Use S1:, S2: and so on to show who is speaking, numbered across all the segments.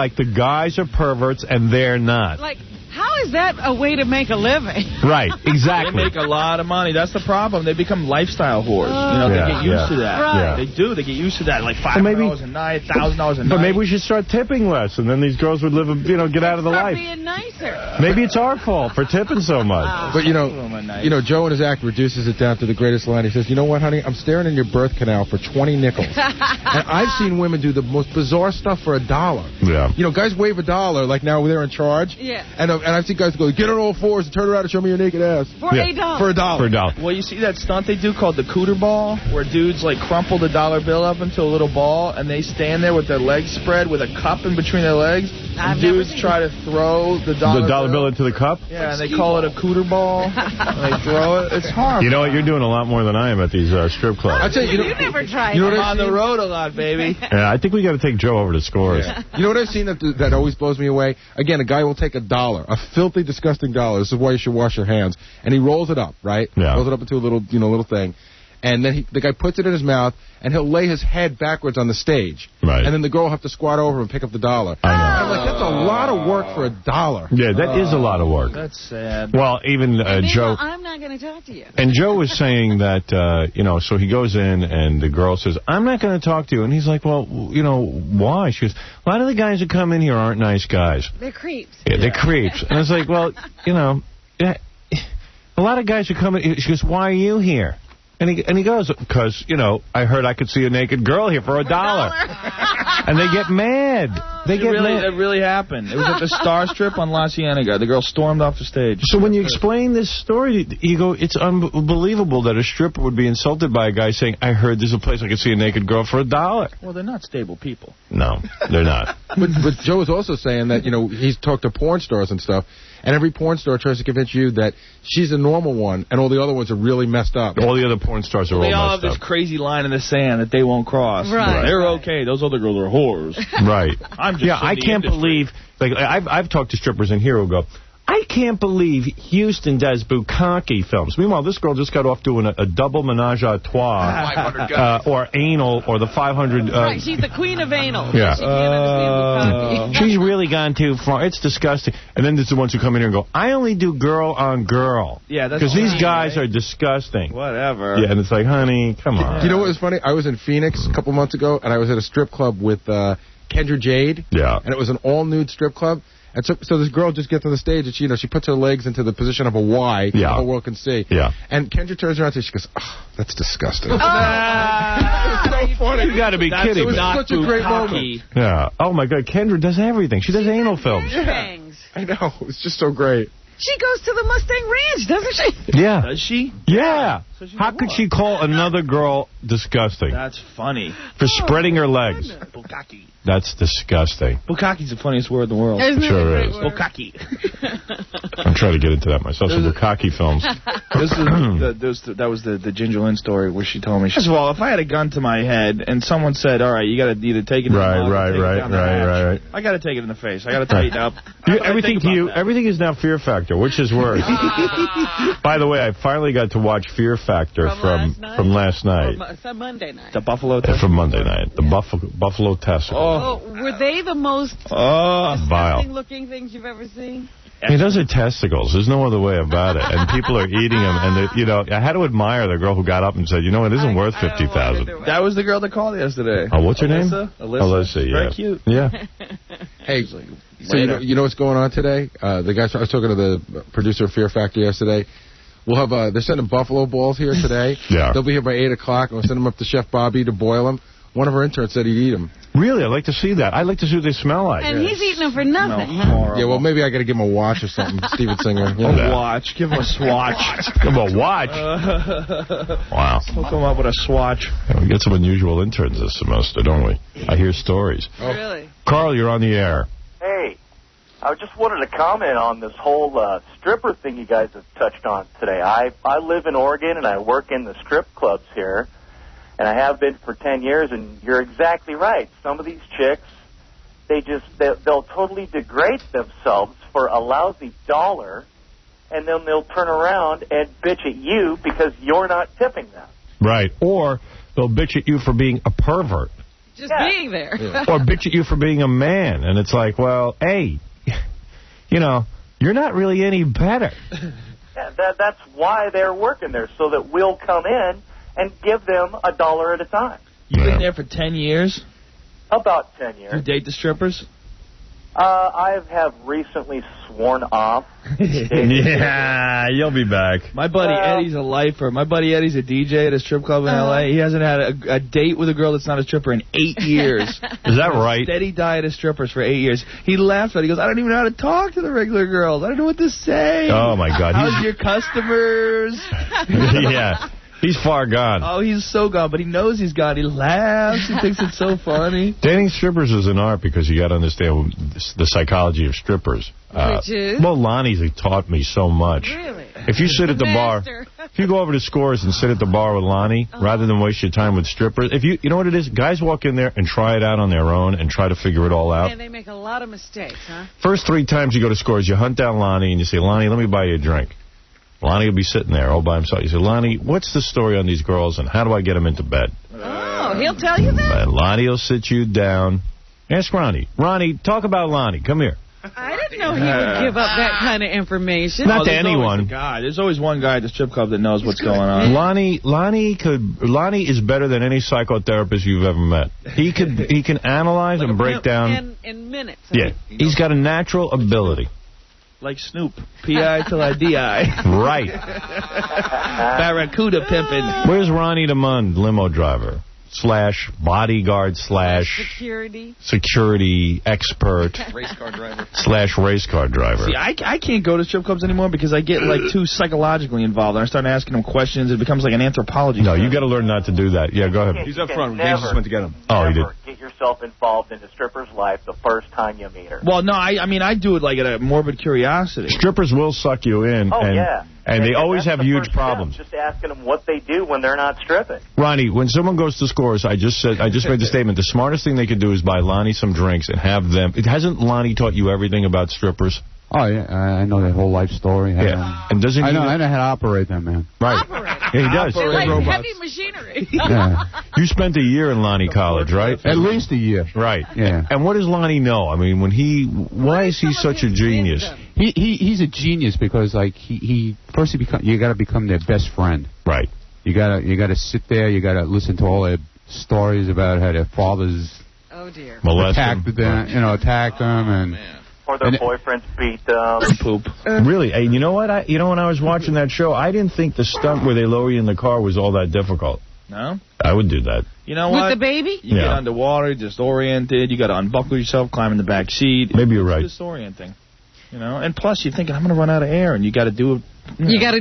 S1: Like, the guys are perverts and they're not.
S2: Like, how is that a way to make a living?
S1: Right, exactly.
S3: They make a lot of money. That's the problem. They become lifestyle whores. They get used to that.
S2: Right.
S3: They do. They get used to that. Like $500 a night, $1,000 a night.
S1: But maybe we should start tipping less, and then these girls would live, get out of the life.
S2: Being nicer.
S1: Maybe it's our fault for tipping so much.
S4: But, Joe in his act reduces it down to the greatest line. He says, you know what, honey? I'm staring in your birth canal for 20 nickels. And I've seen women do the most bizarre stuff for $1.
S1: Yeah.
S4: Guys wave $1, like now they're in charge.
S2: Yeah.
S4: And I've seen guys go, get on all fours and turn around and show me your naked ass.
S2: For $1.
S4: For $1.
S3: Well, you see that stunt they do called the cooter ball, where dudes, like, crumple the dollar bill up into a little ball, and they stand there with their legs spread with a cup in between their legs. And dudes try to throw the dollar bill
S1: into the cup?
S3: Yeah, and they call it a cooter ball. And they throw it. It's horrible.
S1: You know what? You're doing a lot more than I am at these strip clubs.
S4: I'll tell you,
S2: you never tried
S3: I'm on the road a lot, baby.
S1: Yeah, I think we got to take Joe over to Scores.
S4: Yeah. You know what I've seen that always blows me away? Again, a guy will take $1, a filthy, disgusting $1. This is why you should wash your hands. And he rolls it up, right?
S1: Yeah.
S4: Rolls it up into a little thing. And then the guy puts it in his mouth, and he'll lay his head backwards on the stage.
S1: Right.
S4: And then the girl will have to squat over and pick up the $1.
S1: I know.
S4: I'm like, that's a lot of work for $1.
S1: Yeah, that is a lot of work.
S3: That's sad.
S1: Well, even Joe...
S2: I'm not going to talk to you.
S1: And Joe was saying that, so he goes in, and the girl says, I'm not going to talk to you. And he's like, well, why? She goes, a lot of the guys that come in here aren't nice guys.
S2: They're creeps.
S1: Yeah, they're creeps. And I was like, well, a lot of guys who come in... She goes, why are you here? And he goes, because, I heard I could see a naked girl here for $1. And they get mad.
S3: It really happened. It was at the Star Strip on La Cienega. The girl stormed off the stage.
S1: So when you explain this story, you go, it's unbelievable that a stripper would be insulted by a guy saying, I heard there's a place I could see a naked girl for $1.
S3: Well, they're not stable people.
S1: No, they're not.
S4: But Joe is also saying that, he's talked to porn stars and stuff, and every porn star tries to convince you that she's a normal one, and all the other ones are really messed up.
S1: All the other porn stars are all messed up.
S3: They all have this crazy line in the sand that they won't cross.
S2: Right.
S3: They're okay. Those other girls are whores.
S1: Right.
S3: I
S1: can't believe, I've talked to strippers in here who go, I can't believe Houston does bukkake films. Meanwhile, this girl just got off doing a double menage a trois, or anal, or the 500...
S2: right, she's the queen of anal.
S1: Yeah.
S2: She can't understand bukkake.
S1: She's really gone too far. It's disgusting. And then there's the ones who come in here and go, I only do girl on girl.
S3: Yeah, that's
S1: because these guys are disgusting.
S3: Whatever.
S1: Yeah, and it's like, honey, come on.
S4: You know what was funny? I was in Phoenix a couple months ago, and I was at a strip club with Kendra Jade. Yeah. And it was an all-nude strip club. And so this girl just gets on the stage, and she puts her legs into the position of a Y, the whole world can see. Yeah. And Kendra turns around and she goes, oh, that's disgusting.
S1: It's so funny. You got to be kidding me.
S4: It was such a great moment.
S1: Yeah. Oh, my God. Kendra does everything. She does anal films.
S4: Yeah. I know. It's just so great.
S2: She goes to the Mustang Ranch, doesn't she?
S1: Yeah.
S3: Does she?
S1: Yeah. So how could she call another girl disgusting?
S3: That's funny.
S1: For spreading her legs.
S3: Bukkake.
S1: That's disgusting.
S3: Bukkake's the funniest word in the world.
S1: It sure is.
S3: Bukkake.
S1: I'm trying to get into that myself. Some bukkake films.
S3: That was the Ginger Lynn story where she told me. First of all, if I had a gun to my head and someone said, all right, you got to either take it in the mouth or take it down the hatch, I got to take it in the face. I got to tighten up.
S1: Everything is now Fear Factor. Which is worse? By the way, I finally got to watch Fear Factor from last night.
S2: From Monday night.
S3: The Buffalo Testicle.
S1: From Monday night. The Buffalo Testicle.
S2: Oh, were they the most disgusting-looking things you've ever seen?
S1: I mean, those are testicles. There's no other way about it. And people are eating them. And, I had to admire the girl who got up and said, you know, it isn't worth $50,000.
S3: That was the girl that called yesterday.
S1: Oh, what's her name?
S3: Alyssa,
S1: yeah.
S3: Very cute.
S1: Yeah.
S4: Hey, so you know what's going on today? The guys, I was talking to the producer of Fear Factor yesterday. We'll have they're sending buffalo balls here today. Yeah. They'll be here by 8 o'clock, and we'll send them up to Chef Bobby to boil them. One of our interns said he'd eat them.
S1: Really? I'd like to see that. I'd like to see what they smell like.
S2: And he's eating them for nothing.
S4: Yeah, well, maybe I got to give him a watch or something, Steven Singer.
S3: A watch. Give him a swatch.
S1: Give him a watch? Wow.
S3: We'll come up with a swatch.
S1: Yeah, we get some unusual interns this semester, don't we? I hear stories.
S2: Oh. Really?
S1: Carl, you're on the air.
S5: Hey, I just wanted to comment on this whole stripper thing you guys have touched on today. I live in Oregon, and I work in the strip clubs here. And I have been for 10 years, and you're exactly right. Some of these chicks, they'll totally degrade themselves for a lousy $1, and then they'll turn around and bitch at you because you're not tipping them.
S1: Right. Or they'll bitch at you for being a pervert.
S2: Just being there.
S1: Yeah. Or bitch at you for being a man. And it's like, well, hey, you know, you're not really any better.
S5: Yeah, that's why they're working there, so that we'll come in and give them $1 at a time.
S3: You've been there for 10 years?
S5: About 10 years.
S3: You date the strippers?
S5: I have recently sworn off.
S1: Yeah, you'll be back.
S3: My buddy Eddie's a lifer. My buddy Eddie's a DJ at a strip club in L.A. He hasn't had a date with a girl that's not a stripper in 8 years.
S1: Is that right?
S3: Steady diet of strippers for 8 years. He laughed at it. He goes, I don't even know how to talk to the regular girls. I don't know what to say.
S1: Oh, my God.
S3: How's your customers?
S1: Yeah. He's far gone.
S3: Oh, he's so gone, but he knows he's gone. He laughs. He thinks it's so funny.
S1: Dating strippers is an art because you got to understand the psychology of strippers.
S2: Which is?
S1: Well, Lonnie's taught me so much.
S2: Really?
S1: If you sit at the bar, if you go over to Scores and sit at the bar with Lonnie, rather than waste your time with strippers, if you know what it is? Guys walk in there and try it out on their own and try to figure it all out.
S2: And they make a lot of mistakes, huh?
S1: First 3 times you go to Scores, you hunt down Lonnie and you say, Lonnie, let me buy you a drink. Lonnie will be sitting there all by himself. You say, Lonnie, what's the story on these girls and how do I get them into bed?
S2: Oh, he'll tell you that?
S1: And Lonnie will sit you down. Ask Ronnie. Ronnie, talk about Lonnie. Come here.
S2: I didn't know he would give up that kind of information.
S1: Not to anyone.
S3: There's always one guy at the strip club that knows what's going on.
S1: Lonnie is better than any psychotherapist you've ever met. He can analyze and break down
S2: in minutes.
S1: Yeah, he's got a natural ability.
S3: Like Snoop. P.I. till I D.I.
S1: Right.
S3: Barracuda pimping.
S1: Where's Ronnie DeMond, limo driver? / bodyguard / security expert
S3: race car driver
S1: / race car driver.
S3: See, I can't go to strip clubs anymore because I get like too psychologically involved. I start asking them questions. It becomes like an anthropology.
S1: No, you got to learn not to do that. Yeah, go ahead.
S5: He's up front. James just went to get him.
S1: Oh, he did.
S5: Get yourself involved in a stripper's life the first time you meet her.
S3: Well, no, I mean I do it like at a morbid curiosity.
S1: Strippers will suck you in.
S5: Oh, yeah.
S1: And they always have huge problems.
S5: Just asking them what they do when they're not stripping.
S1: Ronnie, when someone goes to Scores, I just made the statement, the smartest thing they could do is buy Lonnie some drinks and have them. Hasn't Lonnie taught you everything about strippers?
S6: Oh, yeah, I know their whole life story.
S1: Yeah. And doesn't
S6: I know how to operate them, man.
S1: Right.
S2: Operate.
S1: Yeah, he does.
S2: They're like heavy machinery.
S6: Yeah.
S1: You spent a year in Lonnie College, right?
S6: At least a year.
S1: Right.
S6: Yeah.
S1: And what does Lonnie know? I mean, why is he such a genius?
S6: He's a genius because, like, you got to become their best friend.
S1: Right.
S6: You gotta sit there. You got to listen to all their stories about how their fathers attacked them and.
S5: Or their boyfriends beat them.
S3: Poop.
S1: Really? Hey, you know what? When I was watching that show, I didn't think the stunt where they lower you in the car was all that difficult.
S3: No?
S1: I would do that.
S3: You know what?
S2: With the baby?
S3: You get underwater, disoriented. You got to unbuckle yourself, climb in the back seat.
S1: Maybe you're right.
S3: It's disorienting. You know? And plus, you're thinking, I'm going to run out of air, and you got to do it.
S2: You have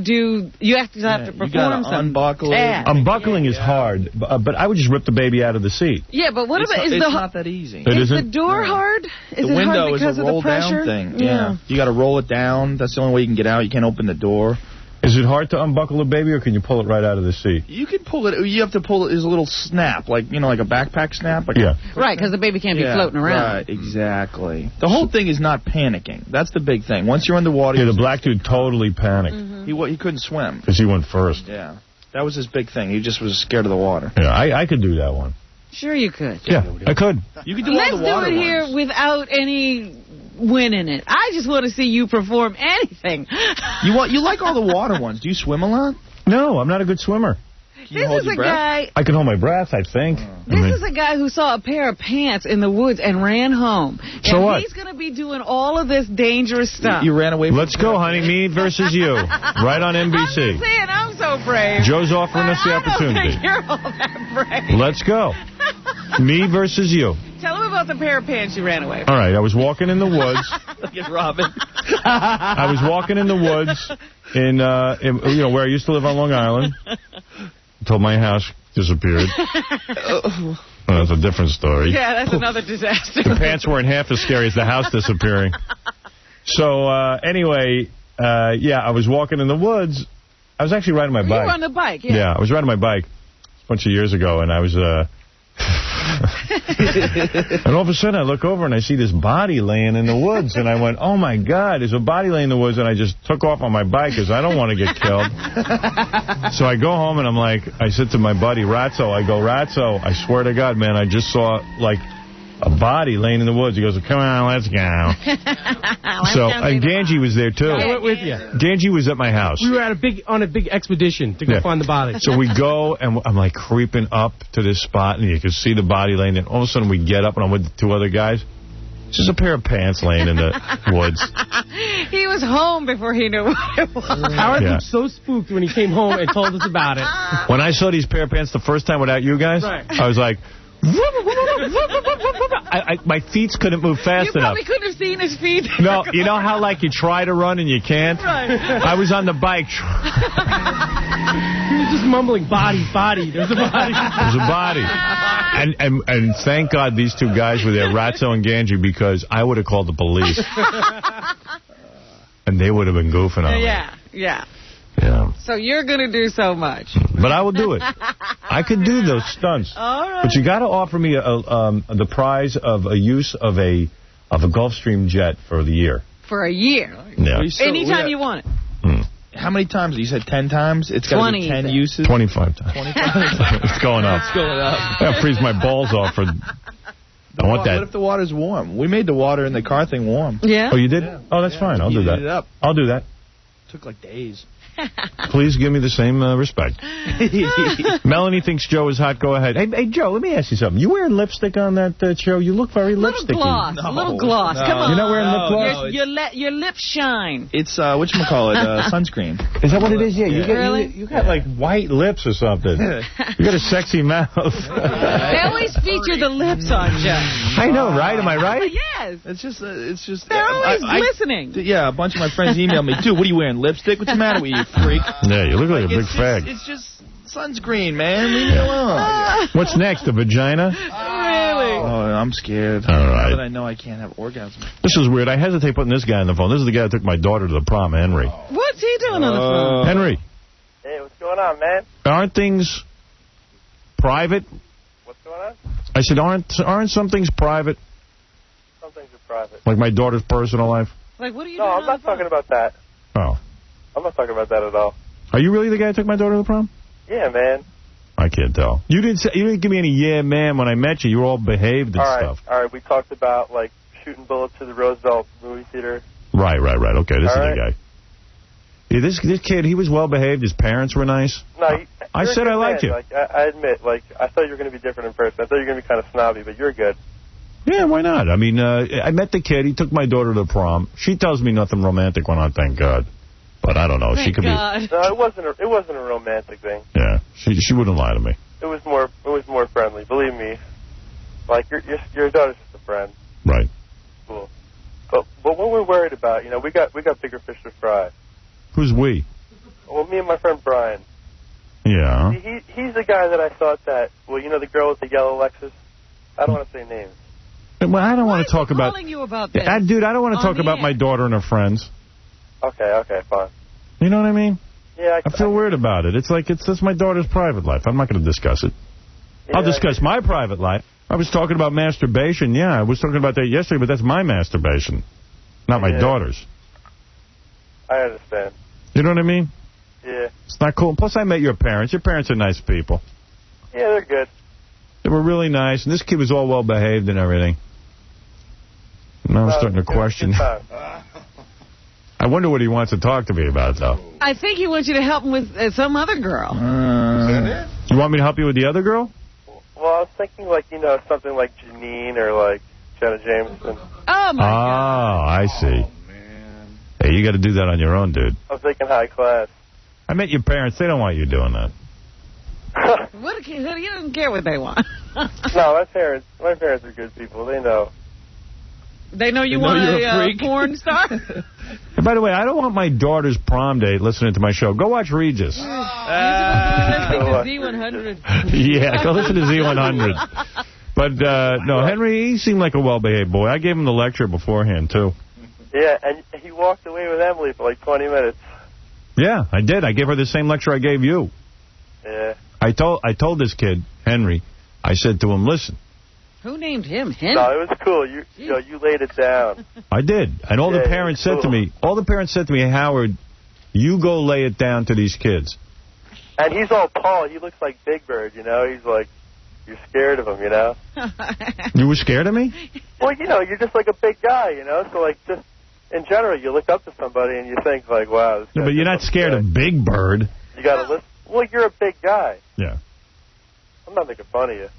S2: to perform some
S3: unbuckle it.
S1: Unbuckling is hard, but I would just rip the baby out of the seat.
S2: Yeah, but what about...
S3: It's not that easy.
S2: Is the door hard?
S3: The window is a roll-down thing. Yeah. You got to roll it down. That's the only way you can get out. You can't open the door.
S1: Is it hard to unbuckle a baby, or can you pull it right out of the seat?
S3: You can pull it. You have to pull it as a little snap, like a backpack snap.
S2: Right, because the baby can't be floating around.
S3: Right, exactly. The whole thing is not panicking. That's the big thing. Once you're underwater...
S1: Yeah, the black dude totally panicked.
S2: Mm-hmm.
S3: He couldn't swim.
S1: Because he went first.
S3: Yeah. That was his big thing. He just was scared of the water.
S1: Yeah, I could do that one.
S2: Sure you could.
S1: Yeah, I could.
S3: You could do all the water
S2: Let's do it here without any... win in it. I just want to see you perform anything.
S3: You like all the water ones. Do you swim a lot?
S1: No, I'm not a good swimmer.
S2: This is a guy...
S1: I can hold my breath, I think.
S2: This is a guy who saw a pair of pants in the woods and ran home.
S1: So what?
S2: He's going to be doing all of this dangerous stuff.
S3: You ran away from...
S1: Let's go, honey. Me versus you. Right on NBC.
S2: I'm just saying, I'm so brave.
S1: Joe's offering us the opportunity.
S2: I don't think you're all that brave.
S1: Let's go. Me versus you.
S2: Tell him about the pair of pants you ran away from.
S1: All right, I was walking in the woods.
S3: Look at Robin.
S1: I was walking in the woods in where I used to live on Long Island until my house disappeared. Well, that's a different story.
S2: Yeah, that's another disaster.
S1: The pants weren't half as scary as the house disappearing. So, anyway, I was walking in the woods. I was actually riding my bike.
S2: You were on the bike, yeah.
S1: Yeah, I was riding my bike a bunch of years ago, and I was... And all of a sudden, I look over and I see this body laying in the woods. And I went, oh, my God, there's a body laying in the woods. And I just took off on my bike because I don't want to get killed. So I go home and I'm like, I said to my buddy, Ratso, Ratso, I swear to God, man, I just saw, like, a body laying in the woods. He goes, come on, let's go. So, and Ganji was there, too.
S7: I went with you.
S1: Ganji was at my house.
S7: We were on a big expedition to go find the body.
S1: So we go, and I'm, like, creeping up to this spot, and you can see the body laying there. All of a sudden, we get up, and I'm with the 2 other guys. Just a pair of pants laying in the woods.
S2: He was home before he knew what it was.
S7: Howard looked so spooked when he came home and told us about it.
S1: When I saw these pair of pants the first time without you guys, I was like... my feet couldn't move fast enough.
S2: You probably couldn't have seen his feet.
S1: No, you know how, like, you try to run and you can't?
S2: Right.
S1: I was on the bike.
S7: He was just mumbling, body, there's a body.
S1: There's a body. And thank God these 2 guys were there, Ratso and Ganji, because I would have called the police. And they would have been goofing on me.
S2: Yeah. So you're going to do so much.
S1: But I will do it. I could do those stunts.
S2: All right.
S1: But you got to offer me the prize of a use of a Gulfstream jet for the year.
S2: For a year?
S1: Yeah.
S2: Anytime you want it.
S3: How many times? You said 10 times? It's got to be 10 uses?
S1: 25 times.
S3: 25
S1: It's going up.
S3: It's going up.
S1: I gotta freeze my balls off for... I want that.
S3: What if the water's warm? We made the water in the car thing warm.
S2: Yeah.
S1: Oh, you did? Yeah. Oh, that's fine. I'll do that.
S3: Heated it up.
S1: I'll do that.
S3: Took like days.
S1: Please give me the same respect. Melanie thinks Joe is hot. Go ahead. Hey, Joe, let me ask you something. You wearing lipstick on that show? You look very lipsticky.
S2: A little gloss. Come on.
S1: You're not wearing lip gloss?
S2: Your lips shine.
S3: It's, whatchamacallit, sunscreen.
S1: Is that what it is? Yeah. You got like white lips or something. You got a sexy mouth.
S2: They always feature the lips on Joe.
S1: I know, right? Am I right?
S2: Yes.
S3: It's just.
S2: They're always glistening.
S3: Yeah, a bunch of my friends emailed me, dude, what are you wearing, lipstick? What's the matter with you, freak?
S1: Yeah, you look like a big fag.
S3: It's just sunscreen, man. Leave me alone.
S1: What's next, a vagina?
S2: Really?
S3: Oh, I'm scared.
S1: All right.
S3: Now that I know I can't have orgasms.
S1: This is weird. I hesitate putting this guy on the phone. This is the guy that took my daughter to the prom, Henry.
S2: What's he doing on the phone?
S1: Henry.
S5: Hey, what's going on, man?
S1: Aren't things private?
S5: What's going on?
S1: I said, aren't some things private?
S5: Some things are private.
S1: Like my daughter's personal life?
S2: Like, what are you doing?
S5: No, I'm not talking about that.
S1: Oh.
S5: I'm not talking about that at all.
S1: Are you really the guy that took my daughter to the prom?
S5: Yeah, man.
S1: I can't tell. You didn't give me any yeah, man, when I met you. You were all behaved and stuff.
S5: All right, we talked about, like, shooting bullets to the Roosevelt movie theater.
S1: Right. Okay, this is the guy. Yeah, this kid, he was well behaved. His parents were nice.
S5: No,
S1: I said I liked you.
S5: Like, I admit, like, I thought you were going to be different in person. I thought you were going to be kind of snobby, but you're good.
S1: Yeah, why not? I mean, I met the kid. He took my daughter to the prom. She tells me nothing romantic went on, thank God. But I don't know.
S2: Thank
S1: she could
S2: God.
S1: be.
S5: No, it wasn't a romantic thing.
S1: Yeah, she wouldn't lie to me.
S5: It was more friendly. Believe me. Like your daughter's just a friend.
S1: Right.
S5: Cool. But what we're worried about, we got bigger fish to fry.
S1: Who's we?
S5: Well, me and my friend Brian.
S1: Yeah.
S5: He's the guy that I thought that. Well, the girl with the yellow Lexus. I don't want to say names.
S1: Well, I don't want to talk about.
S2: Calling you about this?
S1: Dude, I don't want to talk about my daughter and her friends.
S5: Okay, fine.
S1: You know what I mean?
S5: Yeah,
S1: I feel weird about it. It's like that's my daughter's private life. I'm not going to discuss it. Yeah, I'll discuss my private life. I was talking about masturbation. Yeah, I was talking about that yesterday, but that's my masturbation, not my daughter's.
S5: I understand.
S1: You know what I mean?
S5: Yeah.
S1: It's not cool. Plus, I met your parents. Your parents are nice people.
S5: Yeah, they're good.
S1: They were really nice, and this kid was all well-behaved and everything. Now I'm starting to question. I wonder what he wants to talk to me about, though.
S2: I think he wants you to help him with some other girl.
S1: You want me to help you with the other girl?
S5: Well, I was thinking, like, something like Janine or, like, Jenna Jameson.
S2: Oh, my God.
S1: Oh, I see. Oh, man. Hey, you got to do that on your own, dude.
S5: I was thinking high class.
S1: I met your parents. They don't want you doing that.
S2: He doesn't care what they want.
S5: No, my parents are good people. They know.
S2: They know you want a porn star?
S1: And by the way, I don't want my daughter's prom date listening to my show. Go watch Regis.
S2: Z100.
S1: Yeah, go listen to Z100. But, no, Henry, he seemed like a well-behaved boy. I gave him the lecture beforehand, too.
S5: Yeah, and he walked away with Emily for like 20 minutes.
S1: Yeah, I did. I gave her the same lecture I gave you.
S5: Yeah.
S1: I told this kid, Henry, I said to him, listen,
S2: Who named him Henry?
S8: No, it was cool. You laid it down.
S1: I did. And all the parents said to me, Howard, you go lay it down to these kids.
S8: And he's all tall. He looks like Big Bird, you know? He's like, you're scared of him, you know?
S1: You were scared of me?
S8: Well, you know, you're just like a big guy, you know? So, like, just in general, you look up to somebody and you think, like, wow.
S1: No, but you're not scared of Big Bird.
S8: You got to listen. Well, you're a big guy.
S1: Yeah.
S8: I'm not making fun of you.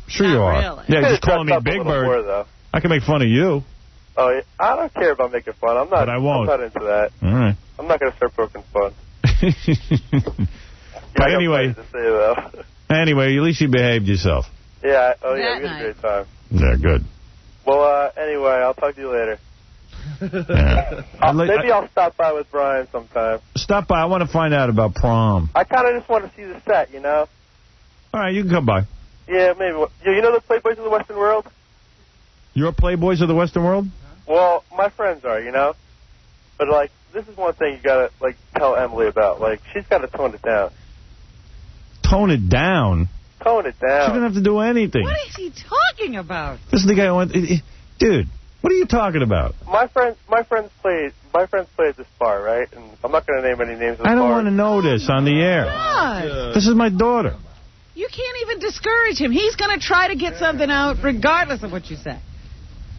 S1: Sure you are.
S2: Really.
S1: Yeah, just calling me Big Bird.
S8: More,
S1: I can make fun of you.
S8: Oh, I don't care about making fun. I'm not.
S1: But I won't.
S8: I'm not into that.
S1: All right.
S8: I'm not going to start poking fun.
S1: But anyway.
S8: To say, though.
S1: Anyway, at least you behaved yourself.
S8: Yeah. Oh, yeah. We had a great time.
S1: Yeah, good.
S8: Well, anyway, I'll talk to you later.
S1: Yeah.
S8: Maybe I'll stop by with Brian sometime.
S1: Stop by. I want to find out about prom.
S8: I kind of just want to see the set, you know?
S1: All right, you can come by.
S8: Yeah, maybe. You know the Playboys of the Western World?
S1: You're Playboys of the Western World?
S8: Well, my friends are, you know? But, like, this is one thing you got to, like, tell Emily about. Like, she's got to tone it down.
S1: Tone it down?
S8: Tone it down.
S1: She doesn't have to do anything.
S2: What is he talking about?
S1: This is the guy who went... Dude, what are you talking about?
S8: My friends play at this bar, right? And I'm not going to name any names of the
S1: I don't
S8: bar.
S1: want to know this on the air.
S2: God.
S1: This is my daughter.
S2: You can't even discourage him. He's going to try to get something out regardless of what you say.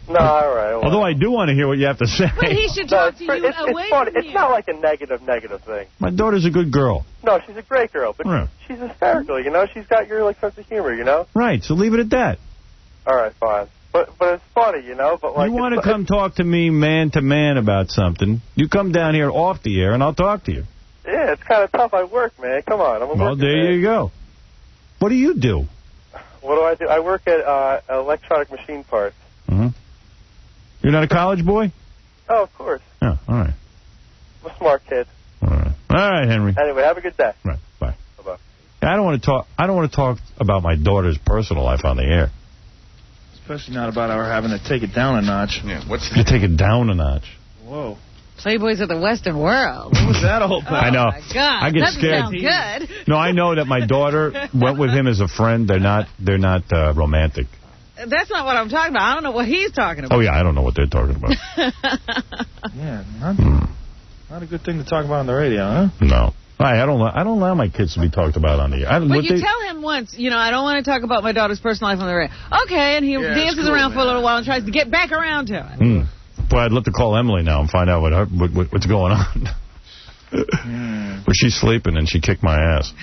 S8: No, all right. Well.
S1: Although I do want to hear what you have to say.
S2: But he should talk to you away from
S8: It's not like a negative thing.
S1: My daughter's a good girl.
S8: No, she's a great girl, but
S1: right.
S8: she's hysterical, you know? She's got your, like, sense of humor, you know?
S1: Right, so leave it at that.
S8: All right, fine. But it's funny, you know? But like,
S1: you want to come talk to me man to man about something, you come down here off the air and I'll talk to you.
S8: Yeah, it's kind of tough. I work, man. Come on. I'm a
S1: well, there
S8: man.
S1: you go. What do you do?
S8: What do? I work at electronic machine parts.
S1: Mm-hmm. You're not a college boy?
S8: Oh, of course.
S1: Oh, all right.
S8: I'm a smart kid.
S1: All right, Henry.
S8: Anyway, have a good day.
S1: Right, bye.
S8: Bye-bye.
S1: I don't want to talk about my daughter's personal life on the air.
S3: Especially not about our having to take it down a notch.
S1: Yeah, you take it down a notch.
S3: Whoa.
S2: Playboys of the Western World.
S3: What was that all about?
S1: I know.
S2: Oh, my God.
S1: I get scared.
S2: Sound good.
S1: No, I know that my daughter went with him as a friend. They're not romantic.
S2: That's not what I'm talking about. I don't know what he's talking about.
S1: Oh, yeah, I don't know what they're talking about.
S3: Yeah, not a good thing to talk about on the radio, huh?
S1: No. I don't allow my kids to be talked about on the air.
S2: But you tell him once, you know, I don't want to talk about my daughter's personal life on the radio. Okay, and he dances around for a little while and tries to get back around to it.
S1: Boy, I'd love to call Emily now and find out what's going on. But she's sleeping and she kicked my ass.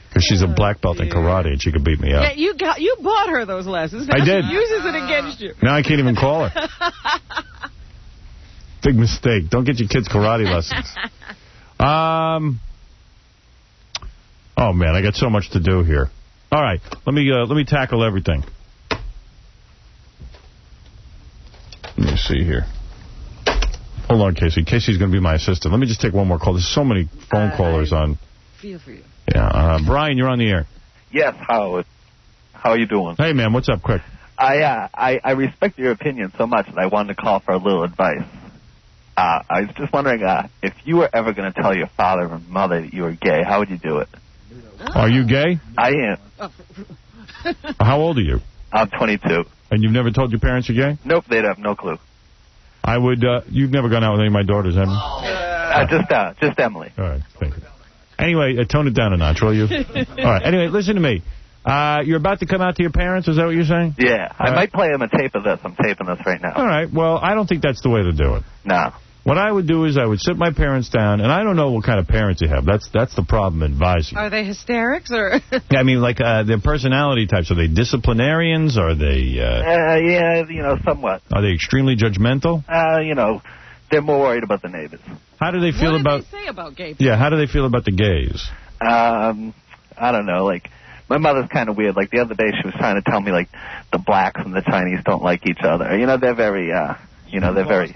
S1: Because she's a black belt in karate and she could beat me up.
S2: Yeah, you bought her those lessons. Now
S1: I did.
S2: She uses it against you.
S1: Now I can't even call her. Big mistake. Don't get your kids karate lessons. Oh, man, I got so much to do here. All right, let me tackle everything. Let me see here. Hold on, Casey. Casey's going to be my assistant. Let me just take one more call. There's so many phone callers on.
S2: Feel for you.
S1: Yeah, Brian, you're on the air.
S9: Yes, Howard. How are you doing?
S1: Hey, man, what's up? Quick.
S9: I respect your opinion so much that I wanted to call for a little advice. I was just wondering if you were ever going to tell your father or mother that you were gay, how would you do it?
S1: Are you gay?
S9: I am.
S1: How old are you?
S9: I'm 22.
S1: And you've never told your parents you're gay?
S9: Nope, they'd have no clue.
S1: I would. You've never gone out with any of my daughters, have you?
S9: Just Emily.
S1: All right, thank you. Anyway, tone it down a notch, will you? All right. Anyway, listen to me. You're about to come out to your parents? Is that what you're saying?
S9: Yeah. I might play them a tape of this. I'm taping this right now.
S1: All right. Well, I don't think that's the way to do it.
S9: No.
S1: What I would do is I would sit my parents down, and I don't know what kind of parents you have. That's the problem advising.
S2: Are they hysterics or?
S1: I mean, like their personality types. Are they disciplinarians? Are they?
S9: Yeah, somewhat.
S1: Are they extremely judgmental?
S9: They're more worried about the neighbors.
S1: How do they feel
S2: What did they say about gay people?
S1: Yeah, how do they feel about the gays?
S9: I don't know. Like, my mother's kind of weird. Like, the other day she was trying to tell me, like, the blacks and the Chinese don't like each other. You know, they're very, they're very...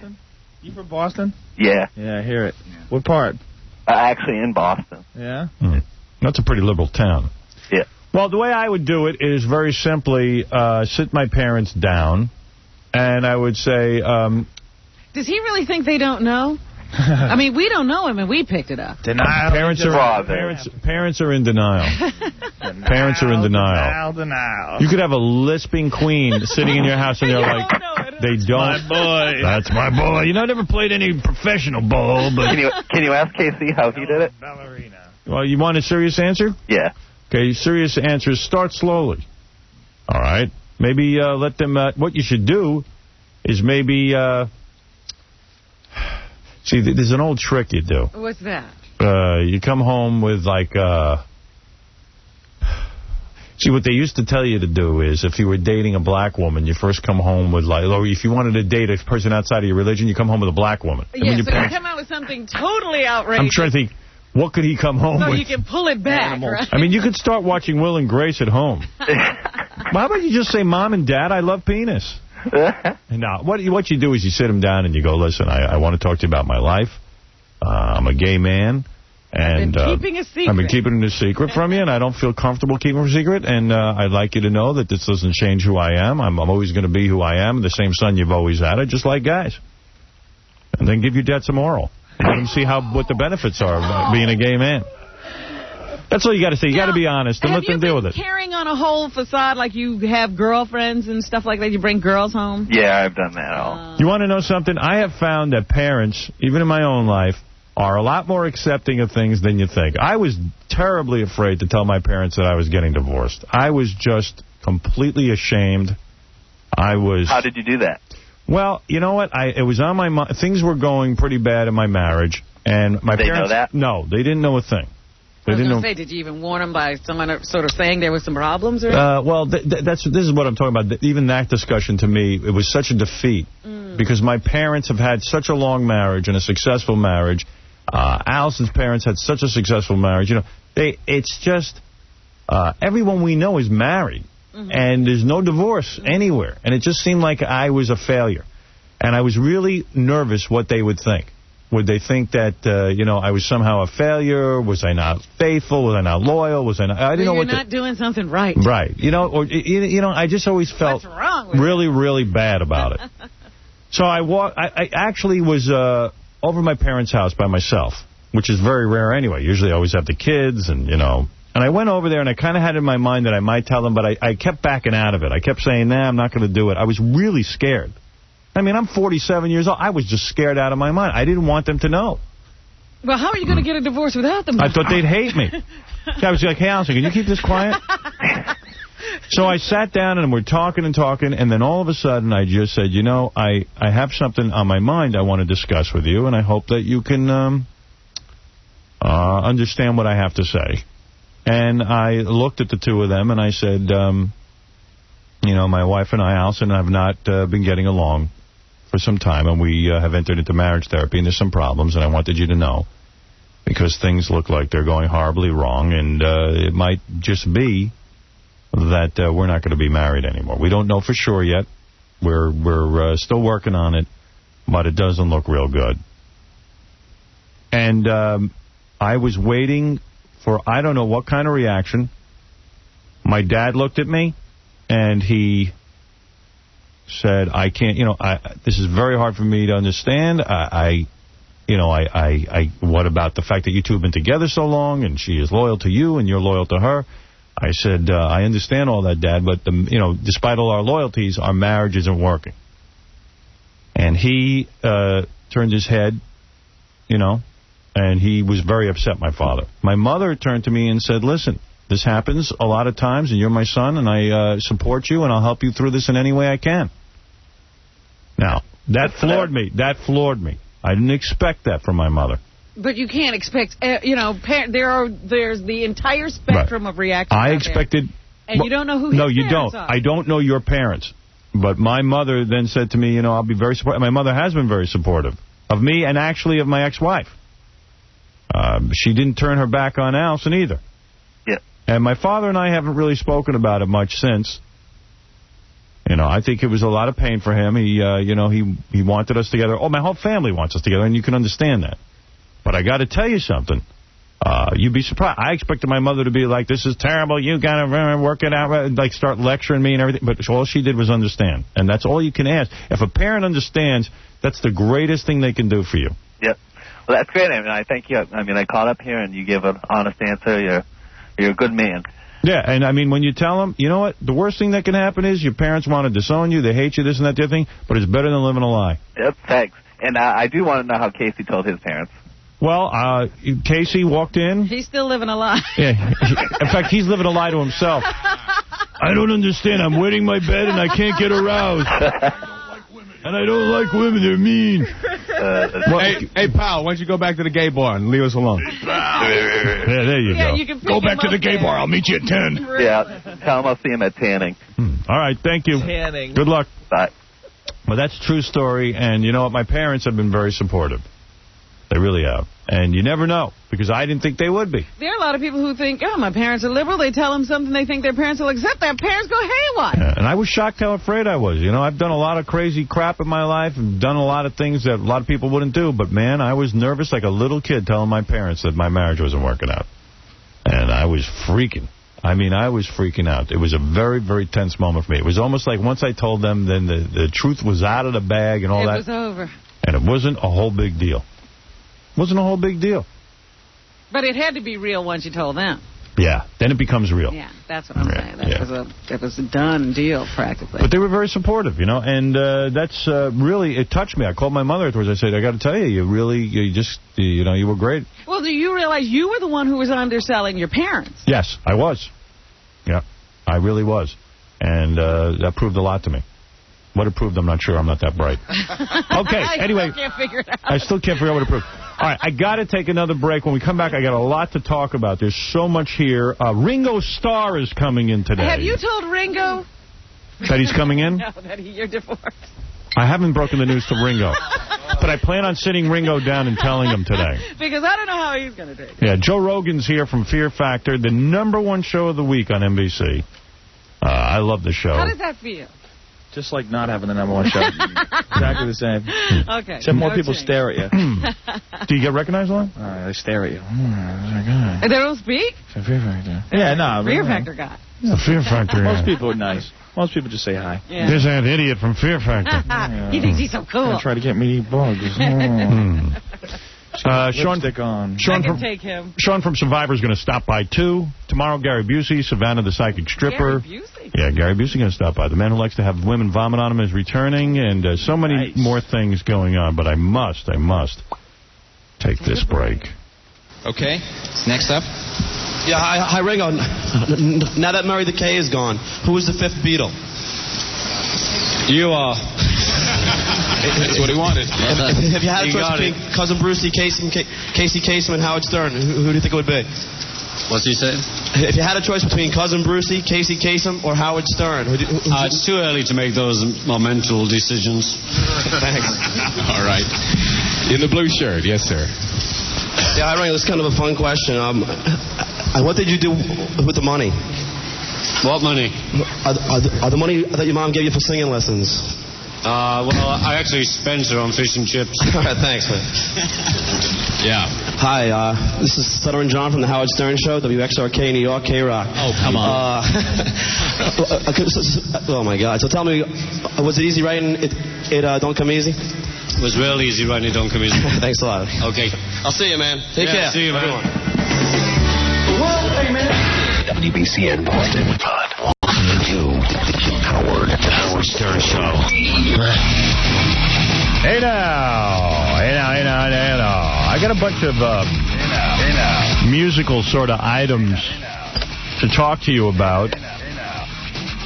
S3: You from Boston?
S9: Yeah.
S3: Yeah, I hear it. What part?
S9: Actually, in Boston.
S3: Yeah?
S1: That's a pretty liberal town.
S9: Yeah.
S1: Well, the way I would do it is very simply sit my parents down, and I would say...
S2: Does he really think they don't know? I mean, we don't know him, and we picked it up.
S3: Denial.
S1: Parents are in denial. Parents are in denial.
S3: Denial.
S1: You could have a lisping queen sitting in your house, and they're like, they don't.
S3: My boy.
S1: That's my boy. You know, I never played any professional ball, but...
S9: Can you ask Casey how he did it?
S3: Ballerina.
S1: Well, you want a serious answer?
S9: Yeah.
S1: Okay, serious answers. Start slowly. All right? Maybe let them... what you should do is maybe... see, there's an old trick you do.
S2: What's that?
S1: You come home with, like... See, what they used to tell you to do is, if you were dating a black woman, you first come home with, like... Or if you wanted to date a person outside of your religion, you come home with a black woman.
S2: Yeah, so you come out with something totally outrageous.
S1: I'm trying to think... What could he come home with?
S2: So you can pull it back, right?
S1: I mean, you could start watching Will and Grace at home. How about you just say, Mom and Dad, I love penis? No, what you do is you sit them down and you go, listen, I want to talk to you about my life. I'm a gay man. And
S2: I've been keeping a secret.
S1: I've been keeping it a secret from you, and I don't feel comfortable keeping it a secret. And I'd like you to know that this doesn't change who I am. I'm always going to be who I am, the same son you've always had. I just like guys. And then give your dad some oral. Let him see what the benefits are of being a gay man. That's all you got to say. You got to be honest and let them deal with it.
S2: Carrying on a whole facade like you have girlfriends and stuff like that? You bring girls home?
S9: Yeah, I've done that all.
S1: You want to know something? I have found that parents, even in my own life, are a lot more accepting of things than you think. I was terribly afraid to tell my parents that I was getting divorced. I was just completely ashamed. How did you do that?
S5: Well, you know what? It was on my mind. Things were going pretty bad in my marriage, and my parents.
S9: They know that?
S5: No, they didn't know a thing.
S2: I was going to say, did you even warn them by someone sort of saying there was some problems? Or?
S5: Well, this is what I'm talking about. Even that discussion, to me, it was such a defeat. Because my parents have had such a long marriage and a successful marriage. Allison's parents had such a successful marriage. You know, it's just everyone we know is married. And there's no divorce anywhere. And it just seemed like I was a failure. And I was really nervous what they would think. Would they think that, you know, I was somehow a failure? Was I not faithful? Was I not loyal? Was I not... I didn't know what
S2: you're not doing something right.
S5: Right. You know, or you know, I just always felt really, really bad about it. So I actually was over at my parents' house by myself, which is very rare anyway. Usually I always have the kids and, you know... And I went over there, and I kind of had in my mind that I might tell them, but I kept backing out of it. I kept saying, nah, I'm not going to do it. I was really scared. I mean, I'm 47 years old. I was just scared out of my mind. I didn't want them to know.
S2: Well, how are you going to get a divorce without them?
S5: I thought they'd hate me. I was like, hey, Allison, can you keep this quiet? So I sat down, and we're talking and talking, and then all of a sudden I just said, you know, I have something on my mind I want to discuss with you, and I hope that you can understand what I have to say. And I looked at the two of them, and I said, you know, my wife and I, Allison, have not been getting along for some time, and we have entered into marriage therapy, and there's some problems, and I wanted you to know, because things look like they're going horribly wrong, and it might just be that we're not going to be married anymore. We don't know for sure yet. We're still working on it, but it doesn't look real good. And I was waiting for I don't know what kind of reaction. My dad looked at me, and he said, I can't, you know, this is very hard for me to understand. What about the fact that you two have been together so long, and she is loyal to you, and you're loyal to her? I said, I understand all that, Dad, but, you know, despite all our loyalties, our marriage isn't working. And he turned his head, you know, and he was very upset, my father. My mother turned to me and said, listen, this happens a lot of times, and you're my son, and I support you, and I'll help you through this in any way I can. Now, that floored me. That floored me. I didn't expect that from my mother.
S2: But you can't expect, you know, there's the entire spectrum of reactions
S5: I expected...
S2: And you don't know who his parents are.
S5: No, you don't. I don't know your parents. But my mother then said to me, you know, I'll be very supportive. My mother has been very supportive of me and actually of my ex-wife. She didn't turn her back on Allison either.
S9: Yeah.
S5: And my father and I haven't really spoken about it much since. You know, I think it was a lot of pain for him. He, you know, he wanted us together. Oh, my whole family wants us together, and you can understand that. But I got to tell you something. You'd be surprised. I expected my mother to be like, this is terrible. You got to work it out. Like, start lecturing me and everything. But all she did was understand. And that's all you can ask. If a parent understands, that's the greatest thing they can do for you.
S9: Yep. Well, that's great. I mean, I thank you. I mean, I called up here and you gave an honest answer. You're a good man.
S1: Yeah, and I mean, when you tell them, you know what, the worst thing that can happen is your parents want to disown you, they hate you, this and that, the other thing, but it's better than living a lie.
S9: Yep, thanks. And I do want to know how Casey told his parents.
S1: Well, Casey walked in.
S2: He's still living a lie.
S1: Yeah. In fact, he's living a lie to himself. I don't understand. I'm wetting my bed and I can't get aroused. And I don't like women. They're mean.
S4: Hey, pal, why don't you go back to the gay bar and leave us alone?
S1: Yeah, there you go.
S2: You can
S1: go back to the gay bar. I'll meet you at 10.
S9: Yeah, tell him I'll see him at tanning.
S1: All right, thank you.
S3: Tanning.
S1: Good luck.
S9: Bye.
S1: Well, that's a true story, and you know what? My parents have been very supportive. They really have. And you never know, because I didn't think they would be.
S2: There are a lot of people who think, oh, my parents are liberal. They tell them something they think their parents will accept. Their parents go haywire.
S1: Yeah, and I was shocked how afraid I was. You know, I've done a lot of crazy crap in my life and done a lot of things that a lot of people wouldn't do. But, man, I was nervous like a little kid telling my parents that my marriage wasn't working out. And I was freaking. I mean, I was freaking out. It was a very, very tense moment for me. It was almost like once I told them, then the truth was out of the bag and all that.
S2: It was over.
S1: And it wasn't a whole big deal. Wasn't a whole big deal.
S2: But it had to be real once you told them.
S1: Yeah, then it becomes real.
S2: Yeah, that's what I'm saying. That was a done deal, practically.
S1: But they were very supportive, you know, and that's really, it touched me. I called my mother afterwards. I said, I got to tell you, you were great.
S2: Well, do you realize you were the one who was underselling your parents?
S1: Yes, I was. Yeah, I really was. And that proved a lot to me. What it proved, I'm not sure. I'm not that bright. Okay, anyway.
S2: I can't figure it out.
S1: I still can't figure out what it proved. All right, I got to take another break. When we come back, I got a lot to talk about. There's so much here. Ringo Starr is coming in today.
S2: Have you told Ringo?
S1: That he's coming in?
S2: No, that you're divorced.
S1: I haven't broken the news to Ringo. But I plan on sitting Ringo down and telling him today.
S2: Because I don't know how he's going to take it.
S1: Yeah, Joe Rogan's here from Fear Factor, the #1 show of the week on NBC. I love the show.
S2: How does that feel?
S3: Just like not having the #1 show. Exactly the same.
S2: Okay.
S3: Except more people stare at you.
S1: Do you get recognized a lot?
S3: They stare at you.
S2: They don't speak?
S3: It's a Fear Factor. Yeah, no.
S2: Fear Factor guy.
S1: The Fear Factor.
S3: Most people are nice. Most people just say hi.
S2: Yeah.
S1: There's that idiot from Fear Factor.
S2: He thinks he's so cool.
S3: Try to get me to eat bugs.
S1: Sean from Survivor is going to stop by, too. Tomorrow, Gary Busey, Savannah the Psychic Stripper.
S2: Gary Busey?
S1: Yeah, Gary Busey going to stop by. The man who likes to have women vomit on him is returning, and so many more things going on. But I must take this break.
S10: Okay, next up. Yeah, hi, Ringo. Now that Murray the K is gone, who is the 5th Beatle? You are.
S11: That's what he wanted.
S10: If you had a choice between Cousin Brucey, Casey Kasem, and Howard Stern, who do you think it would be?
S11: What's he saying?
S10: If you had a choice between Cousin Brucey, Casey Kasem, or Howard Stern,
S11: it's too early to make those monumental decisions.
S10: Thanks.
S11: All right. In the blue shirt, yes, sir.
S10: Yeah, Ringo, this is kind of a fun question. What did you do with the money?
S11: What money?
S10: Are the money that your mom gave you for singing lessons?
S11: Well, I actually spent it on fish and chips.
S10: All right, thanks, man.
S11: Yeah.
S10: Hi, this is Stuttering John from the Howard Stern Show, WXRK, New York, K-Rock.
S11: Oh, come on.
S10: Oh, my God. So tell me, was it easy writing it Don't Come Easy?
S11: It was real easy writing it Don't Come Easy.
S10: Thanks a lot.
S11: Okay.
S10: I'll see you, man. Take care.
S11: See you, man.
S12: WBCN Boston. 512. The Howard Stern Show.
S1: Hey now. I got a bunch of musical sort of items to talk to you about.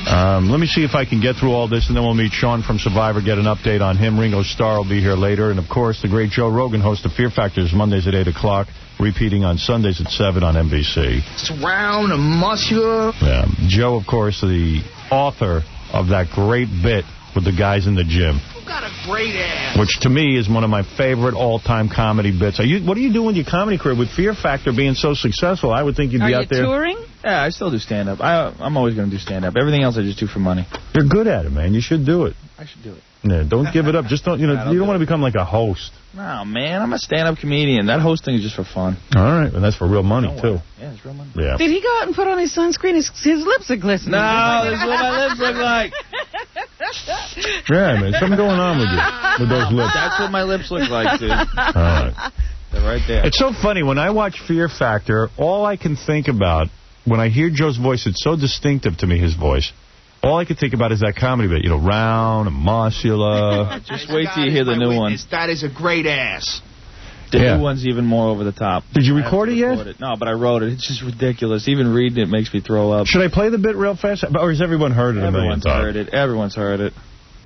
S1: Let me see if I can get through all this, and then we'll meet Sean from Survivor, get an update on him. Ringo Starr will be here later. And, of course, the great Joe Rogan, host of Fear Factors, Mondays at 8 o'clock, repeating on Sundays at 7 on NBC.
S3: Surround a muscular.
S1: Yeah. Joe, of course, the author of that great bit with the guys in the gym.
S3: Got a great ass.
S1: Which, to me, is one of my favorite all-time comedy bits. What are you doing with your comedy career? With Fear Factor being so successful, I would think you'd be out there.
S2: Are you touring?
S3: Yeah, I still do stand-up. I'm always going to do stand-up. Everything else I just do for money.
S1: You're good at it, man. You should do it.
S3: I should do it.
S1: Yeah, don't give it up. Just don't, you don't want to become like a host.
S3: No, man, I'm a stand-up comedian. That hosting is just for fun.
S1: All right, and that's for real money, too.
S3: Yeah, it's real money.
S1: Yeah.
S2: Did he go out and put on his sunscreen? His lips are glistening.
S3: No, this is what my lips look like.
S1: Yeah, man, something going on with you, with those lips.
S3: That's what my lips look like, dude.
S1: All right.
S3: right there.
S1: It's so funny. When I watch Fear Factor, all I can think about, when I hear Joe's voice, it's so distinctive to me, his voice. All I can think about is that comedy bit, round and muscular.
S3: Just wait till you hear the new one.
S13: That is a great ass.
S3: The new one's even more over the top.
S1: Did you record it yet?
S3: No, but I wrote it. It's just ridiculous. Even reading it makes me throw up.
S1: Should I play the bit real fast? Or has everyone heard it a million times?
S3: Everyone's heard it.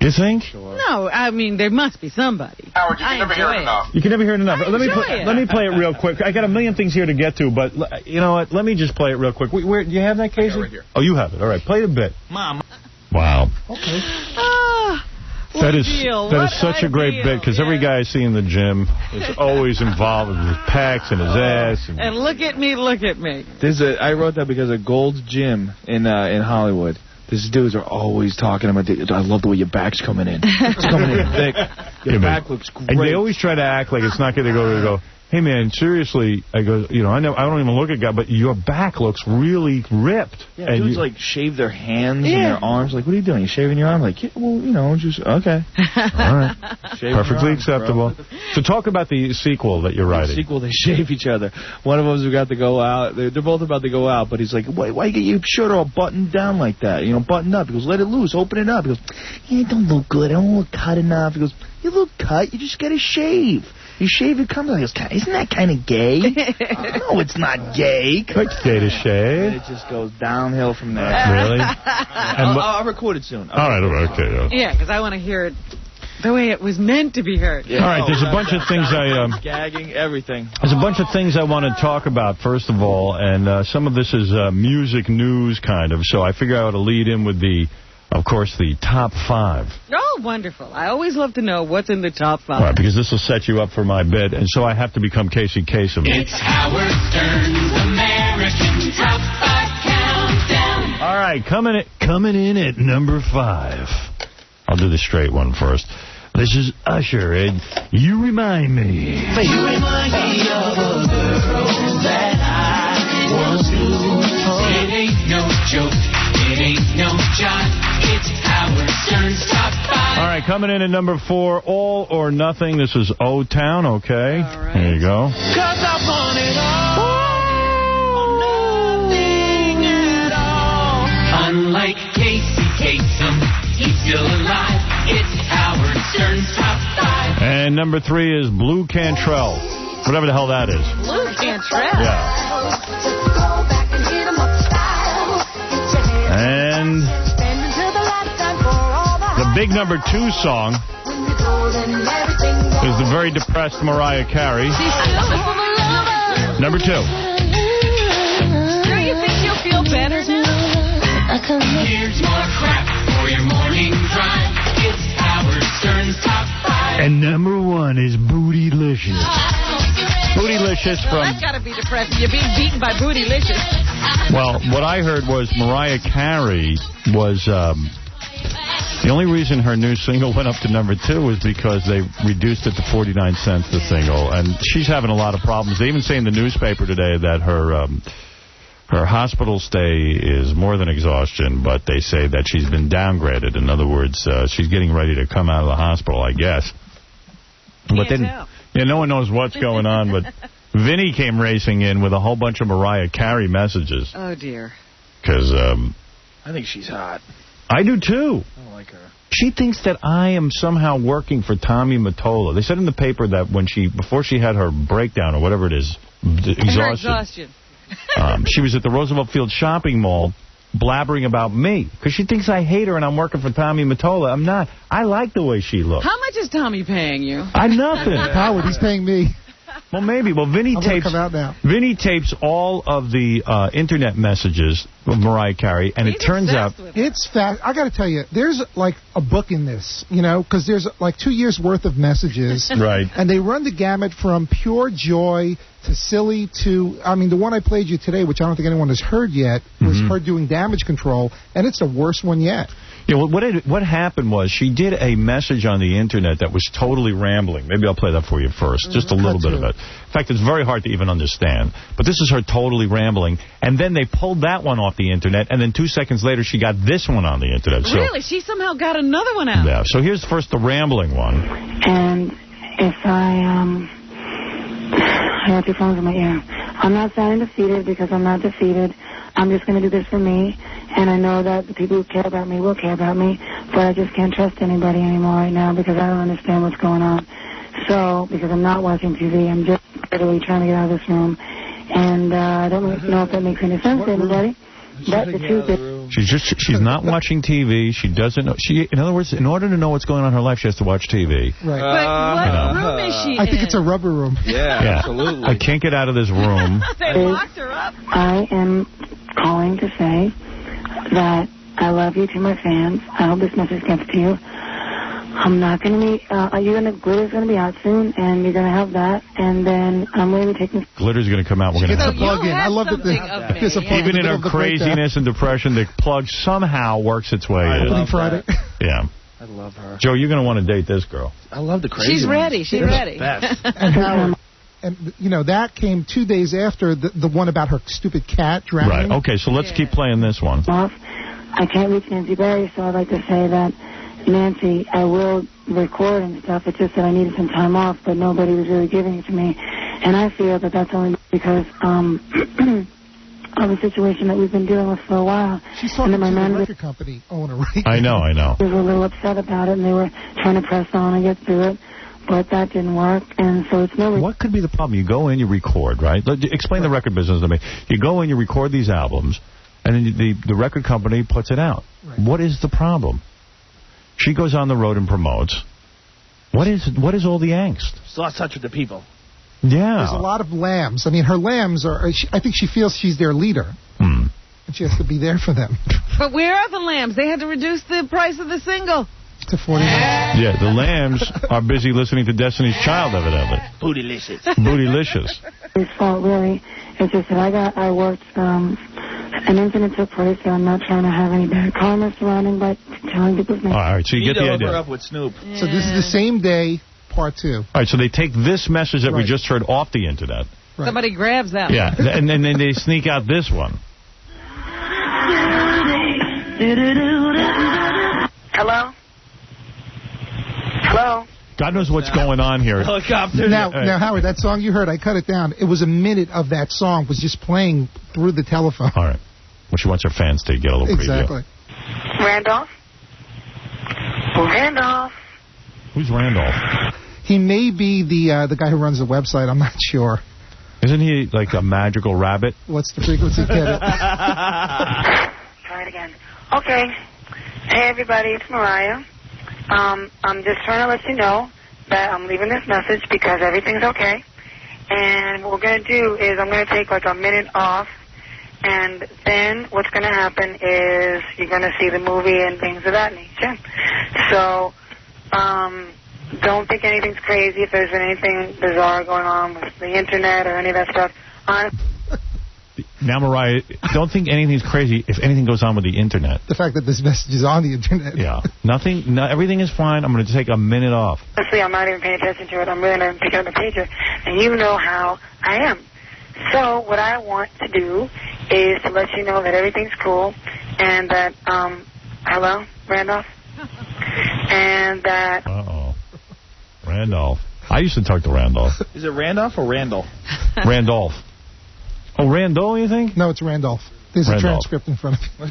S1: You think?
S3: Sure.
S2: No, I mean, there must be somebody.
S13: Howard, you can never hear it enough.
S1: You can never hear it enough. Let me play it real quick. I got a million things here to get to, but you know what? Let me just play it real quick. Where, do you have that, Casey?
S13: Right here.
S1: Oh, you have it. All right, play the bit.
S13: Mom.
S1: Wow.
S13: Okay.
S1: That is such a great bit, because every guy I see in the gym is always involved with his pecs and his ass.
S2: And look at me, look at me.
S3: I wrote that because of Gold's Gym in Hollywood. These dudes are always talking about, I love the way your back's coming in. It's coming in thick. Your back looks great.
S1: And they always try to act like it's not going to go, hey, man, seriously, I go, I don't even look at guy, but your back looks really ripped.
S3: Yeah, and dudes, shave their hands and their arms. Like, what are you doing? You shaving your arm? Like, yeah, well, just, okay.
S1: All right. Perfectly acceptable. So talk about the sequel that you're writing.
S3: The sequel, they shave each other. One of them's got to go out. They're both about to go out, but he's like, why you get your shirt all buttoned down like that? Buttoned up. He goes, let it loose. Open it up. He goes, it don't look good. I don't look cut enough. He goes, you look cut. You just got to shave. You shave your comes out. He goes, isn't that kind of gay? No, it's not gay.
S1: It's gay to shave.
S3: And it just goes downhill from there.
S1: Really?
S3: I'll record it soon.
S1: All right, okay.
S2: Yeah, because I want to hear it the way it was meant to be heard.
S1: Yeah. All right, there's a bunch of things
S3: gagging, everything.
S1: There's a bunch of things I want to talk about, first of all, and some of this is music news, kind of, so I figure I ought to lead in with of course, the top 5.
S2: Oh, wonderful. I always love to know what's in the top 5.
S1: Right, because this will set you up for my bid, and so I have to become Casey Kasem.
S12: It's Howard Stern's American Top 5 Countdown.
S1: All right, coming in at number 5. I'll do the straight one first. This is Usher, and You Remind Me.
S12: You remind me of a girl that I once knew. It ain't no joke. It ain't no joke. It's Howard Stern's Top 5.
S1: All right, coming in at number 4, All or Nothing. This is O-Town, okay? All right. There you go.
S12: 'Cause I want it all, or nothing at all. Unlike Casey Kasem, he's still alive. It's Howard Stern's Top 5.
S1: And number 3 is Blue Cantrell. Whatever the hell that is.
S2: Blue Cantrell?
S1: Yeah. And the big number 2 song is the very depressed Mariah Carey. Number 2.
S2: Do you think you'll feel better now?
S12: Here's more crap for your morning drive. It's Howard Stern's Top 5.
S1: And number 1 is Bootylicious. Bootylicious from...
S2: That's got to be depressing. You're being beaten by Bootylicious.
S1: Well, what I heard was Mariah Carey was... the only reason her new single went up to number 2 was because they reduced it to 49 cents, the single. And she's having a lot of problems. They even say in the newspaper today that her hospital stay is more than exhaustion, but they say that she's been downgraded. In other words, she's getting ready to come out of the hospital, I guess. But then, no one knows what's going on, but Vinny came racing in with a whole bunch of Mariah Carey messages.
S2: Oh, dear.
S1: Because,
S3: I think she's hot.
S1: I do, too.
S3: I don't like her.
S1: She thinks that I am somehow working for Tommy Mottola. They said in the paper that before she had her breakdown, or whatever it is, exhaustion. She was at the Roosevelt Field shopping mall blabbering about me because she thinks I hate her and I'm working for Tommy Mottola. I'm not. I like the way she looks.
S2: How much is Tommy paying you?
S1: I'm nothing.
S14: Howard, he's paying me.
S1: Well, maybe. Well, Vinny tapes all of the internet messages of Mariah Carey, and it turns out
S14: it's fast. I got to tell you, there's like a book in this, because there's like 2 years worth of messages,
S1: right?
S14: And they run the gamut from pure joy to silly to, the one I played you today, which I don't think anyone has heard yet, was her doing damage control, and it's the worst one yet.
S1: Yeah, well, what happened was she did a message on the internet that was totally rambling. Maybe I'll play that for you first, just a little bit of it. In fact, it's very hard to even understand. But this is her totally rambling, and then they pulled that one off the internet, and then 2 seconds later she got this one on the internet.
S2: Really? She somehow got another one out.
S1: Yeah, so here's first the rambling one.
S15: And if I I got two phones in my ear. I'm not sounding defeated because I'm not defeated. I'm just going to do this for me. And I know that the people who care about me will care about me. But I just can't trust anybody anymore right now because I don't understand what's going on. So, because I'm not watching TV, I'm just literally trying to get out of this room. And I don't know if that makes any sense to anybody. But the truth is...
S1: She's not watching TV. She doesn't know. In other words, in order to know what's going on in her life, she has to watch TV.
S14: Right.
S2: But what room is she in?
S14: I think it's a rubber room.
S1: Yeah, absolutely. I can't get out of this room.
S2: They locked her up.
S15: I am calling to say that I love you to my fans. I hope this message gets to you. I'm not going to be, Glitter's going to be out soon, and you're going to have that, and then I'm going to be taking...
S1: Glitter's going to come out. We're going to have
S14: plug in. I love that
S1: even in her craziness and depression, the plug somehow works its way in.
S14: Friday.
S1: Yeah.
S3: I love her.
S1: Joe, you're going to want to date this girl.
S3: I love the crazy
S2: She's ready. She's ready.
S14: And, that came 2 days after the one about her stupid cat drowning.
S1: Right. Okay, so let's keep playing this one.
S15: I can't reach Nancy Berry, so I'd like to say that, Nancy, I will record and stuff. It's just that I needed some time off, but nobody was really giving it to me. And I feel that that's only because of a situation that we've been dealing with for a while.
S14: She's talking to the record company owner, right?
S1: I know.
S15: They were a little upset about it, and they were trying to press on and get through it. But that didn't work, and so it's no...
S1: What could be the problem? You go in, you record, right? Explain the record business to me. You go in, you record these albums, and then the record company puts it out. Right. What is the problem? She goes on the road and promotes. What is all the angst?
S3: She's lost touch with the people.
S1: Yeah.
S14: There's a lot of lambs. I mean, her lambs are... I think she feels she's their leader. And she has to be there for them.
S2: But where are the lambs? They had to reduce the price of the single.
S14: To 40.
S1: Yeah, the lambs are busy listening to Destiny's Child, evidently.
S3: Bootylicious.
S1: Bootylicious.
S15: His fault, really. It's just that I worked... an incident took place, so I'm not trying to have any bad karma surrounding, but telling people's names.
S1: All right, so you get the idea.
S3: Her up with Snoop.
S14: Yeah. So this is the same day, part 2.
S1: All right, so they take this message that we just heard off the internet.
S2: Right. Somebody grabs that.
S1: Yeah, and then they sneak out this one.
S15: Hello? Hello?
S1: God knows what's going on here.
S3: Helicopter.
S14: Now, Howard, that song you heard, I cut it down. It was a minute of that song was just playing through the telephone.
S1: All right. Well, she wants her fans to get a little
S14: preview.
S15: Randolph? Randolph?
S1: Who's Randolph?
S14: He may be the guy who runs the website. I'm not sure.
S1: Isn't he like a magical rabbit?
S14: What's the frequency, Kevin?
S15: Try it again. Okay. Hey, everybody, it's Mariah. I'm just trying to let you know that I'm leaving this message because everything's okay. And what we're going to do is I'm going to take like a minute off. And then what's going to happen is you're going to see the movie and things of that nature. So don't think anything's crazy if there's been anything bizarre going on with the Internet or any of that stuff.
S1: Now, Mariah, don't think anything's crazy if anything goes on with the Internet.
S14: The fact that this message is on the Internet.
S1: Yeah. Everything is fine. I'm going to take a minute off.
S15: Honestly, I'm not even paying attention to it. I'm really not picking up the pager. And you know how I am. So what I want to do is to let you know that everything's cool and that, hello, Randolph? And that...
S1: Uh-oh. Randolph. I used to talk to Randolph.
S3: Is it Randolph or Randall?
S1: Randolph. Oh, Randall, you think?
S14: No, it's Randolph. There's a transcript in front of you.
S1: A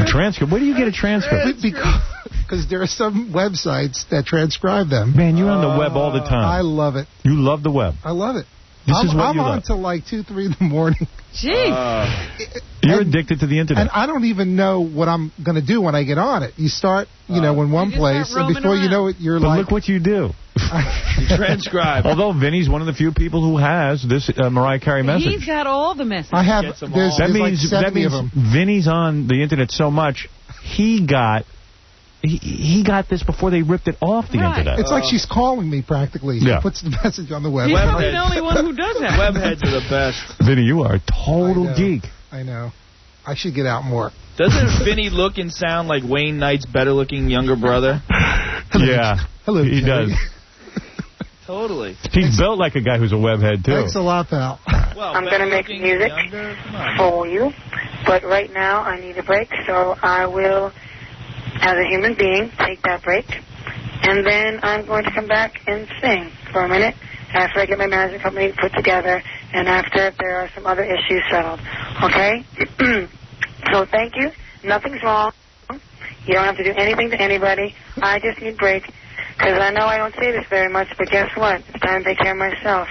S1: transcript? Where do you get a transcript?
S14: Because there are some websites that transcribe them.
S1: Man, you're on the web all the time.
S14: I love it.
S1: You love the web.
S14: I love it.
S1: I'm
S14: on till like 2, 3 in the morning.
S2: Jeez.
S1: You're addicted to the Internet.
S14: And I don't even know what I'm going to do when I get on it. You start, in one place, and before you know it, you're
S1: But look what you do.
S3: You transcribe.
S1: Although Vinny's one of the few people who has this Mariah Carey message.
S2: He's got all the messages.
S14: I have. That means
S1: Vinny's on the Internet so much, he got this before they ripped it off the Internet.
S14: It's like she's calling me practically. She puts the message on the web.
S2: He's probably the only one who does that.
S3: Webheads are the best.
S1: Vinny, you are a total geek.
S14: I know. I should get out more.
S3: Doesn't Vinny look and sound like Wayne Knight's better-looking younger brother?
S1: Yeah.
S14: Hello,
S1: he does.
S3: Totally.
S1: He's built like a guy who's a webhead, too.
S14: Thanks a lot, pal.
S3: Well,
S15: I'm going to make music for you, but right now I need a break, so I will, as a human being, take that break, and then I'm going to come back and sing for a minute, after I get my management company put together, and after there are some other issues settled. Okay? So thank you. Nothing's wrong. You don't have to do anything to anybody. I just need a break. Because I know I don't say this very much, but guess what? It's time to take care of myself.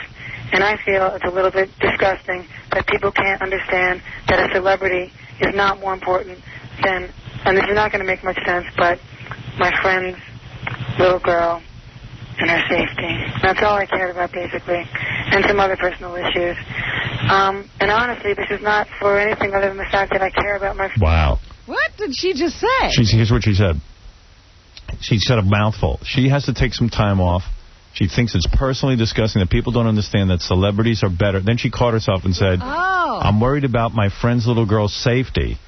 S15: And I feel it's a little bit disgusting that people can't understand that a celebrity is not more important than, and this is not going to make much sense, but my friend's little girl and her safety. That's all I cared about, basically, and some other personal issues. And honestly, this is not for anything other than the fact that I care about my...
S1: Wow.
S2: What did she just say?
S1: Here's what she said. She said a mouthful. She has to take some time off. She thinks it's personally disgusting that people don't understand that celebrities are better. Then she caught herself and said, I'm worried about my friend's little girl's safety.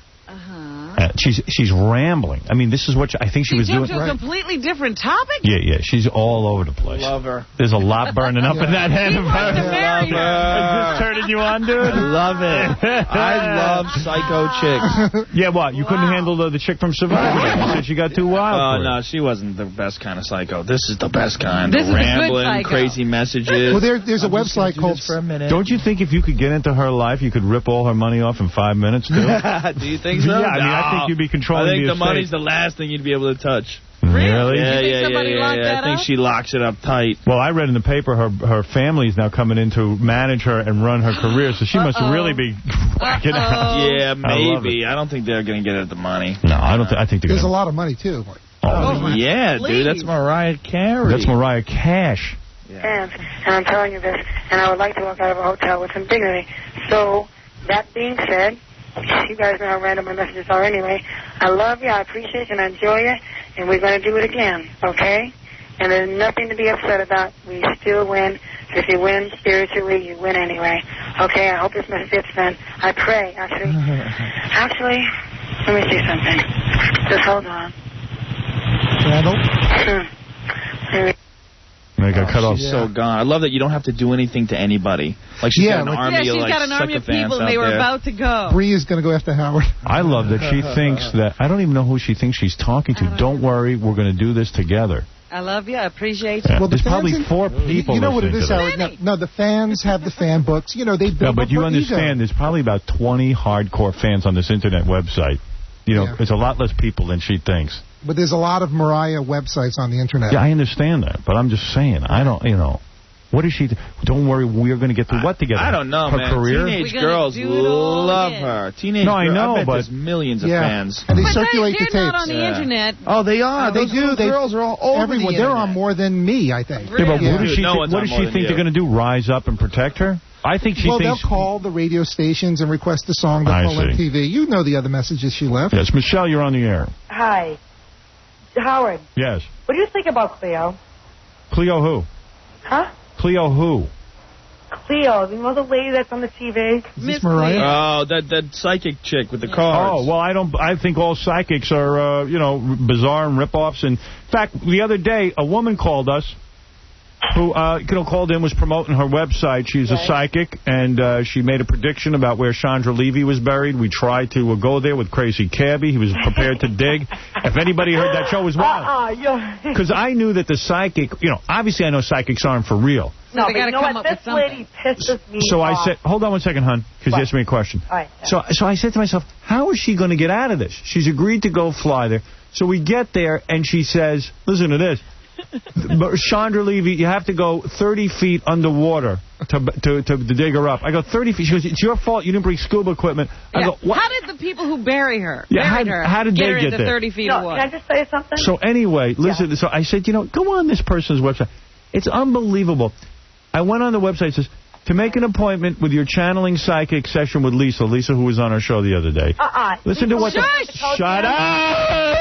S1: She's rambling. I mean, this is what I think she was doing.
S2: To a completely different topic?
S1: Yeah. She's all over the place.
S3: Love her.
S1: There's a lot burning up in that head of hers.
S2: Is
S1: this turning you on, dude?
S3: I love it. I love psycho chicks.
S1: Yeah, what? You couldn't handle the chick from Survivor? You said she got too wild.
S3: Oh, no, she wasn't the best kind of psycho. This is the best kind.
S2: This is
S3: rambling, crazy messages.
S14: Well, there's a website called...
S3: For a minute.
S1: Don't you think if you could get into her life, you could rip all her money off in 5 minutes, too?
S3: Do you think so?
S1: Yeah, I mean, I think you'd be controlling
S3: I think the
S1: estate.
S3: money's the last thing you'd be able to touch.
S1: Really?
S3: Yeah. I think she locks it up tight.
S1: Well, I read in the paper her family's now coming in to manage her and run her career, so she must really be whacking out.
S3: Yeah, maybe. I don't think they're going to get at the money.
S1: No, I don't. I think
S14: there's a lot of money too.
S3: Yeah,
S15: please.
S3: dude, that's Mariah Carey.
S1: That's Mariah Cash.
S15: And I'm telling you this, and I would like to walk out of a hotel with some dignity. So, that being said, you guys know how random my messages are anyway. I love you, I appreciate you, and I enjoy you, and we're going to do it again, okay? And there's nothing to be upset about. We still win. If you win spiritually, you win anyway. Okay, I hope this message gets sent. I pray, actually. Actually, let me see something. Just hold on.
S1: They got cut off.
S3: She's so gone. I love that you don't have to do anything to anybody. Like she's got an army of
S2: she's got an army of people, and they were about to go.
S14: Bree is going to go after Howard.
S1: I love that she thinks that... I don't even know who she thinks she's talking to. Don't worry, we're going to do this together.
S2: I love you. I appreciate you.
S1: Yeah. Well, there's probably 4 people.
S14: You know what it is, Howard? No, the fans have the fan books. You know, they build
S1: but you understand, there's probably about 20 hardcore fans on this internet website. You know, there's a lot less people than she thinks.
S14: But there's a lot of Mariah websites on the internet.
S1: Yeah, I understand that, but I'm just saying, I don't, what is she? Don't worry, we're going to get through what together?
S3: I don't know,
S1: her
S3: man.
S1: career?
S3: Teenage girls love her. Teenage girls,
S1: I know,
S3: I bet
S1: but
S3: there's millions of fans.
S14: And they circulate
S2: they're
S14: the tapes.
S2: Not on the internet.
S3: Oh, they are.
S14: They do.
S3: Girls are all over
S14: everyone. They're on more than me, I think.
S1: Really? Yeah, but what does she think they're going to do? Rise up and protect her? I think she thinks...
S14: Well, they'll call the radio stations and request a song. They'll call MTV. You know the other messages she left.
S1: Yes, Michelle, you're on the air.
S16: Hi. Howard.
S1: Yes.
S16: What do you think about Cleo?
S1: Cleo who?
S16: Huh?
S1: Cleo who?
S16: Cleo, you know the lady that's on the TV?
S14: Miss Mariah?
S3: Oh, that psychic chick with the cards.
S1: Oh, well, I think all psychics are, bizarre and rip-offs. In fact, the other day, a woman called us who called in, was promoting her website. She's a psychic, and she made a prediction about where Chandra Levy was buried. We tried to go there with Crazy Cabby. He was prepared to dig. If anybody heard that show, it was wild. Because I knew that the psychic, obviously I know psychics aren't for real.
S16: No, but you know what? This lady pisses me
S1: So
S16: off.
S1: I said, hold on one second, hon, because you asked me a question.
S16: All right.
S1: So I said to myself, how is she going to get out of this? She's agreed to go fly there. So we get there, and she says, listen to this. But Chandra Levy, you have to go 30 feet underwater to dig her up. I go, 30 feet. She goes, it's your fault you didn't bring scuba equipment. I go, what?
S2: How did the people who buried her
S1: how did they get
S2: into
S1: there?
S2: 30 feet of water?
S16: Can I just say something?
S1: So anyway, listen. So I said, go on this person's website. It's unbelievable. I went on the website. It says, to make an appointment with your channeling psychic session with Lisa, who was on our show the other day. Listen to what Shut up!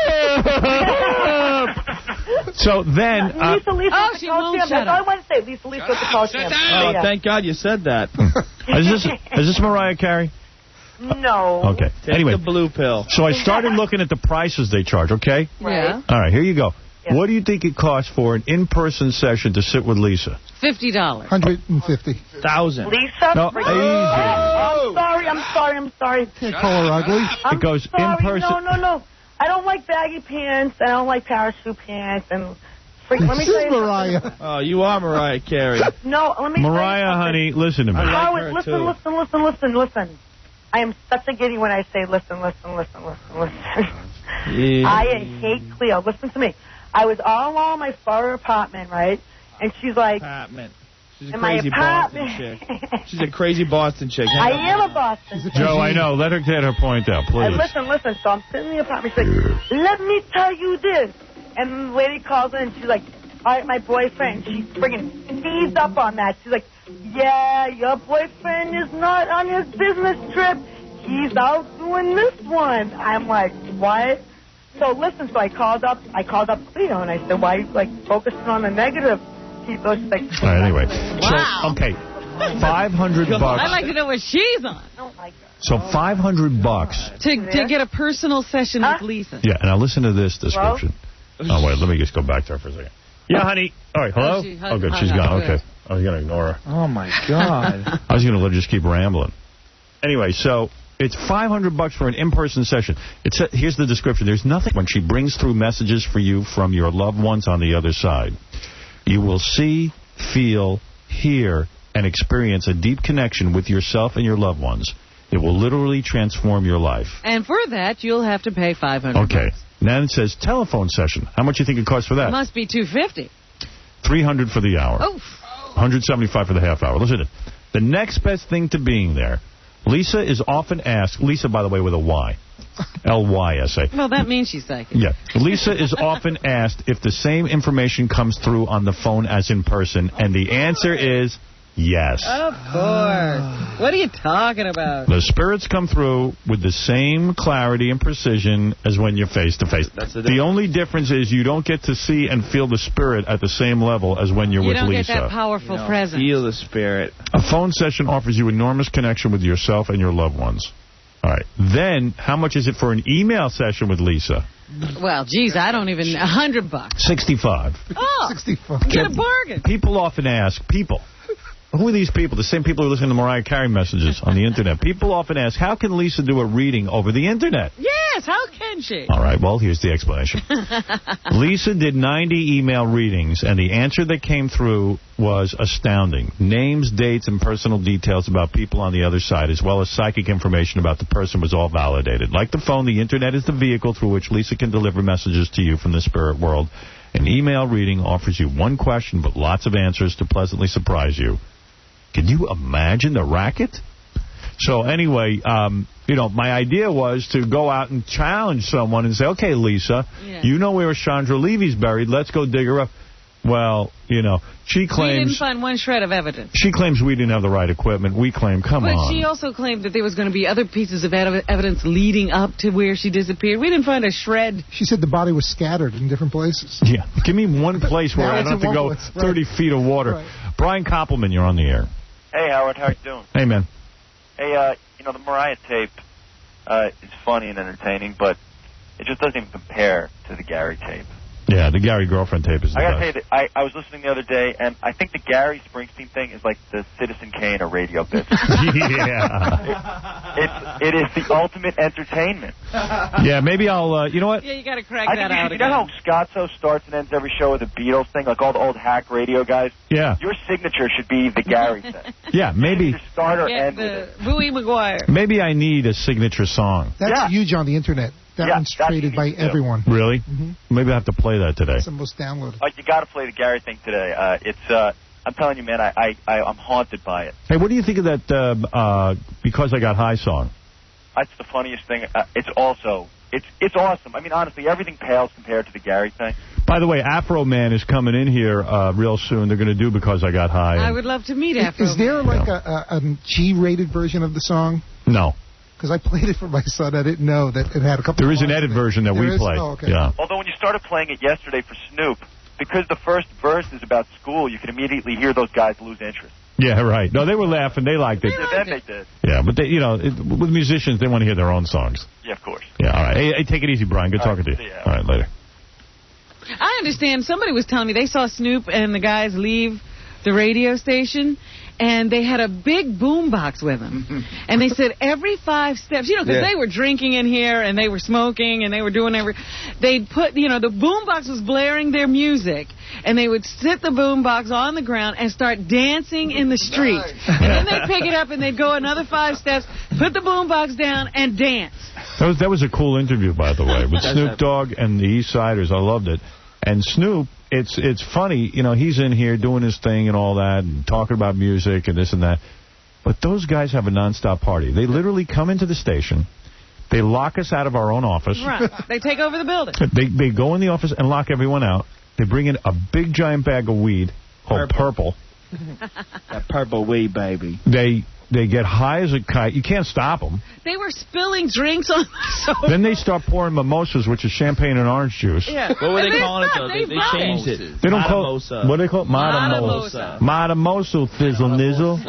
S1: So then...
S16: Lisa,
S2: she won't shut up.
S16: I want to say Lisa with the coach.
S3: Oh, thank God you said that.
S1: Is this Mariah Carey?
S16: No.
S1: Okay.
S3: Take
S1: anyway,
S3: the blue pill.
S1: So I started looking at the prices they charge, okay?
S2: Yeah.
S1: All right, here you go. Yeah. What do you think it costs for an in-person session to sit with Lisa?
S2: $50.
S3: $150,000.
S16: Lisa?
S1: No, easy.
S16: Oh, I'm sorry.
S14: Can't call her ugly.
S1: It goes in person.
S16: No. I don't like baggy pants. I don't like parachute pants and Let me tell you
S14: Mariah.
S3: Oh, you are Mariah Carey.
S16: No, let me
S1: Mariah, honey, listen to me.
S16: Howard, listen. I am such a giddy when I say listen.
S3: Yeah.
S16: I hate Cleo. Listen to me. I was all alone in my Florida apartment, right? And she's like...
S3: Apartment. She's a
S16: in
S3: crazy
S16: my
S3: Boston
S16: apartment.
S3: chick. She's a crazy Boston chick.
S16: I am a Boston chick.
S1: Joe, I know. Let her get her point out, please.
S16: Listen. So I'm sitting in the apartment. She's like, let me tell you this. And the lady calls in and she's like, all right, my boyfriend. She's friggin' seized up on that. She's like, yeah, your boyfriend is not on his business trip. He's out doing this one. I'm like, what? So listen, so I called up Cleo and I said, why are you like focusing on the negative people? She's like,
S1: all right, anyway.
S2: Wow.
S1: So, okay, $500.
S2: I'd like to know what she's on.
S1: So $500
S2: to get a personal session with Lisa.
S1: Yeah, and now listen to this description. Oh, wait, let me just go back to her for a second. Yeah, honey. All right, hello? Oh, good, she's gone. Okay. I was going to ignore her.
S3: Oh, my God.
S1: I was going to let her just keep rambling. Anyway, so it's $500 for an in-person session. Here's the description. There's nothing when she brings through messages for you from your loved ones on the other side. You will see, feel, hear, and experience a deep connection with yourself and your loved ones. It will literally transform your life.
S2: And for that, you'll have to pay $500.
S1: Okay. Now it says telephone session. How much do you think it costs for that?
S2: It must be $250.
S1: $300 for the hour.
S2: Oh.
S1: $175 for the half hour. Listen to it. The next best thing to being there, Lisa is often asked, Lisa, by the way, with a Y. L-Y-S-A.
S2: Well, that means she's psychic.
S1: Yeah. Lisa is often asked if the same information comes through on the phone as in person, and the answer is yes.
S2: Of course. What are you talking about?
S1: The spirits come through with the same clarity and precision as when you're face-to-face. The only difference is you don't get to see and feel the spirit at the same level as when you're with Lisa.
S2: You don't get that powerful presence.
S3: Feel the spirit.
S1: A phone session offers you enormous connection with yourself and your loved ones. All right. Then, how much is it for an email session with Lisa?
S2: Well, geez, I don't even... $100.
S1: $65.
S2: Oh,
S14: $65.
S2: Get a bargain.
S1: People often ask, who are these people? The same people who listen to Mariah Carey messages on the Internet. People often ask, how can Lisa do a reading over the Internet?
S2: Yes, how can she?
S1: All right, well, here's the explanation. Lisa did 90 email readings, and the answer that came through was astounding. Names, dates, and personal details about people on the other side, as well as psychic information about the person, was all validated. Like the phone, the Internet is the vehicle through which Lisa can deliver messages to you from the spirit world. An email reading offers you one question, but lots of answers to pleasantly surprise you. Can you imagine the racket? So anyway, my idea was to go out and challenge someone and say, okay, Lisa, you know where Chandra Levy's buried. Let's go dig her up. Well, she claims...
S2: We didn't find one shred of evidence.
S1: She claims we didn't have the right equipment. We claim, come on.
S2: But she also claimed that there was going to be other pieces of evidence leading up to where she disappeared. We didn't find a shred.
S14: She said the body was scattered in different places.
S1: Yeah. Give me one place where I don't have to go 30 feet of water. Right. Brian Koppelman, you're on the air.
S17: Hey, Howard. How you doing?
S1: Hey, man.
S17: Hey, the Mariah tape is funny and entertaining, but it just doesn't even compare to the Gary tape.
S1: Yeah, the Gary girlfriend tape is the
S17: I got to tell you that I was listening the other day, and I think the Gary Springsteen thing is like the Citizen Kane or radio business.
S1: Yeah.
S17: It is the ultimate entertainment.
S1: Yeah, maybe I'll, you know what?
S2: Yeah, you got to crack that out
S17: again. You know how Scotzo starts and ends every show with a Beatles thing, like all the old hack radio guys?
S1: Yeah.
S17: Your signature should be the Gary thing.
S1: Yeah, maybe.
S17: Start or end with it.
S2: Bowie Maguire.
S1: Maybe I need a signature song.
S14: That's huge on the Internet. That one's traded by everyone.
S1: Really? Maybe I have to play that today.
S14: It's the most downloaded.
S17: You got to play the Gary thing today. I'm telling you, man, I'm haunted by it.
S1: Hey, what do you think of that Because I Got High song?
S17: That's the funniest thing. It's awesome. I mean, honestly, everything pales compared to the Gary thing.
S1: By the way, Afro Man is coming in here real soon. They're going to do Because I Got High.
S2: I would love to meet Afro Man.
S14: Is there like a G-rated version of the song?
S1: No.
S14: Because I played it for my son. I didn't know that it had a couple.
S1: There is an edit version that we play.
S14: Oh, okay.
S1: Yeah.
S17: Although when you started playing it yesterday for Snoop, because the first verse is about school, you can immediately hear those guys lose interest.
S1: Yeah, right. No, they were laughing. They liked it.
S17: Then they did.
S1: Yeah, but they, with musicians, they want to hear their own songs.
S17: Yeah, of course.
S1: Yeah, all right. Hey, take it easy, Brian. Good talking to you. All right, later.
S2: I understand. Somebody was telling me they saw Snoop and the guys leave the radio station, and they had a big boom box with them. And they said every 5 steps, because they were drinking in here and they were smoking and they were doing they'd put, the boom box was blaring their music, and they would sit the boom box on the ground and start dancing in the street. And then they'd pick it up and they'd go another 5 steps, put the boom box down, and dance.
S1: That was a cool interview, by the way, with Snoop Dogg and the East Siders. I loved it. And Snoop, it's funny, he's in here doing his thing and all that, and talking about music and this and that. But those guys have a nonstop party. They literally come into the station. They lock us out of our own office.
S2: Right. They take over the building.
S1: They go in the office and lock everyone out. They bring in a big giant bag of weed called Purple.
S3: That purple weed, baby.
S1: They get high as a kite. You can't stop them.
S2: They were spilling drinks on the sofa.
S1: Then they start pouring mimosas, which is champagne and orange juice.
S2: Yeah.
S3: What were they calling it, though? They changed it.
S1: They don't call it... What do they call it? Matamosa. Matamosa, thizzle nizzle.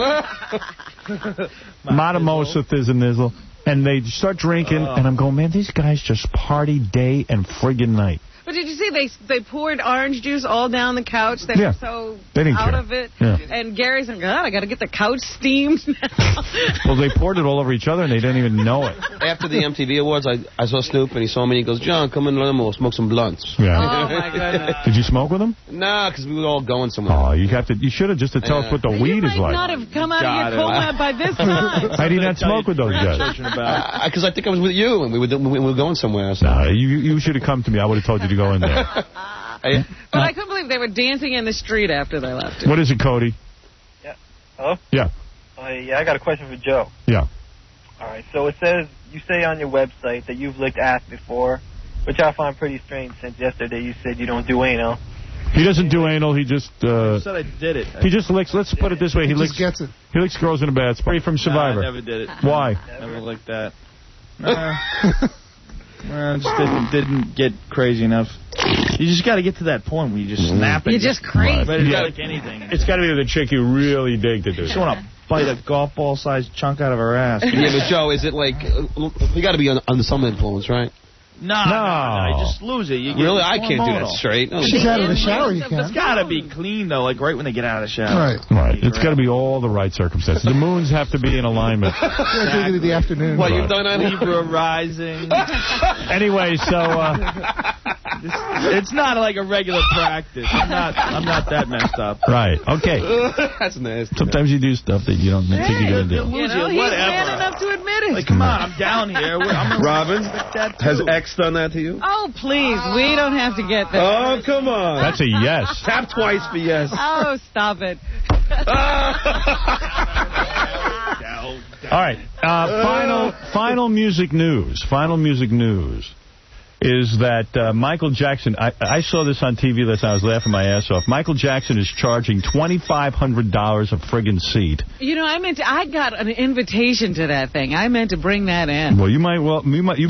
S1: Matamosa, thizzle nizzle. And they start drinking, and I'm going, man, these guys just party day and friggin' night.
S2: But did you see they poured orange juice all down the couch? They were so out of it.
S1: Yeah.
S2: And Gary said, God, I got to get the couch steamed now.
S1: Well, they poured it all over each other, and they didn't even know it.
S10: After the MTV Awards, I saw Snoop, and he saw me, and he goes, John, come in and we'll smoke some blunts.
S1: Yeah.
S2: Oh, my goodness.
S1: Did you smoke with him?
S10: Nah, because we were all going somewhere.
S1: Oh, you should have just to tell us what the weed is like.
S2: You might not have come out of your coma by this time.
S1: I did not smoke with those guys.
S10: Because I think I was with you, and we were going somewhere. So.
S1: Nah, you should have come to me. I would have told you to go in there.
S2: But I couldn't believe they were dancing in the street after they left.
S1: What is it, Cody?
S8: Yeah. Hello?
S1: Yeah.
S8: I got a question for Joe.
S1: Yeah.
S8: All right. So it says, you say on your website that you've licked ass before, which I find pretty strange since yesterday you said you don't do anal.
S1: He doesn't do anal. He just...
S3: I said I did it.
S1: He just licks... Let's put it this way. He
S14: gets it.
S1: He licks girls in a bad spot. From Survivor.
S3: I never did it.
S1: Why?
S3: Never licked that. Just didn't get crazy enough. You just got to get to that point where you just snap it.
S2: You're just crazy.
S3: But it's like anything.
S1: It's got to be with a chick you really dig to do.
S3: You just want to bite a golf ball-sized chunk out of her ass.
S10: Yeah, but Joe, is it like... You got to be under some influence, right?
S3: No. You just lose it. You get
S10: really? I can't do that straight. No.
S14: She's out of the shower, you can.
S3: It's got to be clean, though, like right when they get out of the shower.
S1: Right. It's got to be all the right circumstances. The moons have to be in alignment.
S14: Exactly. In the afternoon.
S10: What, you've done that?
S3: Libra rising.
S1: Anyway, so...
S3: it's not like a regular practice. I'm not that messed up.
S1: Right. Okay.
S10: That's nasty.
S1: Sometimes you do stuff that you don't think you're going to do.
S2: He's man enough to admit it.
S3: Like, come on, I'm down here.
S4: Robin, has X done that to you?
S2: Oh, please. We don't have to get there.
S4: Oh, come on.
S1: That's a yes.
S4: Tap twice for yes.
S2: Oh, stop it.
S1: All right. Final music news. Final music news is that Michael Jackson, I saw this on TV last night. I was laughing my ass off. Michael Jackson is charging $2,500 a friggin' seat.
S2: I got an invitation to that thing. I meant to bring that in.
S1: Well, you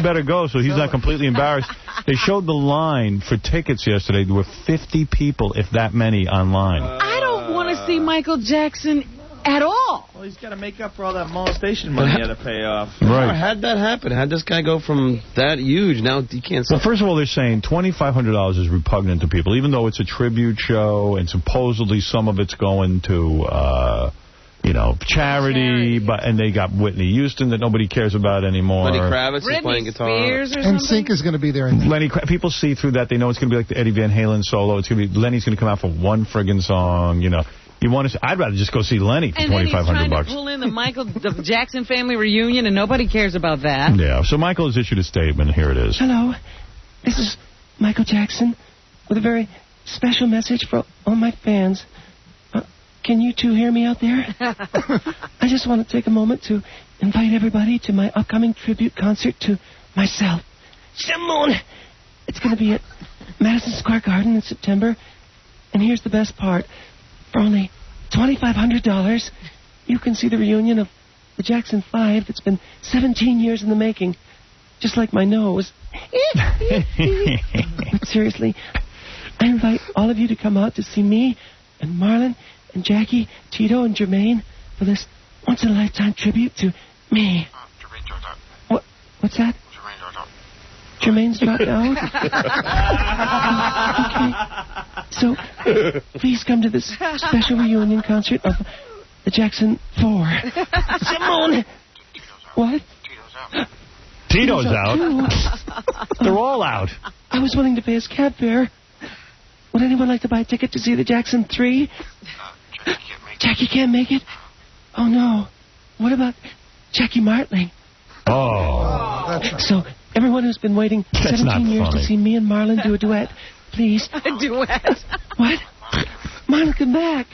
S1: better go so he's not completely embarrassed. They showed the line for tickets yesterday. There were 50 people, if that many, online.
S2: I don't want to see Michael Jackson at all.
S3: Well, he's got to make up for all that molestation money he had to pay off.
S1: Right.
S10: How'd that happen? How'd this guy go from that huge? Now you can't...
S1: Well, first of all, they're saying $2,500 is repugnant to people, even though it's a tribute show and supposedly some of it's going to... charity, and they got Whitney Houston that nobody cares about anymore.
S10: Lenny Kravitz is playing guitar.
S14: And Sync is going to be there.
S1: People see through that. They know it's going to be like the Eddie Van Halen solo. It's going to be Lenny's going to come out for one friggin' song. You want to? I'd rather just go see Lenny for $2,500.
S2: And then he's trying to pull in the Jackson family reunion, and nobody cares about that.
S1: Yeah. So Michael has issued a statement. Here it is.
S18: Hello, this is Michael Jackson with a very special message for all my fans. Can you two hear me out there? I just want to take a moment to invite everybody to my upcoming tribute concert to myself, Simone. It's going to be at Madison Square Garden in September. And here's the best part. For only $2,500, you can see the reunion of the Jackson 5 that's been 17 years in the making. Just like my nose. But seriously, I invite all of you to come out to see me and Marlon and Jackie, Tito, and Jermaine for this once-in-a-lifetime tribute to me. What's that? Jermaine's dropped out? Okay. So, please come to this special reunion concert of the Jackson 4. Simone! What?
S1: Tito's out. They're all out.
S18: I was willing to pay his cab fare. Would anyone like to buy a ticket to see the Jackson 3? Jackie can't make it? Oh, no. What about Jackie Martling?
S1: Oh.
S18: So, everyone who's been waiting 17 years to see me and Marlon do a duet, please.
S2: A duet?
S18: What? Marlon, come back.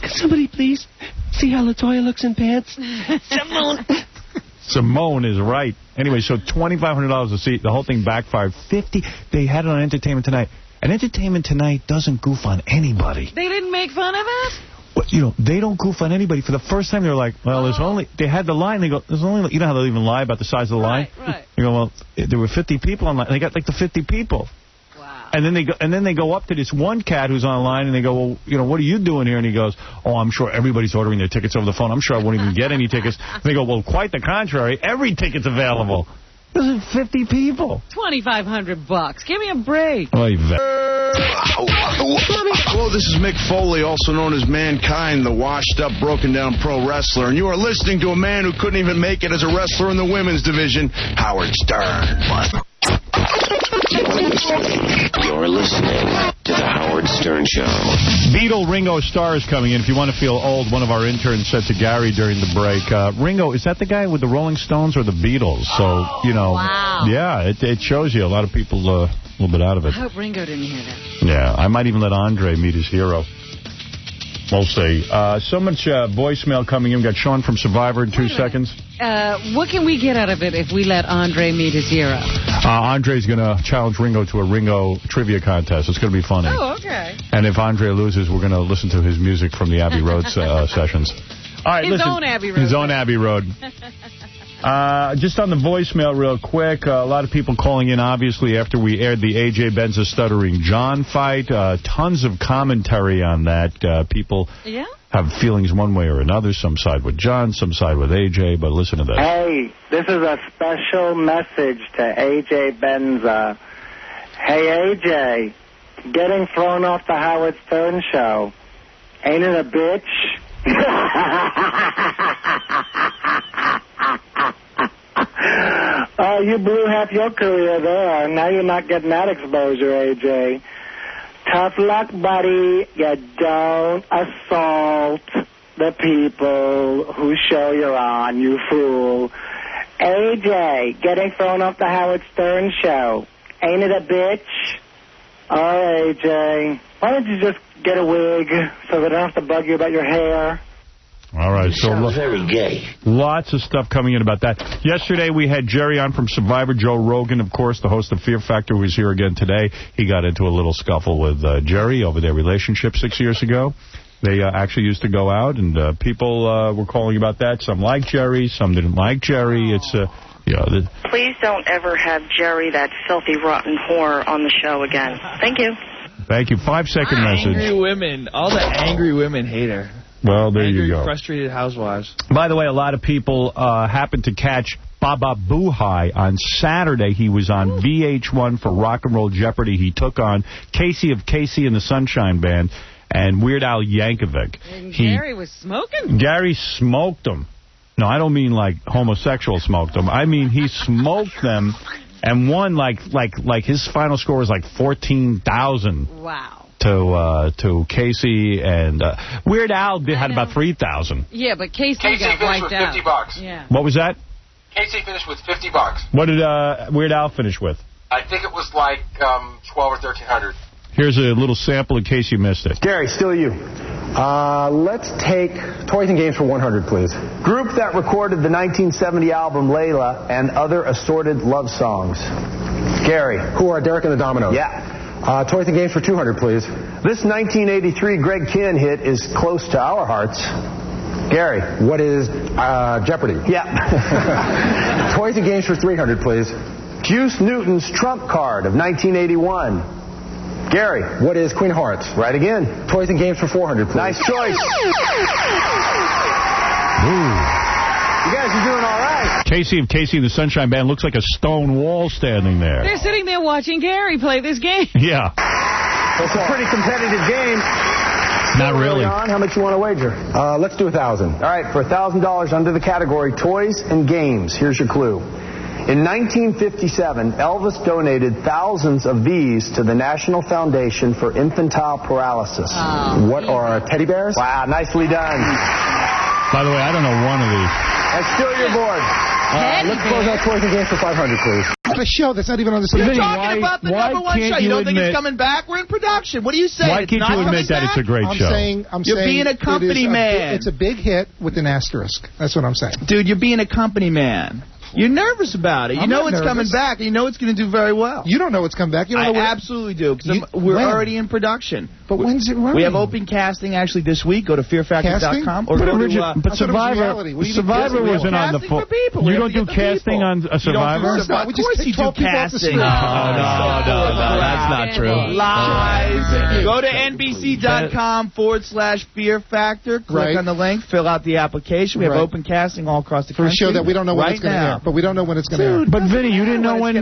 S18: Could somebody please see how LaToya looks in pants? Simone.
S1: Simone is right. Anyway, so $2,500 a seat. The whole thing backfired. They had it on Entertainment Tonight. And Entertainment Tonight doesn't goof on anybody.
S2: They didn't make fun of it?
S1: Well, you know, they don't goof on anybody. For the first time, they were like, well, there's only... They had the line. They go, there's only... You know how they'll even lie about the size of the line?
S2: Right.
S1: You go, well, there were 50 people online. They got like the 50 people. Wow. And then they go up to this one cat who's online, and they go, well, you know, what are you doing here? And he goes, oh, I'm sure everybody's ordering their tickets over the phone. I'm sure I won't even get any tickets. And they go, well, quite the contrary. Every ticket's available. There's 50 people.
S2: $2,500. Give me a break.
S19: Hello, this is Mick Foley, also known as Mankind, the washed-up, broken-down pro wrestler, and you are listening to a man who couldn't even make it as a wrestler in the women's division, Howard Stern.
S20: You're listening to The Howard Stern Show.
S1: Beatle Ringo Starr is coming in. If you want to feel old, one of our interns said to Gary during the break, Ringo, is that the guy with the Rolling Stones or the Beatles? So, you know, yeah, it shows you a lot of people a little bit out of it.
S2: I hope Ringo didn't hear that.
S1: Yeah, I might even let Andre meet his hero. We'll see. So much voicemail coming in. We got Sean from Survivor in 2 seconds.
S2: What can we get out of it if we let Andre meet his hero?
S1: Andre's going to challenge Ringo to a Ringo trivia contest. It's going to be funny.
S2: Oh, okay.
S1: And if Andre loses, we're going to listen to his music from the Abbey Road sessions. All right,
S2: his own Abbey Road.
S1: His own Abbey Road. Just on the voicemail real quick, a lot of people calling in, obviously, after we aired the A.J. Benza Stuttering John fight. Tons of commentary on that. People have feelings one way or another. Some side with John, some side with A.J., but listen to this.
S21: Hey, this is a special message to A.J. Benza. Hey, A.J., getting thrown off the Howard Stern show. Ain't it a bitch? Oh, you blew half your career there. Now you're not getting that exposure, AJ. Tough luck, buddy. You don't assault the people whose show you're on, you fool. AJ, getting thrown off the Howard Stern show. Ain't it a bitch? Oh, AJ, why don't you just get a wig so they don't have to bug you about your hair?
S1: All right, so
S20: very gay.
S1: Lots of stuff coming in about that. Yesterday we had Jerry on from Survivor, Joe Rogan, of course, the host of Fear Factor, who was here again today. He got into a little scuffle with Jerry over their relationship 6 years ago. They actually used to go out, and people were calling about that. Some liked Jerry, some didn't like Jerry. It's
S15: Please don't ever have Jerry, that filthy, rotten whore, on the show again. Thank you.
S1: Thank you. 5-second message.
S3: Angry women. All the angry women hate her.
S1: Well, there you go.
S3: Frustrated housewives.
S1: By the way, a lot of people happened to catch Baba Boohai on Saturday. He was on VH1 for Rock and Roll Jeopardy. He took on Casey of Casey and the Sunshine Band and Weird Al Yankovic.
S2: And Gary was smoking?
S1: Gary smoked them. No, I don't mean like homosexual smoked them. I mean he smoked them and won like his final score was like 14,000.
S2: Wow.
S1: To Casey and Weird Al had about 3,000.
S2: Yeah, but Casey got wiped out.
S13: $50.
S2: Yeah.
S1: What was that?
S13: Casey finished with $50.
S1: What did Weird Al finish with?
S13: I think it was like 12 or 1,300.
S1: Here's a little sample in case you missed it.
S22: Gary, still you. Let's take Toys and Games for 100, please. Group that recorded the 1970 album Layla and other assorted love songs. Gary. Who are Derek and the Dominoes? Yeah. Toys and Games for 200, please. This 1983 Greg Kihn hit is close to our hearts. Gary. What is Jeopardy? Yeah. Toys and Games for 300, please. Juice Newton's Trump Card of 1981. Gary. What is Queen of Hearts? Right again. Toys and Games for 400, please. Nice choice. You guys are doing all right.
S1: Casey of Casey and the Sunshine Band looks like a stone wall standing there.
S2: They're sitting there watching Gary play this game.
S1: Yeah.
S22: It's a pretty competitive game.
S1: Not really.
S22: On. How much you want to wager? Let's do 1,000. All right, for $1,000 under the category toys and games. Here's your clue. In 1957, Elvis donated thousands of these to the National Foundation for Infantile Paralysis. What are teddy bears? Wow, nicely done.
S1: By the way, I don't know one of these.
S22: That's still your board. Let's close out toys and games for 500, please.
S14: A show that's not even on the schedule.
S3: You're talking about the number one show. You don't think it's coming back? We're in production. What are you saying?
S1: Why can't you admit that it's a great show?
S3: You're being a company man.
S14: It's a big hit with an asterisk. That's what I'm saying.
S3: Dude, you're being a company man. You're nervous about it. You know it's coming back. You know it's going to do very well.
S14: You don't know it's coming back. You don't know
S3: absolutely do, because we're already in production.
S14: But when's it running?
S3: We have open casting actually this week. Go to fearfactor.com. Or
S1: but Survivor wasn't on the full. You don't do casting on a Survivor?
S3: Of course you do casting.
S1: No, that's not true.
S3: Lies. Go to NBC.com/Fear Factor. Click on the link. Fill out the application. We have open casting all across the country.
S14: For a show that we don't know when it's going to air. But we don't know when it's going to air.
S1: But Vinny, you didn't know when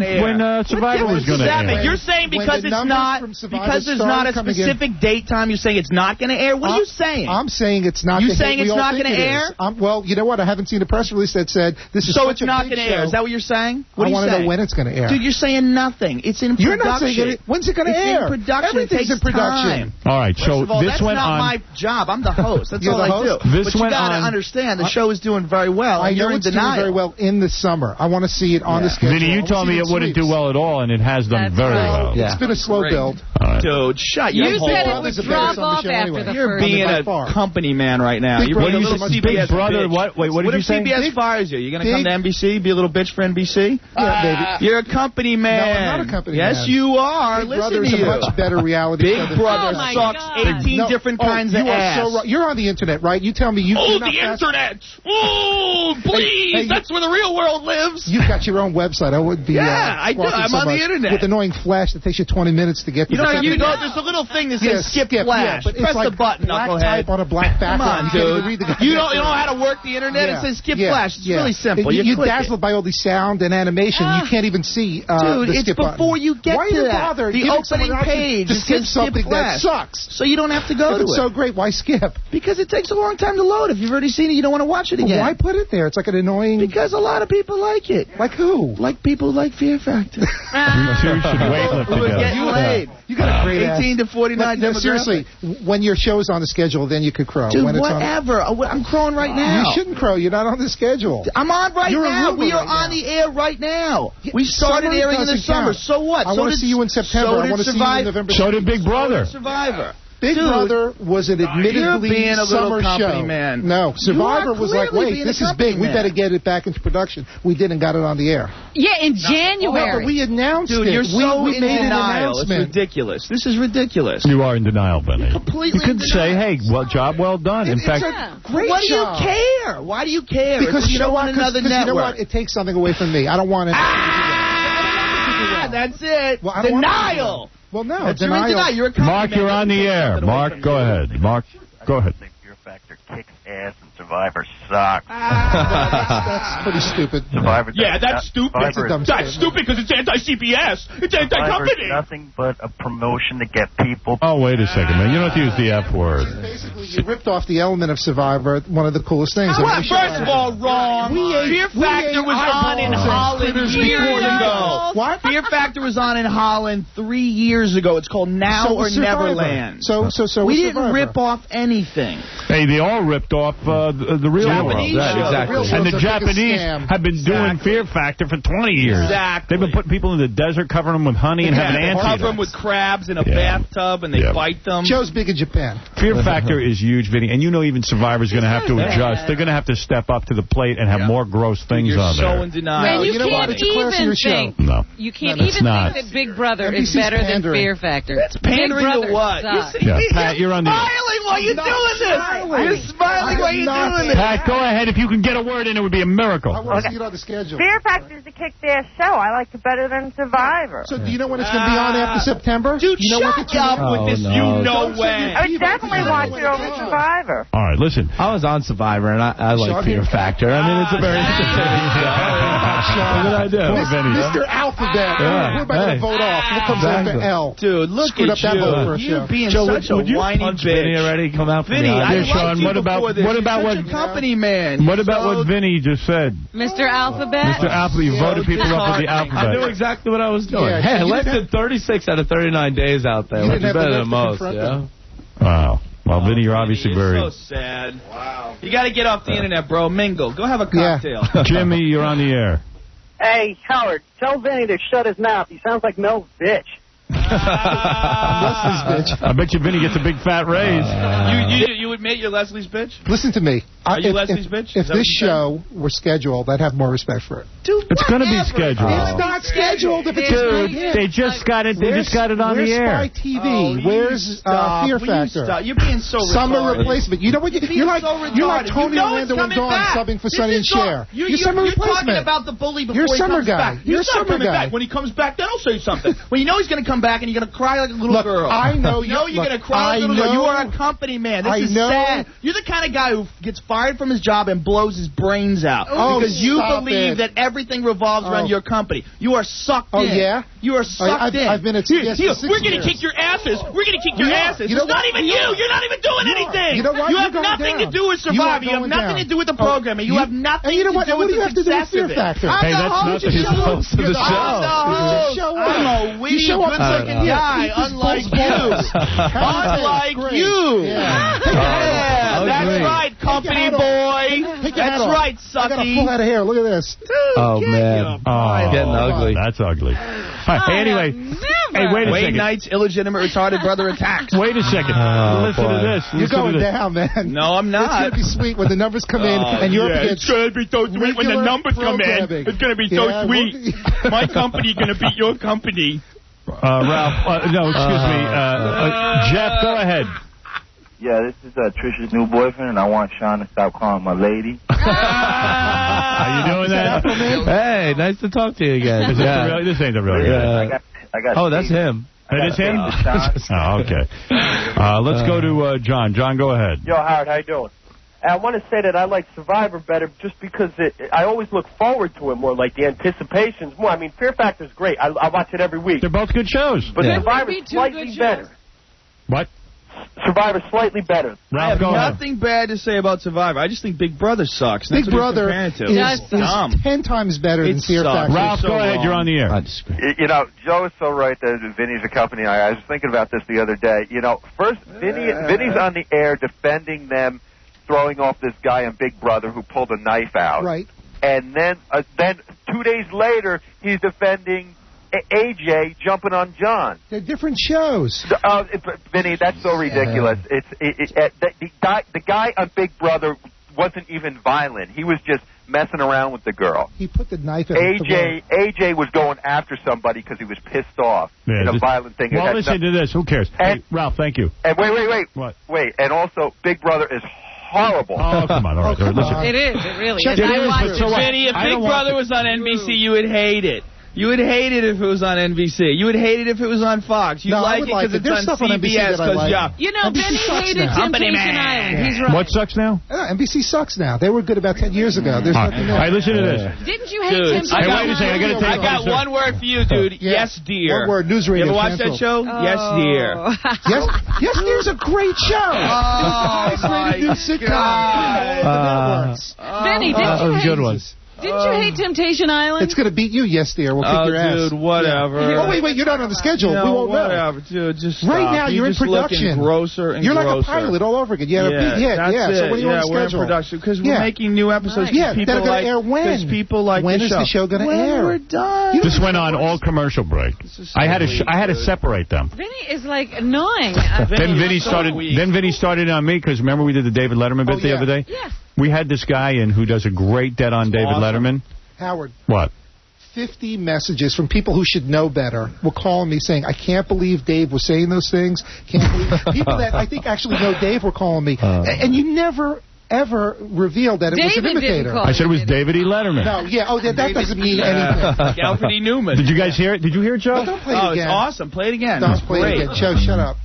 S1: Survivor was going to air.
S3: You're saying because there's not a specific date time, you're saying it's not going to air? What are you saying?
S14: I'm saying it's not.
S3: You saying it's not going to air?
S14: Well, you know what? I haven't seen a press release that said this is.
S3: So it's not going to air. Is that what you're saying? What
S14: I want to know when it's going to air.
S3: Dude, you're saying nothing. It's in production.
S14: You're not saying it. When's it going to air?
S3: It's in production.
S14: Everything's in production.
S1: All right, so this went on.
S3: That's not my job. I'm the host. That's all I do. But you got to understand the show is doing very well.
S14: I know it's doing very well in the summer. I want to see it on the schedule.
S1: Vinny, you told me it wouldn't do well at all, and it has done very well.
S14: It's been a slow build.
S3: Dude, shut your hole.
S2: You said it would drop off after the
S3: You're being a company man right now. You're being a little CBS
S1: brother.
S3: What?
S1: Wait, what did you say?
S3: What if CBS fires you? You going to come to NBC, be a little bitch for NBC?
S14: Yeah, baby.
S3: You're a company man.
S14: No, I'm not a company man.
S3: Yes, you are.
S14: Big
S3: Listen
S14: Brother
S3: to
S14: is
S3: you.
S14: a much better reality show.
S3: Big Brother sucks 18 different kinds of ass.
S14: So right. You're on the internet, right? You tell me you.
S3: Oh, the internet! Oh, please! That's where the real world lives.
S14: You've got your own website. I would be.
S3: Yeah, I do. I'm on the internet
S14: with annoying flash that takes you 20 minutes to get.
S3: You know, there's a little thing that says skip flash. Press the button, knucklehead.
S14: Type on a black background.
S3: Come on, dude. You don't know how to work the internet? It says skip flash. It's really simple.
S14: You're dazzled by all the sound and animation. You can't even see
S3: the skip button. Dude, it's before you get to that. The opening page
S14: to skip something that sucks.
S3: So you don't have to go to it.
S14: It's so great. Why skip?
S3: Because it takes a long time to load. If you've already seen it, you don't want to watch it again.
S14: Why put it there? It's like an annoying.
S3: Because a lot of people like it.
S14: Like who?
S3: Like people like Fear Factor.
S1: You two should weightlift together.
S3: You laid.
S14: You got a great
S3: 18 to 49 demographic.
S14: Seriously, when your show's on the schedule, then you could crow.
S3: Dude,
S14: when
S3: whatever. I'm crowing right now.
S14: You shouldn't crow. You're not on the schedule.
S3: I'm on right now. We are on the air right now. We started airing in the summer. So what?
S14: I want to see you in September. I want to see you in November.
S1: So did Big Brother.
S3: Survivor.
S14: Big Brother was an admittedly summer show.
S3: Man.
S14: No, Survivor was like, wait, this is big. We better get it back into production. We did and got it on the air.
S2: Yeah, in January.
S14: No, but we announced it.
S3: Dude, you're so
S14: we
S3: in
S14: made
S3: denial.
S14: An
S3: it's ridiculous. This is ridiculous.
S1: You are in denial, Benny.
S3: Completely.
S1: You could say, hey, job well done. In fact,
S3: great what job. Do you care? Why do you care?
S14: Because
S3: you don't want another network.
S14: You know what? It takes something away from me. I don't want it.
S3: That's it. Well, denial.
S14: Well, no,
S3: denial. You're a
S1: Mark, you're on the air. Mark, go ahead. Mark, go ahead.
S17: Fear Factor kicks ass and Survivor sucks.
S14: That's pretty stupid.
S17: Survivor.
S3: Yeah, that's stupid. That's stupid because it's anti-CBS. It's anti-company.
S17: Nothing but a promotion to get people.
S1: Oh, wait a second, man. You don't have to use the F word.
S14: Basically, you ripped off the element of Survivor, one of the coolest things.
S3: Well, first of all, wrong. Fear Factor was on in Holland years ago.
S14: What?
S3: Fear Factor was on in Holland 3 years ago. It's called Now or Neverland.
S14: So
S3: we didn't rip off anything.
S1: Hey, they all ripped off the real
S3: Japanese
S1: world.
S3: Exactly.
S1: And the Japanese have been doing Fear Factor for 20 years.
S3: Exactly.
S1: They've been putting people in the desert, covering them with honey, and having anteaters.
S3: Cover them with crabs in a bathtub, and they bite them.
S14: Joe's big in Japan.
S1: Fear Factor is huge, Vinny, and you know even Survivor's going to have to adjust. They're going to have to step up to the plate and have more gross things on there.
S3: You're so in denial.
S2: And you can't even think.
S1: No.
S2: You can't even think that Big Brother is better than Fear Factor.
S3: It's pandering to what?
S1: Pat, you're on the air.
S3: Smiling while you're doing this. You're smiling while you're doing this.
S1: Pat, go ahead. If you can get a word in, it would be a miracle.
S14: I want to see it on the schedule.
S16: Fear Factor is a kick-ass show. I like it better than Survivor.
S14: So do you know when it's going to be on after September?
S3: Dude,
S14: you know
S3: shut up with this. You know when.
S16: I would definitely watch it over Survivor.
S1: All right, listen.
S3: I was on Survivor, and I like Fear Factor. I mean, it's a very entertaining show. What did I do?
S14: Mr. Alphabet. We're about to vote off. What comes after L?
S3: Dude, look
S14: Screwed
S3: at
S14: up that vote for a
S3: you.
S14: show.
S3: You being
S1: Joe,
S3: such a whiny bitch.
S1: Vinny already? Come out from
S3: Vinny, I liked
S1: Sean,
S3: you
S1: what about
S3: before this.
S1: what about
S3: You're
S1: what
S3: such a company man?
S1: What about what Vinny just said?
S2: Mr. Alphabet?
S1: Mr. Alphabet, you voted people up with the alphabet.
S3: I knew exactly what I was doing.
S14: Yeah,
S3: hey, less than 36 out of 39 days out there, which is better than most. Yeah.
S1: Wow. Well, Vinny, you're obviously very...
S3: so sad. Wow. You got to get off the internet, bro. Mingle. Go have a cocktail.
S1: Jimmy, you're on the air.
S21: Hey, Howard, tell Vinny to shut his mouth. He sounds like Mel's bitch.
S1: I bet you Vinny gets a big fat raise.
S3: You admit you're Leslie's bitch?
S14: Listen to me.
S3: Are you Leslie's bitch?
S14: If this show were scheduled, I'd have more respect for it.
S3: Dude,
S1: it's going to be scheduled.
S14: It's not scheduled. If it's
S1: they just got it. They just got it on the air.
S14: Where's Spy TV? Where's Fear Factor?
S3: You're being so retarded.
S14: Summer replacement. You know what? You're like Tony Orlando and Dawn subbing for Sonny and Cher. You're summer replacement.
S3: You're talking about the bully before
S14: he comes
S3: back.
S14: You're a summer guy.
S3: When he comes back, then I'll say something. When you know he's going to come back and you're going to cry like a little girl.
S14: I know
S3: you're going to cry like a little girl. You are a company man. This is sad. You're the kind of guy who gets fired from his job and blows his brains out because you believe that everything revolves around your company. You are sucked in.
S14: Oh, yeah?
S3: You are sucked in.
S14: I've been at CBS for 6
S3: We're going to
S14: years.
S3: kick your asses. We're going to kick your asses. It's not even you. You're not even doing anything.
S14: You know what?
S3: You have nothing to do with Survivor. You have nothing to do with the programming. You have nothing to do with the success of it.
S1: Hey, that's not the host of the show.
S3: I'm a witty, good-looking guy, unlike you. Unlike you. That's right, company boy. That's right, Sucky.
S14: I got a full head of hair. Look at this.
S3: Oh, man.
S1: Oh,
S3: getting ugly.
S1: That's ugly. Anyway, hey, wait a
S3: Wayne
S1: second.
S3: Knight's illegitimate retarded brother attacks.
S1: Wait a second. Listen to this.
S14: You're going down, man.
S3: No, I'm not.
S14: It's going to be sweet when the numbers come in and you're up against
S3: it's going to be so sweet when the numbers come in. It's going to be so sweet. My company going to beat your company.
S1: Ralph, no, excuse me. Jeff, go ahead.
S17: Yeah, this is Trisha's new boyfriend, and I want Sean to stop calling my lady.
S1: Are you doing that?
S3: Hey, nice to talk to you again.
S1: Is this ain't the real guy.
S17: I got
S3: oh, that's him.
S1: That is him? Oh, okay. Let's go to John. John, go ahead.
S21: Yo, Howard, how you doing? I want to say that I like Survivor better just because I always look forward to it more, like the anticipation's more. I mean, Fear Factor's great. I watch it every week.
S1: They're both good shows.
S21: But Survivor's slightly better.
S1: What?
S21: Survivor's slightly better.
S3: I have nothing bad to say about Survivor. I just think Big Brother sucks.
S14: Big Brother is 10 times better than Fear Factor.
S1: Ralph, go ahead. You're on the air.
S17: I disagree. You know, Joe is so right that Vinny's a company. I was thinking about this the other day. You know, first, Vinny's on the air defending them, throwing off this guy on Big Brother who pulled a knife out.
S14: Right.
S17: And then 2 days later, he's defending AJ jumping on John.
S14: They're different shows.
S17: Vinny, that's so ridiculous. The guy on Big Brother wasn't even violent. He was just messing around with the girl.
S14: He put the knife in
S17: AJ was going after somebody because he was pissed off in a violent thing.
S1: Well, listen to this. Who cares? Hey, Ralph, thank you.
S17: And wait.
S1: What?
S17: Wait, and also Big Brother is horrible.
S1: Oh, come on. All right. Listen.
S2: It is. It really is.
S3: Vinny, if Big Brother was on NBC, you would hate it. You would hate it if it was on NBC. You would hate it if it was on Fox. You'd like it because it's on CBS.
S2: You know, Benny hated Temptation Island. He's right.
S1: What sucks now?
S14: NBC sucks now. They were good about 10 years ago. There's nothing there.
S1: All right, listen to this.
S2: Didn't you hate Temptation
S3: I
S2: Island?
S3: got one word for you, dude. Yes, dear.
S14: One word. News radio.
S3: You ever watch that show? Yes, dear.
S14: Yes, dear's a great show. It's a nice new sitcom.
S2: Benny, didn't you hate?
S3: Good ones.
S2: Didn't you hate Temptation Island?
S14: It's going to beat you, yes, dear. We'll kick your ass.
S3: Dude, whatever.
S14: Yeah. Oh, wait, you're not on the schedule.
S3: No,
S14: we won't
S3: whatever,
S14: know.
S3: Dude, just
S14: right now, you're in
S3: just
S14: production.
S3: Grosser and
S14: you're
S3: grosser.
S14: like a pilot all over again. You had a big hit. So when are you on the schedule?
S3: We're in production because we're making new episodes.
S14: Yeah, they're going to air when?
S3: Because people like
S14: when
S3: the show.
S14: When is the show going to air?
S3: We're done.
S1: This went on all commercial break. I had to separate them.
S2: Vinny is like annoying.
S1: Then Vinny started on me because remember we did the David Letterman bit the other day?
S2: Yes.
S1: We had this guy in who does a great dead on David Letterman.
S14: Howard.
S1: What?
S14: 50 messages from people who should know better were calling me saying, I can't believe Dave was saying those things. Can't believe people that I think actually know Dave were calling me. And you never, ever revealed that it was an imitator.
S1: I said it was David E. Letterman.
S14: No, that doesn't mean anything.
S3: Like Alfred E. Newman.
S1: Did you guys hear it? Did you hear it, Joe?
S14: Don't play it again.
S3: It's awesome. Play it again.
S14: Don't play it again. Joe, shut up.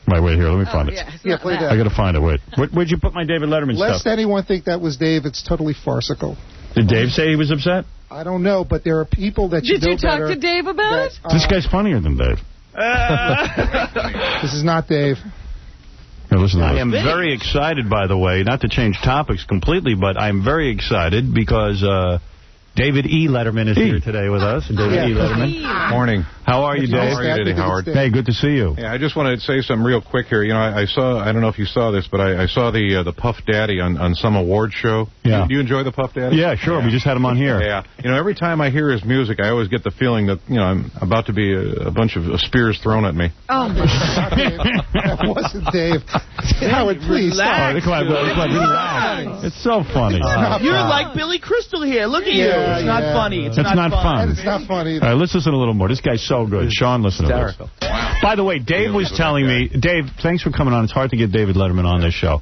S1: Right, wait, here, let me find it.
S14: Yeah, play that.
S1: I got to find it, wait. Where'd you put my David Letterman
S14: Lest
S1: stuff?
S14: anyone think that was Dave, it's totally farcical.
S1: Did Dave say he was upset?
S14: I don't know, but there are people that you know
S2: Did you talk
S14: better
S2: to Dave about it?
S1: This guy's funnier than Dave.
S14: This is not Dave.
S1: Here, listen to this. I am very excited, by the way, not to change topics completely, but I'm very excited because David E. Letterman is here today with us. David E. Letterman.
S4: Morning.
S1: How are you, Dave?
S4: How are you today, Howard?
S1: Hey, good to see you.
S4: Yeah, I just wanted to say something real quick here. You know, I don't know if you saw this, but I saw the Puff Daddy on some award show.
S1: Yeah.
S4: Do you enjoy the Puff Daddy?
S1: Yeah, sure. Yeah. We just had him on here.
S4: Yeah. You know, every time I hear his music, I always get the feeling that, you know, I'm about to be a bunch of spears thrown at me.
S2: Oh, my God.
S14: That wasn't Dave. Howard, please stop.
S1: Come on, relax. It's so funny.
S3: You're like Billy Crystal here. Look at you. It's not funny. It's not fun.
S14: It's not funny.
S1: All right, let's listen a little more. This guy's so good. Sean, listen to this. By the way, Dave was telling me, Dave, thanks for coming on. It's hard to get David Letterman on this show.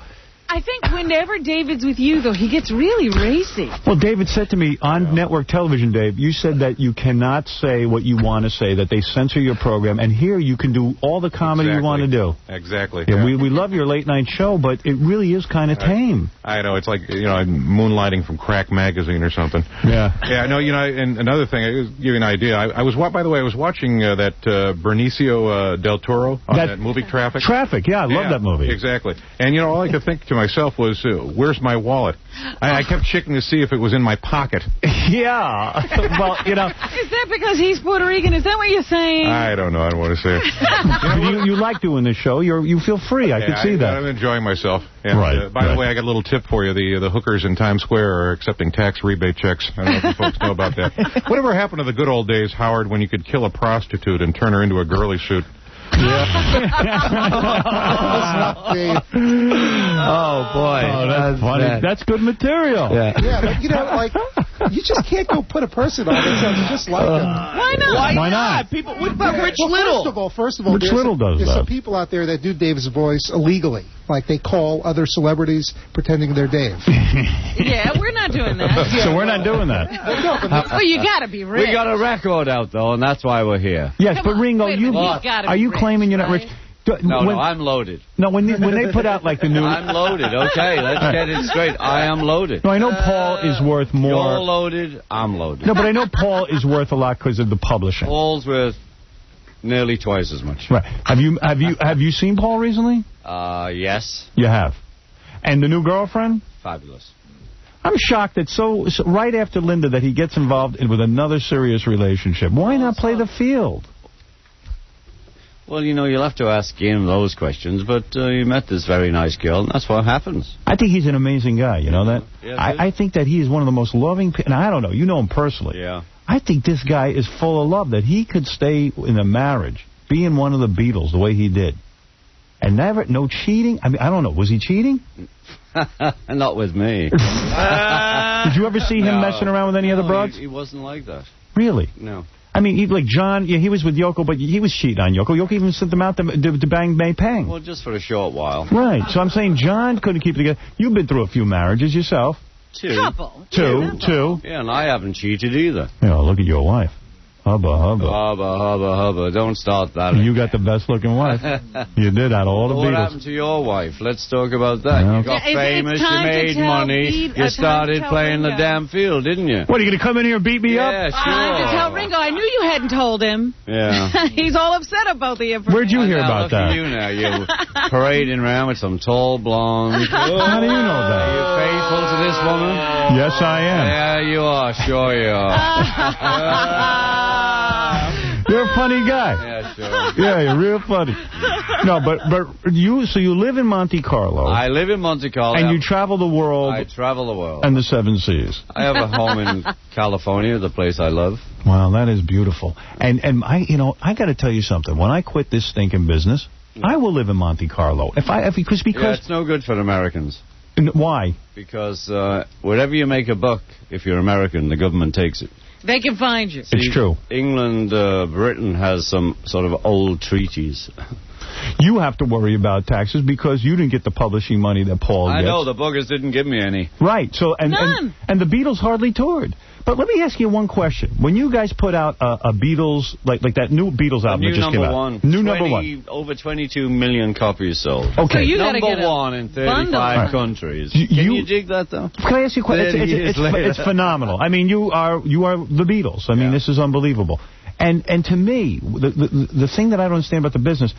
S2: I think whenever David's with you, though, he gets really racy.
S1: Well, David said to me on network television, Dave, you said that you cannot say what you want to say, that they censor your program, and here you can do all the comedy you want to do.
S4: Exactly.
S1: Yeah, we love your late night show, but it really is kind of tame.
S4: I know. It's like, you know, I'm moonlighting from Crack Magazine or something.
S1: Yeah.
S4: Yeah, no, you know, and another thing, I'll give you an idea. I was watching that Benicio del Toro on that movie Traffic.
S1: Traffic, yeah, I love that movie.
S4: Exactly. And, you know, all I could think to myself was, where's my wallet? I kept checking to see if it was in my pocket.
S1: Yeah. Well, you know.
S2: Is that because he's Puerto Rican? Is that what you're saying?
S4: I don't know. I don't want to say it.
S1: You like doing this show. You feel free. I can see that.
S4: I'm enjoying myself. And,
S1: right.
S4: By the way, I got a little tip for you. The hookers in Times Square are accepting tax rebate checks. I don't know if you folks know about that. Whatever happened to the good old days, Howard, when you could kill a prostitute and turn her into a girly suit?
S1: Yeah.
S6: Oh, boy.
S1: Oh, that's funny. Bad. That's good material.
S14: Yeah, but, you know, like, you just can't go put a person on that sounds just like him.
S2: Why not?
S3: Why not? People, what about Rich Little?
S14: First of all,
S1: Rich Little does
S14: there's
S1: that.
S14: some people out there that do Dave's voice illegally. Like, they call other celebrities pretending they're Dave.
S2: Yeah, we're not doing that.
S1: So we're not doing that.
S2: Well, you got to be rich.
S6: We got a record out, though, and that's why we're here.
S1: Yes, but Ringo, are you claiming you're not rich?
S6: No, I'm loaded.
S1: No, when they put out like the new...
S6: I'm loaded. Okay, let's get it straight. I am loaded.
S1: No, I know Paul is worth more.
S6: You're loaded. I'm loaded.
S1: No, but I know Paul is worth a lot because of the publishing.
S6: Paul's worth nearly twice as much.
S1: Right. Have you seen Paul recently?
S6: Yes.
S1: You have. And the new girlfriend?
S6: Fabulous.
S1: I'm shocked that so right after Linda that he gets involved with another serious relationship. Why not play the field?
S6: Well, you know, you'll have to ask him those questions, but you met this very nice girl, and that's what happens.
S1: I think he's an amazing guy, you know that?
S6: Yeah,
S1: I think that he is one of the most loving people, and I don't know, you know him personally.
S6: Yeah.
S1: I think this guy is full of love, that he could stay in a marriage, being one of the Beatles the way he did. And no cheating? I mean, I don't know, was he cheating?
S6: Not with me.
S1: Did you ever see him messing around with any other broads?
S6: He wasn't like that.
S1: Really?
S6: No.
S1: I mean, like John, he was with Yoko, but he was cheating on Yoko. Yoko even sent them out to bang May Pang.
S6: Well, just for a short while.
S1: Right. So I'm saying John couldn't keep it together. You've been through a few marriages yourself.
S6: Two.
S2: Couple.
S1: Two.
S6: Yeah, and I haven't cheated either.
S1: Yeah, look at your wife. Hubba, hubba.
S6: Hubba, hubba, hubba. Don't start that.
S1: You got the best-looking wife. You did out of all the Beatles.
S6: What happened to your wife? Let's talk about that.
S1: Yeah.
S6: You got famous, you made money, you started playing the damn field, didn't you?
S1: What, are you going to come in here and beat me up?
S6: Yeah, sure.
S2: I have to tell Ringo, I knew you hadn't told him.
S6: Yeah.
S2: He's all upset about the information.
S1: Where'd you hear about that?
S6: Look at you now. You're parading around with some tall blonde.
S1: How do you know that?
S6: Are you faithful to this woman?
S1: Yes, I am.
S6: Yeah, you are. Sure you are.
S1: You're a funny guy.
S6: Yeah, sure.
S1: Yeah, you're real funny. No, but you live in Monte Carlo.
S6: I live in Monte Carlo.
S1: And you travel the world.
S6: I travel the world.
S1: And the seven seas.
S6: I have a home in California, the place I love.
S1: Wow, that is beautiful. And I got to tell you something. When I quit this stinking business, I will live in Monte Carlo. Because
S6: yeah, it's no good for Americans.
S1: Why?
S6: Because wherever you make a buck, if you're American, the government takes it.
S2: They can find you.
S1: It's true.
S6: England, Britain has some sort of old treaties.
S1: You have to worry about taxes because you didn't get the publishing money that Paul gets.
S6: I know, the boogers didn't give me any.
S1: Right, so and the Beatles hardly toured. But let me ask you one question. When you guys put out a Beatles, like that new Beatles album that just came out. Number one.
S6: Over 22 million copies sold.
S1: Okay.
S2: So you gotta get
S6: number one in 35 countries. Can you dig that, though?
S1: Can I ask you a question? It's phenomenal. I mean, you are the Beatles. I mean, this is unbelievable. And to me, the thing that I don't understand about the business,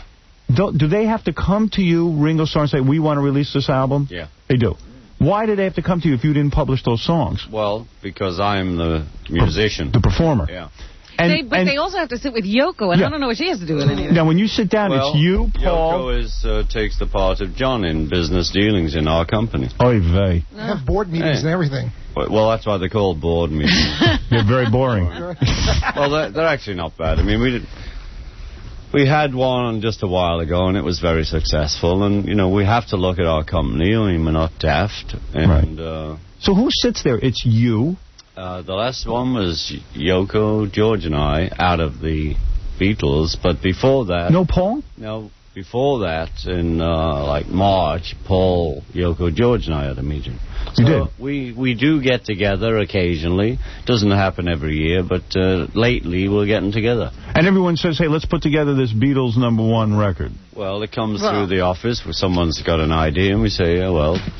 S1: do they have to come to you, Ringo Starr, and say, we want to release this album?
S6: Yeah.
S1: They do. Why did they have to come to you if you didn't publish those songs?
S6: Well, because I'm the musician.
S1: The performer.
S6: Yeah.
S2: But they also have to sit with Yoko, and I don't know what she has to do with anything.
S1: Now, when you sit down, it's you, Paul.
S6: Yoko takes the part of John in business dealings in our company.
S1: Oy vey.
S14: They have board meetings and everything.
S6: Well, that's why they're called board meetings.
S1: They're very boring.
S6: Well, they're actually not bad. I mean, we had one just a while ago, and it was very successful. And, we have to look at our company. I mean, we're not daft. And,
S1: so who sits there? It's you?
S6: The last one was Yoko, George, and I out of the Beatles. But before that...
S1: No Paul?
S6: No. Before that, in March, Paul, Yoko, George, and I had a meeting.
S1: You did?
S6: We do get together occasionally. Doesn't happen every year, but lately we're getting together.
S1: And everyone says, hey, let's put together this Beatles #1 record.
S6: Well, it comes through the office where someone's got an idea, and we say,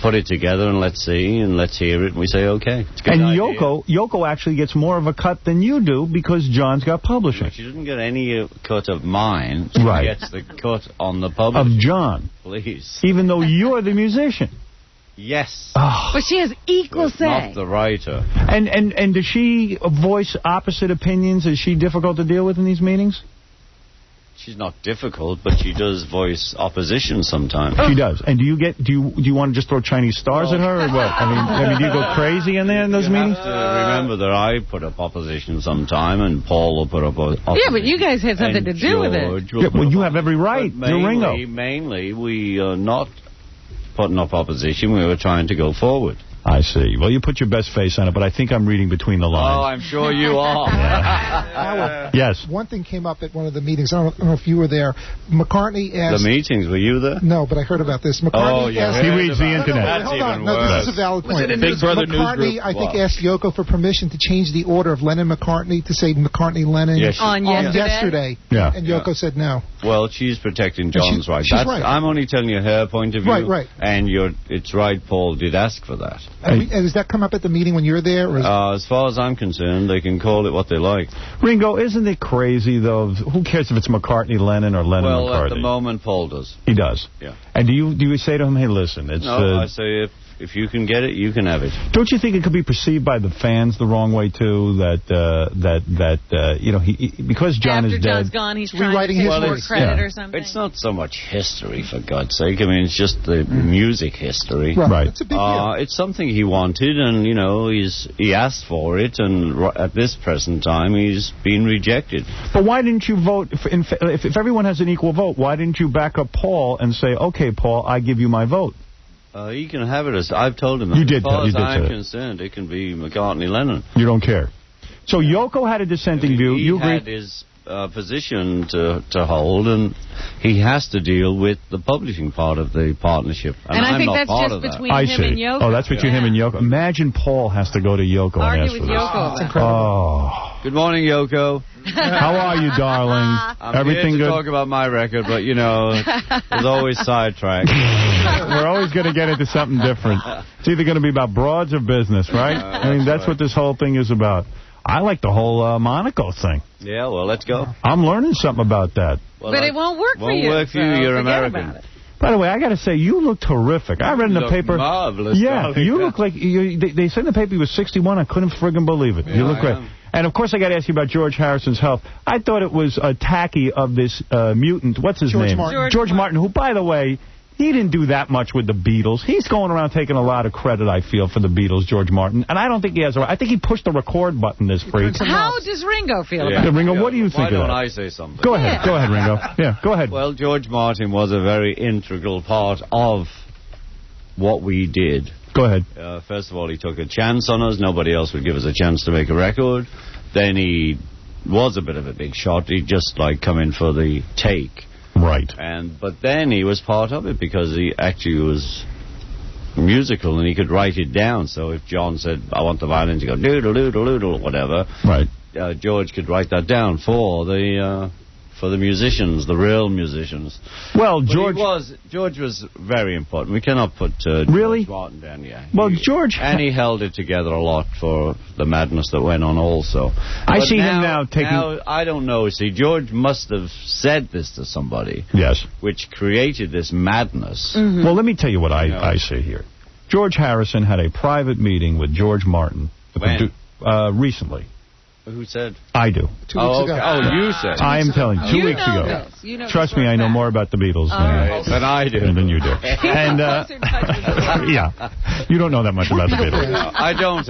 S6: put it together and let's see, and let's hear it, and we say, okay. It's a good idea.
S1: Yoko actually gets more of a cut than you do because John's got publishing.
S6: She doesn't get any cut of mine. She gets the cut on the publishing.
S1: Of John.
S6: Please.
S1: Even though you're the musician.
S6: Yes.
S1: Oh.
S2: But she has equal say.
S6: Not the writer.
S1: And does she voice opposite opinions? Is she difficult to deal with in these meetings?
S6: She's not difficult, but she does voice opposition sometimes.
S1: She does. And do you want to just throw Chinese stars at her or what? I mean, do you go crazy in there in those meetings?
S6: You have to remember that I put up opposition sometime, and Paul will put up opposition.
S2: Yeah, but you guys had something to do with it.
S1: Yeah, well, you have every right. You're Ringo.
S6: Mainly, we are not putting up opposition. We were trying to go forward.
S1: I see. Well, you put your best face on it, but I think I'm reading between the lines.
S6: Oh, I'm sure you are.
S1: Yes.
S14: One thing came up at one of the meetings. I don't know if you were there. McCartney asked...
S6: The meetings, were you there?
S14: No, but I heard about this. McCartney asked...
S1: He reads the internet.
S14: Hold on. No, this is a valid point.
S3: Big Brother
S14: McCartney, I think, asked Yoko for permission to change the order of Lennon-McCartney to say McCartney-Lennon
S2: on yesterday.
S1: Yeah.
S14: And Yoko said no.
S6: Well, she's protecting John's rights.
S14: She's right.
S6: I'm only telling you her point of view.
S14: Right.
S6: And it's right, Paul did ask for that.
S14: And does that come up at the meeting when you're there? Or
S6: as far as I'm concerned, they can call it what they like.
S1: Ringo, isn't it crazy, though? Who cares if it's McCartney-Lennon or Lennon-McCartney?
S6: Well, at the moment, Paul does.
S1: He does?
S6: Yeah.
S1: And do you say to him, hey, listen, it's...
S6: No, I say if you can get it, you can have it.
S1: Don't you think it could be perceived by the fans the wrong way, too, because John is dead...
S2: After John's gone, he's rewriting his more credit or something?
S6: It's not so much history, for God's sake. I mean, it's just the music history.
S1: Right.
S14: It's a big deal.
S6: It's something he wanted, and, he asked for it, and at this present time, he's been rejected.
S1: But why didn't you vote... If everyone has an equal vote, why didn't you back up Paul and say, okay, Paul, I give you my vote?
S6: He can have it as I've told him. That.
S1: You did.
S6: As far as I'm
S1: say
S6: concerned, it can be McCartney-Lennon.
S1: You don't care. So Yoko had a dissenting view.
S6: He had his position to hold, and he has to deal with the publishing part of the partnership. And
S2: I
S6: I'm
S2: think
S6: not
S2: that's
S6: part
S2: just
S6: of that.
S2: between him and Yoko.
S1: Oh, that's between him and Yoko. Imagine Paul has to go to Yoko and ask for this.
S2: Yoko.
S14: It's incredible.
S1: Oh.
S6: Good morning, Yoko.
S1: How are you, darling?
S6: I'm
S1: Everything
S6: here to
S1: good?
S6: talk about my record, but, there's always sidetracked.
S1: We're always going to get into something different. It's either going to be about broads or business, right? I mean, that's what this whole thing is about. I like the whole Monaco thing.
S6: Yeah, well, let's go.
S1: I'm learning something about that.
S6: Well,
S2: but it won't work for you.
S6: Won't work for you. You're American.
S1: By the way, I got to say, you look terrific. I read in the paper.
S6: Marvelous.
S1: Yeah, you look like they said in the paper you were 61. I couldn't friggin' believe it.
S6: Yeah,
S1: you look great. And of course, I got to ask you about George Harrison's health. I thought it was tacky of this mutant. What's his name? George Martin. Who, by the way, he didn't do that much with the Beatles. He's going around taking a lot of credit, I feel, for the Beatles, George Martin. And I don't think he has. I think he pushed the record button, this freak.
S2: How does Ringo feel about it?
S1: Ringo, what do you think of that?
S6: Why don't I say something?
S1: Go ahead. Go ahead, Ringo. Yeah, go ahead.
S6: Well, George Martin was a very integral part of what we did.
S1: Go ahead.
S6: First of all, he took a chance on us. Nobody else would give us a chance to make a record. Then he was a bit of a big shot. He'd just, come in for the take.
S1: Right.
S6: But then he was part of it because he actually was musical and he could write it down. So if John said, I want the violin to go doodle, doodle, doodle, whatever,
S1: right.
S6: George could write that down for the musicians, the real musicians.
S1: Well,
S6: George was very important. We cannot put
S1: really?
S6: George Martin down. Yeah.
S1: Well, George,
S6: and he held it together a lot for the madness that went on. Also,
S1: I see him now taking.
S6: Now, I don't know. See, George must have said this to somebody.
S1: Yes.
S6: Which created this madness.
S2: Mm-hmm.
S1: Well, let me tell you what I see here. George Harrison had a private meeting with George Martin recently.
S6: Who said?
S1: I do.
S14: 2 weeks ago.
S6: Oh, you said.
S1: I am telling you, 2 weeks ago. Trust me, I know more about the Beatles
S6: than I do.
S1: Than you do. And yeah, you don't know that much about the Beatles.
S6: No, I don't.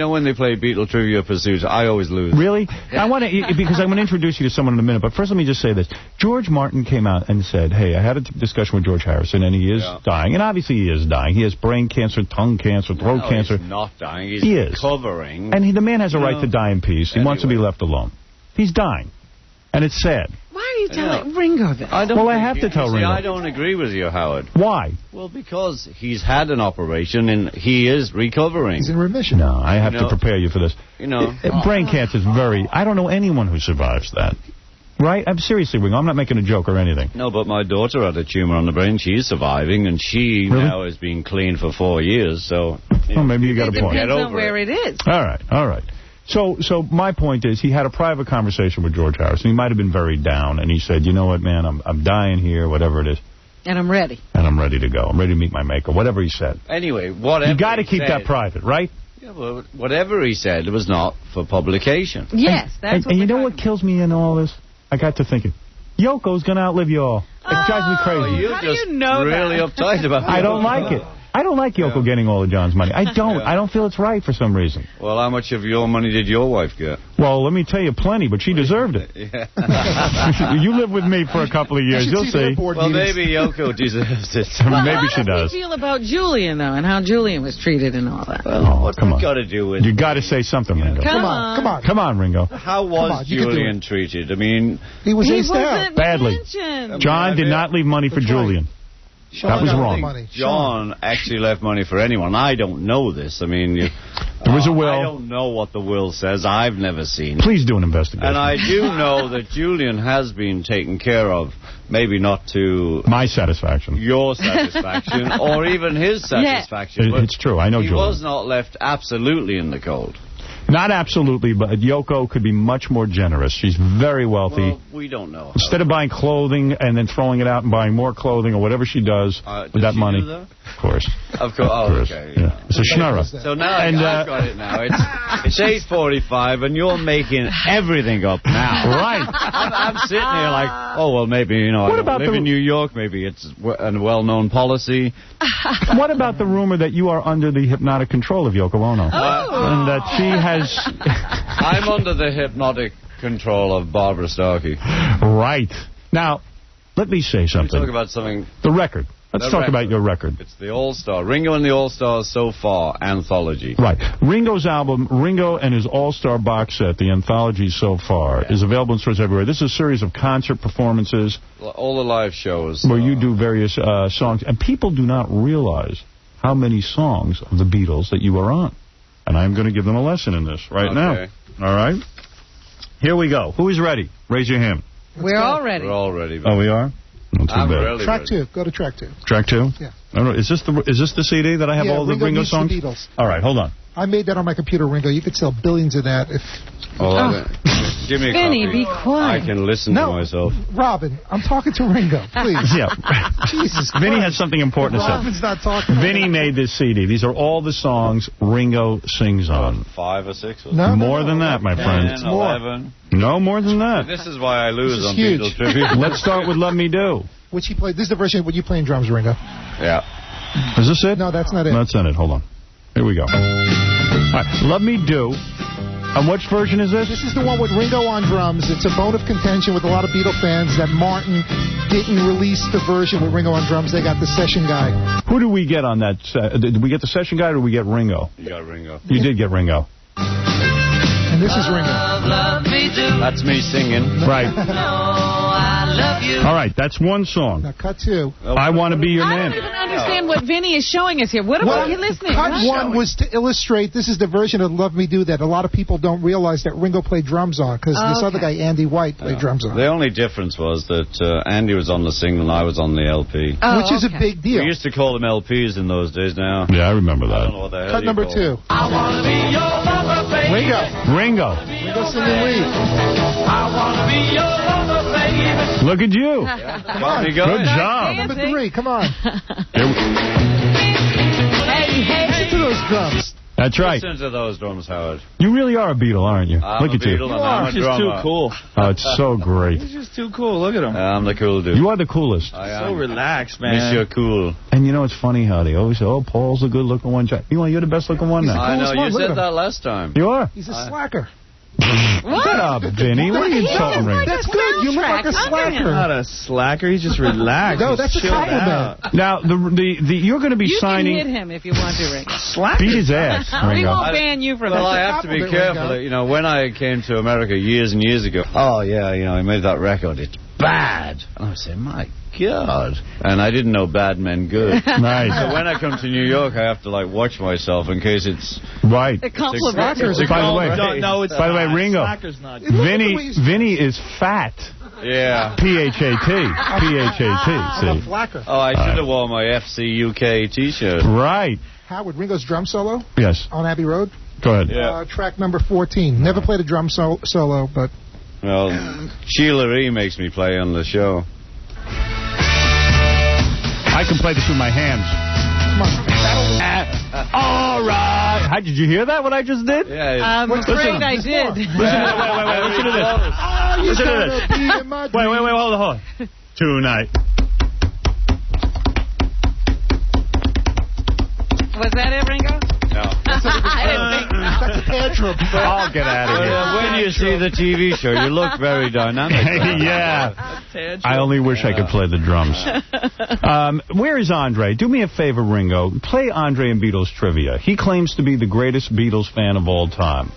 S6: when they play Beatle Trivia Pursuit, I always lose.
S1: Really? I want to because I'm going to introduce you to someone in a minute. But first, let me just say this: George Martin came out and said, "Hey, I had a discussion with George Harrison, and he is dying, and obviously he is dying. He has brain cancer, tongue cancer, throat cancer.
S6: He's not dying. He's
S1: recovering, and the man has a right to die in peace. He wants to be left alone. He's dying, and it's sad."
S2: Why are you telling Ringo this?
S1: I have to tell Ringo.
S6: I don't agree with you, Howard.
S1: Why?
S6: Well, because he's had an operation and he is recovering.
S14: He's in remission.
S1: No, I have to prepare you for this. Brain cancer is I don't know anyone who survives that. Right? I'm seriously, Ringo. I'm not making a joke or anything.
S6: No, but my daughter had a tumor on the brain. She's surviving, and she now has been clean for 4 years. So,
S1: maybe you got a point.
S2: It depends on where it is.
S1: All right. So my point is, he had a private conversation with George Harrison. He might have been very down, and he said, "You know what, man? I'm dying here, whatever it is,
S2: and I'm ready.
S1: And I'm ready to go. I'm ready to meet my maker." Whatever he said.
S6: Anyway, whatever.
S1: You got to keep that private, right?
S6: Yeah, well, whatever he said, it was not for publication.
S2: Yes, that's.
S1: And you know what kills me in all this? I got to thinking, Yoko's gonna outlive you all. It drives me crazy.
S6: You're just really uptight about it.
S1: I don't like it. I don't like Yoko getting all of John's money. I don't. I don't feel it's right for some reason.
S6: Well, how much of your money did your wife get?
S1: Well, let me tell you, plenty, but she deserved it. You live with me for a couple of years, you'll see.
S6: Well, maybe Yoko deserves it.
S1: Maybe she does.
S2: How do you feel about Julian, though, and how Julian was treated and all that?
S6: Well, what's
S1: come on.
S6: Got to do with
S1: you got to say something, Ringo.
S2: Come on.
S1: Come on, Ringo.
S6: How was Julian treated? I mean,
S14: he was aced out
S1: badly. John did not leave money for Julian. That was wrong.
S6: John actually left money for anyone. I don't know this. I mean,
S1: there was a will.
S6: I don't know what the will says. I've never seen it.
S1: Please do an investigation.
S6: And I do know that Julian has been taken care of, maybe not to
S1: my satisfaction,
S6: your satisfaction, or even his satisfaction.
S1: It's true. I know
S6: he
S1: Julian.
S6: Was not left absolutely in the cold.
S1: Not absolutely, but Yoko could be much more generous. She's very wealthy.
S6: Well, we don't know.
S1: Instead of buying clothing and then throwing it out and buying more clothing or whatever she does with that money.
S6: That?
S1: Of course.
S6: Of course. Oh, okay. Yeah.
S1: It's a schnurrer.
S6: So now I've got it now. It's 8:45 and you're making everything up now.
S1: Right.
S6: I'm sitting here like, oh, well, maybe, I don't live in New York. Maybe it's a well-known policy.
S1: What about the rumor that you are under the hypnotic control of Yoko Ono? And that she has...
S6: I'm under the hypnotic control of Barbara Starkey.
S1: Right. Now, let me say something.
S6: Let's talk about something.
S1: The record. Let's talk about your record.
S6: It's the All-Star. Ringo and the All-Stars So Far anthology.
S1: Right. Ringo's album, Ringo and his All-Star box set, the anthology So Far, is available in stores everywhere. This is a series of concert performances.
S6: All the live shows.
S1: Where you do various songs. And people do not realize how many songs of the Beatles that you are on. And I'm going to give them a lesson in this now. All right? Here we go. Who is ready? Raise your hand.
S2: We're all ready.
S6: We're all ready.
S1: Oh, we are? Not too bad.
S6: Really
S14: track 2. Go to track 2.
S1: Track 2?
S14: Yeah.
S1: Is this the CD that I have all the Ringo songs?
S14: The Beatles.
S1: All right, hold on.
S14: I made that on my computer, Ringo. You could sell billions of that if...
S6: Give me a
S2: Vinny,
S6: copy.
S2: be quiet.
S6: I can listen to myself.
S14: Robin, I'm talking to Ringo, please.
S1: Yeah.
S14: Jesus Christ.
S1: Vinny has something important to say.
S14: Robin's not talking.
S1: Vinny made this CD. These are all the songs Ringo sings on.
S6: 5 or 6?
S1: More than that, my friend.
S6: 10, 11.
S1: No, more than that.
S6: This is why I lose on Beatles Trivia.
S1: Let's start with Let Me Do.
S14: Which he played. This is the version when you playing drums, Ringo.
S6: Yeah.
S1: Is this it?
S14: No, that's not it.
S1: That's not it. Hold on. Here we go. All right. Let Me Do. And which version is this?
S14: This is the one with Ringo on drums. It's a bone of contention with a lot of Beatle fans that Martin didn't release the version with Ringo on drums. They got the session guy.
S1: Who do we get on that? Did we get the session guy or did we get Ringo?
S6: You got Ringo.
S1: You did get Ringo.
S14: And this is Ringo.
S6: That's me singing.
S1: Right.
S2: love you.
S1: All right, that's one song.
S14: Now, cut 2.
S1: I Want to Be Your
S2: I
S1: Man.
S2: don't even understand what Vinny is showing us here. What are we listening?
S14: Cut 1 was to illustrate, this is the version of Love Me Do That. A lot of people don't realize that Ringo played drums on, because this other guy, Andy White, played drums on.
S6: The only difference was that Andy was on the single and I was on the LP.
S14: Which is a big deal.
S6: We used to call them LPs in those days now.
S1: Yeah, I remember that.
S6: I don't know what the hell
S14: Cut number 2.
S12: I wanna be your lover, baby.
S14: Ringo singing lead.
S12: I wanna be your lover, baby.
S1: Look at you.
S14: Come on.
S1: Good job.
S14: Number 3, come on.
S2: Hey.
S14: Listen to those drums.
S1: That's right.
S6: Listen to those drums, Howard.
S1: You really are a Beatle, aren't you?
S6: I'm
S1: Look
S6: a
S1: at you.
S6: Beatle and I'm a
S3: He's
S6: drummer.
S3: too cool.
S1: Oh, it's so great.
S3: He's just too cool. Look at him.
S6: I'm the cool dude.
S1: You are the coolest.
S3: So relaxed, man.
S6: Miss you're cool.
S1: And you know, it's funny how they always say, oh, Paul's the good-looking one. You're the best-looking one now.
S6: I know, you said that last time.
S1: You are?
S14: He's a slacker.
S1: Shut up, Vinny. What are you insulting Ringo?
S14: That's good. You look like a slacker.
S3: Not a slacker. He's just relaxed.
S14: No, that's a compliment.
S1: Now, you're going to be signing.
S2: You can hit him if you want to, Ringo.
S1: Beat his ass,
S2: We
S1: Ringo.
S2: won't ban you for that.
S6: Well, I have to be careful. You know, when I came to America years and years ago, I made that record. It's bad. And I said, my God. And I didn't know Bad Men Good.
S1: Nice.
S6: So when I come to New York, I have to, watch myself in case it's...
S1: Right.
S2: A compliment.
S1: By the way, Ringo, Vinny is fat.
S6: Yeah.
S1: P-H-A-T. P-H-A-T. See?
S6: Oh, I should have worn my FC UK T-shirt.
S1: Right.
S14: Howard, Ringo's drum solo?
S1: Yes.
S14: On Abbey Road?
S1: Go ahead.
S6: Yeah.
S14: Track number 14. Never played a drum solo, but...
S6: Well, Sheila E. makes me play on the show.
S1: I can play this with my hands.
S14: Come on.
S1: All right. Did you hear that, what I just did?
S6: Yeah.
S2: I'm afraid I did.
S1: Wait, listen to this. Listen to this. Wait, hold on. Tonight.
S2: Was that it, Ringo?
S6: No.
S2: I didn't think
S14: That's a tantrum.
S1: I'll get out of here.
S6: When you see the TV show, you look very dynamic.
S1: Yeah. I only wish I could play the drums. Where is Andre? Do me a favor, Ringo. Play Andre and Beatles trivia. He claims to be the greatest Beatles fan of all time.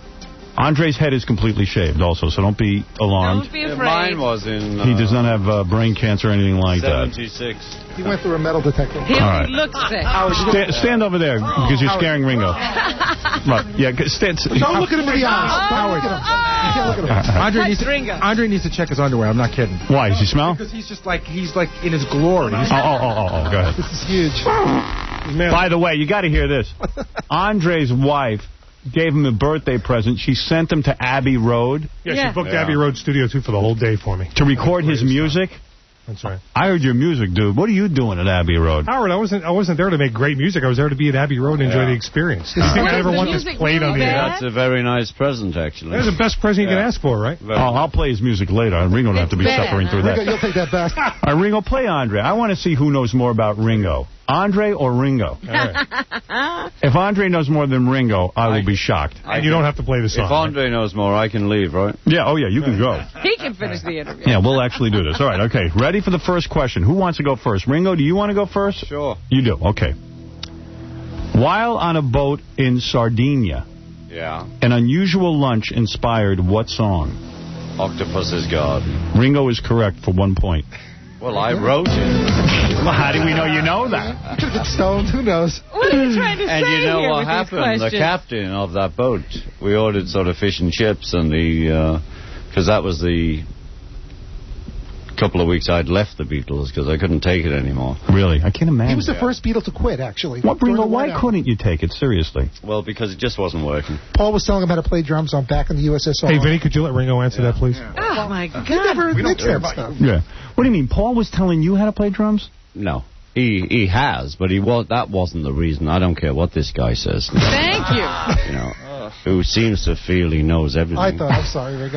S1: Andre's head is completely shaved also, so don't be alarmed.
S2: Don't be afraid.
S6: Mine was in...
S1: He does not have brain cancer or anything like
S6: 76.
S1: that.
S14: He went through a metal detector.
S2: He only looks sick.
S1: Stand over there, because you're scaring Ringo. Right. Yeah, stand.
S14: Don't look at him in the eyes. Howard. You can't look at him.
S4: Andre needs to check his underwear. I'm not kidding.
S1: Why? Does he smell?
S4: Because he's like in his glory.
S1: Go ahead.
S14: This is huge.
S1: By the way, you got to hear this. Andre's wife gave him a birthday present. She sent him to Abbey Road.
S5: Yeah, she booked Abbey Road Studio 2 for the whole day for me.
S1: To record his music.
S5: That's right.
S1: I heard your music, dude. What are you doing at Abbey Road?
S5: Howard, I wasn't there to make great music. I was there to be at Abbey Road and enjoy the experience. You think I ever want this played on the air?
S6: That's a very nice present, actually.
S5: That's the best present you can ask for, right?
S1: I'll play his music later. Ringo don't have to be suffering through that.
S14: You'll take that back.
S1: All right, Ringo, play Andre. I want to see who knows more about Ringo. Andre or Ringo? If Andre knows more than Ringo, I will be shocked.
S5: And you don't have to play the song.
S6: If Andre knows more, I can leave, right?
S1: Yeah, you can go.
S2: He can finish the interview.
S1: Yeah, we'll actually do this. All right, okay. Ready for the first question. Who wants to go first? Ringo, do you want to go first?
S6: Sure.
S1: You do, okay. While on a boat in Sardinia, an unusual lunch inspired what song?
S6: Octopus's Garden.
S1: Ringo is correct for 1 point.
S6: Well, I wrote it.
S1: Well, how do we know you know that?
S14: Could have been stoned. Who knows?
S2: What are you trying to say
S6: And you know
S2: here
S6: what
S2: with
S6: happened?
S2: these
S6: The captain of that boat, we ordered sort of fish and chips, and because that was the couple of weeks I'd left the Beatles because I couldn't take it anymore.
S1: Really? I can't imagine.
S14: He was the first Beatle to quit, actually.
S1: What, Ringo, why couldn't you take it? Seriously.
S6: Well, because it just wasn't working.
S14: Paul was telling him how to play drums on Back in the USSR.
S5: Hey, Vinny, could you let Ringo answer that, please?
S2: Oh, my God.
S14: He never admits that stuff.
S1: Yeah. What do you mean? Paul was telling you how to play drums?
S6: No. He has, but that wasn't the reason. I don't care what this guy says.
S2: Thank you.
S6: You know, who seems to feel he knows everything.
S14: I'm sorry, Rick.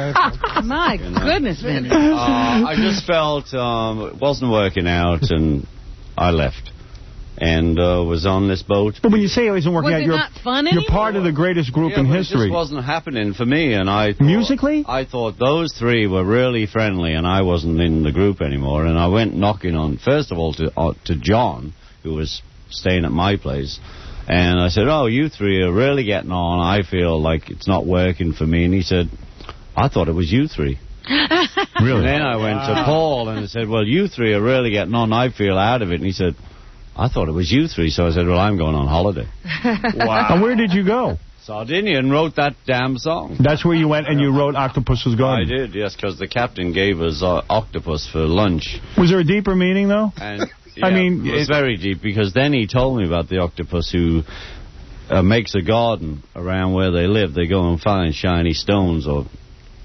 S2: My goodness, Vinny.
S6: I just felt it wasn't working out, and I left. And was on this boat.
S1: But when you say it wasn't working out,
S2: not fun
S1: you're part of the greatest group in history.
S6: It just wasn't happening for me, and I thought,
S1: musically?
S6: I thought those three were really friendly, and I wasn't in the group anymore. And I went knocking on, first of all, to John, who was staying at my place, and I said, "Oh, you three are really getting on. I feel like it's not working for me." And he said, "I thought it was you three."
S1: Really?
S6: And then I went to Paul and I said, well, you three are really getting on. I feel out of it. And he said, I thought it was you three. So I said, well, I'm going on holiday.
S1: Wow. And where did you go?
S6: Sardinia, and wrote that damn song.
S1: That's where you went and you wrote Octopus's Garden?
S6: I did, yes, because the captain gave us octopus for lunch.
S1: Was there a deeper meaning, though?
S6: And yeah, I mean, it was very deep, because then he told me about the octopus who makes a garden around where they live. They go and find shiny stones, or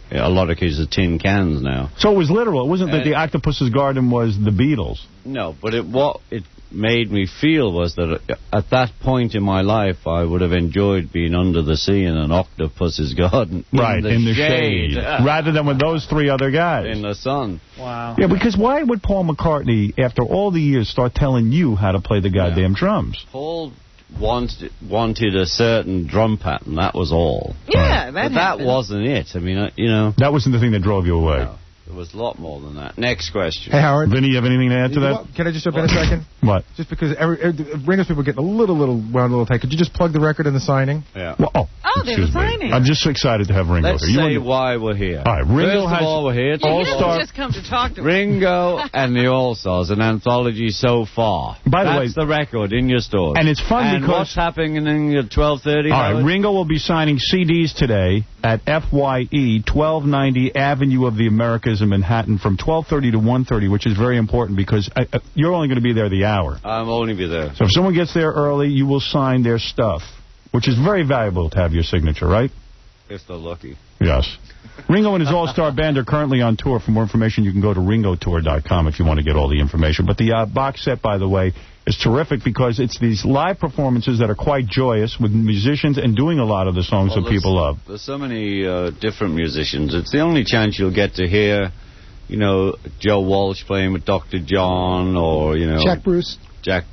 S6: a lot of cases tin cans now.
S1: So it was literal. It wasn't that the Octopus's Garden was the Beatles.
S6: No, but what it made me feel was that at that point in my life, I would have enjoyed being under the sea in an octopus's garden.
S1: Right, in the shade. Rather than with those three other guys.
S6: In the sun.
S1: Wow. Yeah, because why would Paul McCartney, after all the years, start telling you how to play the goddamn drums?
S6: Paul wanted a certain drum pattern, that was all.
S2: Yeah,
S6: but that wasn't it. I mean, you know.
S1: That wasn't the thing that drove you away.
S6: No. There was a lot more than that. Next question.
S4: Hey, Howard.
S1: Vinny, you have anything to add to that?
S4: Well, can I just jump in a second?
S1: What?
S4: Just because Ringo's people get a little wound a little tight. Could you just plug the record in the signing?
S6: Yeah.
S1: Well,
S2: there's a signing.
S1: I'm just so excited to have Ringo
S6: Let's
S1: here.
S6: say why we're here.
S1: All right, Ringo
S6: First of all, we're here.
S2: Yeah, he doesn't just come to talk to
S6: Ringo and the All-Stars, an anthology so far.
S1: By the way,
S6: that's the record in your stores.
S1: And it's fun because
S6: what's happening at 12:30?
S1: All right, Ringo will be signing CDs today at FYE 1290 Avenue of the Americas in Manhattan from 12:30 to 1:30, which is very important because you're only going to be there the hour.
S6: I'll only be there.
S1: So if someone gets there early, you will sign their stuff, which is very valuable to have your signature, right?
S6: If they're lucky.
S1: Yes. Ringo and his all-star band are currently on tour. For more information, you can go to ringotour.com if you want to get all the information. But the box set, by the way, is terrific because it's these live performances that are quite joyous with musicians and doing a lot of the songs that people love.
S6: There's so many different musicians. It's the only chance you'll get to hear, you know, Joe Walsh playing with Dr. John, or, you know...
S14: Jack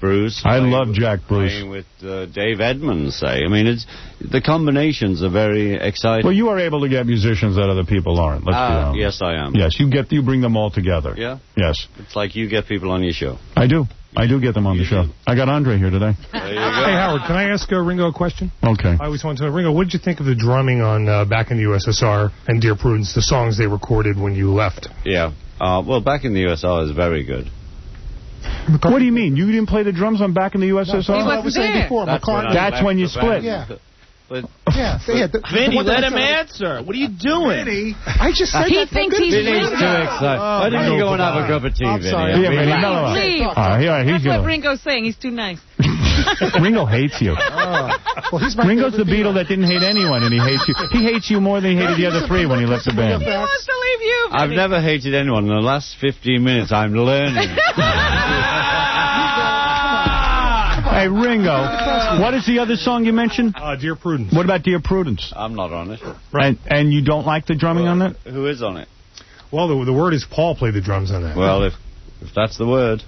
S14: Bruce.
S1: I love Jack Bruce.
S6: Playing with Dave Edmunds, say. I mean, the combinations are very exciting.
S1: Well, you are able to get musicians that other people aren't. Let's be honest.
S6: Yes, I am.
S1: Yes, you bring them all together.
S6: Yeah?
S1: Yes.
S6: It's like you get people on your show.
S1: I do. I do get them on the show. I got Andre here today.
S6: There you go.
S5: Hey, Howard, can I ask Ringo a question?
S1: Okay.
S5: I always wanted to know, Ringo, what did you think of the drumming on Back in the USSR and Dear Prudence, the songs they recorded when you left?
S6: Yeah. Well, Back in the USSR is very good.
S1: What do you mean? You didn't play the drums on Back in the USSR?
S2: No, I was saying before.
S1: That's when you split.
S14: Yeah.
S6: But
S3: Vinny, let him answer. What are you doing?
S14: Vinny, I just said
S2: he thinks he's
S6: Vinny's too excited. Why don't you go and have a cup of tea, Vinny?
S14: Sorry.
S1: Yeah, Vinny, no.
S2: Leave.
S1: That's
S2: what Ringo's saying. He's too nice.
S1: Ringo hates you.
S14: Well,
S1: Ringo's the Beatle that didn't hate anyone, and he hates you. He hates you more than he hated the other three when he left the band.
S2: He wants to leave you, Vinny.
S6: I've never hated anyone. In the last 15 minutes, I'm learning.
S1: Hey, Ringo, what is the other song you mentioned?
S5: Dear Prudence.
S1: What about Dear Prudence?
S6: I'm not on it.
S5: Right.
S1: And you don't like the drumming on that?
S6: Who is on it?
S5: Well, the word is Paul played the drums on that.
S6: Well, if that's the word.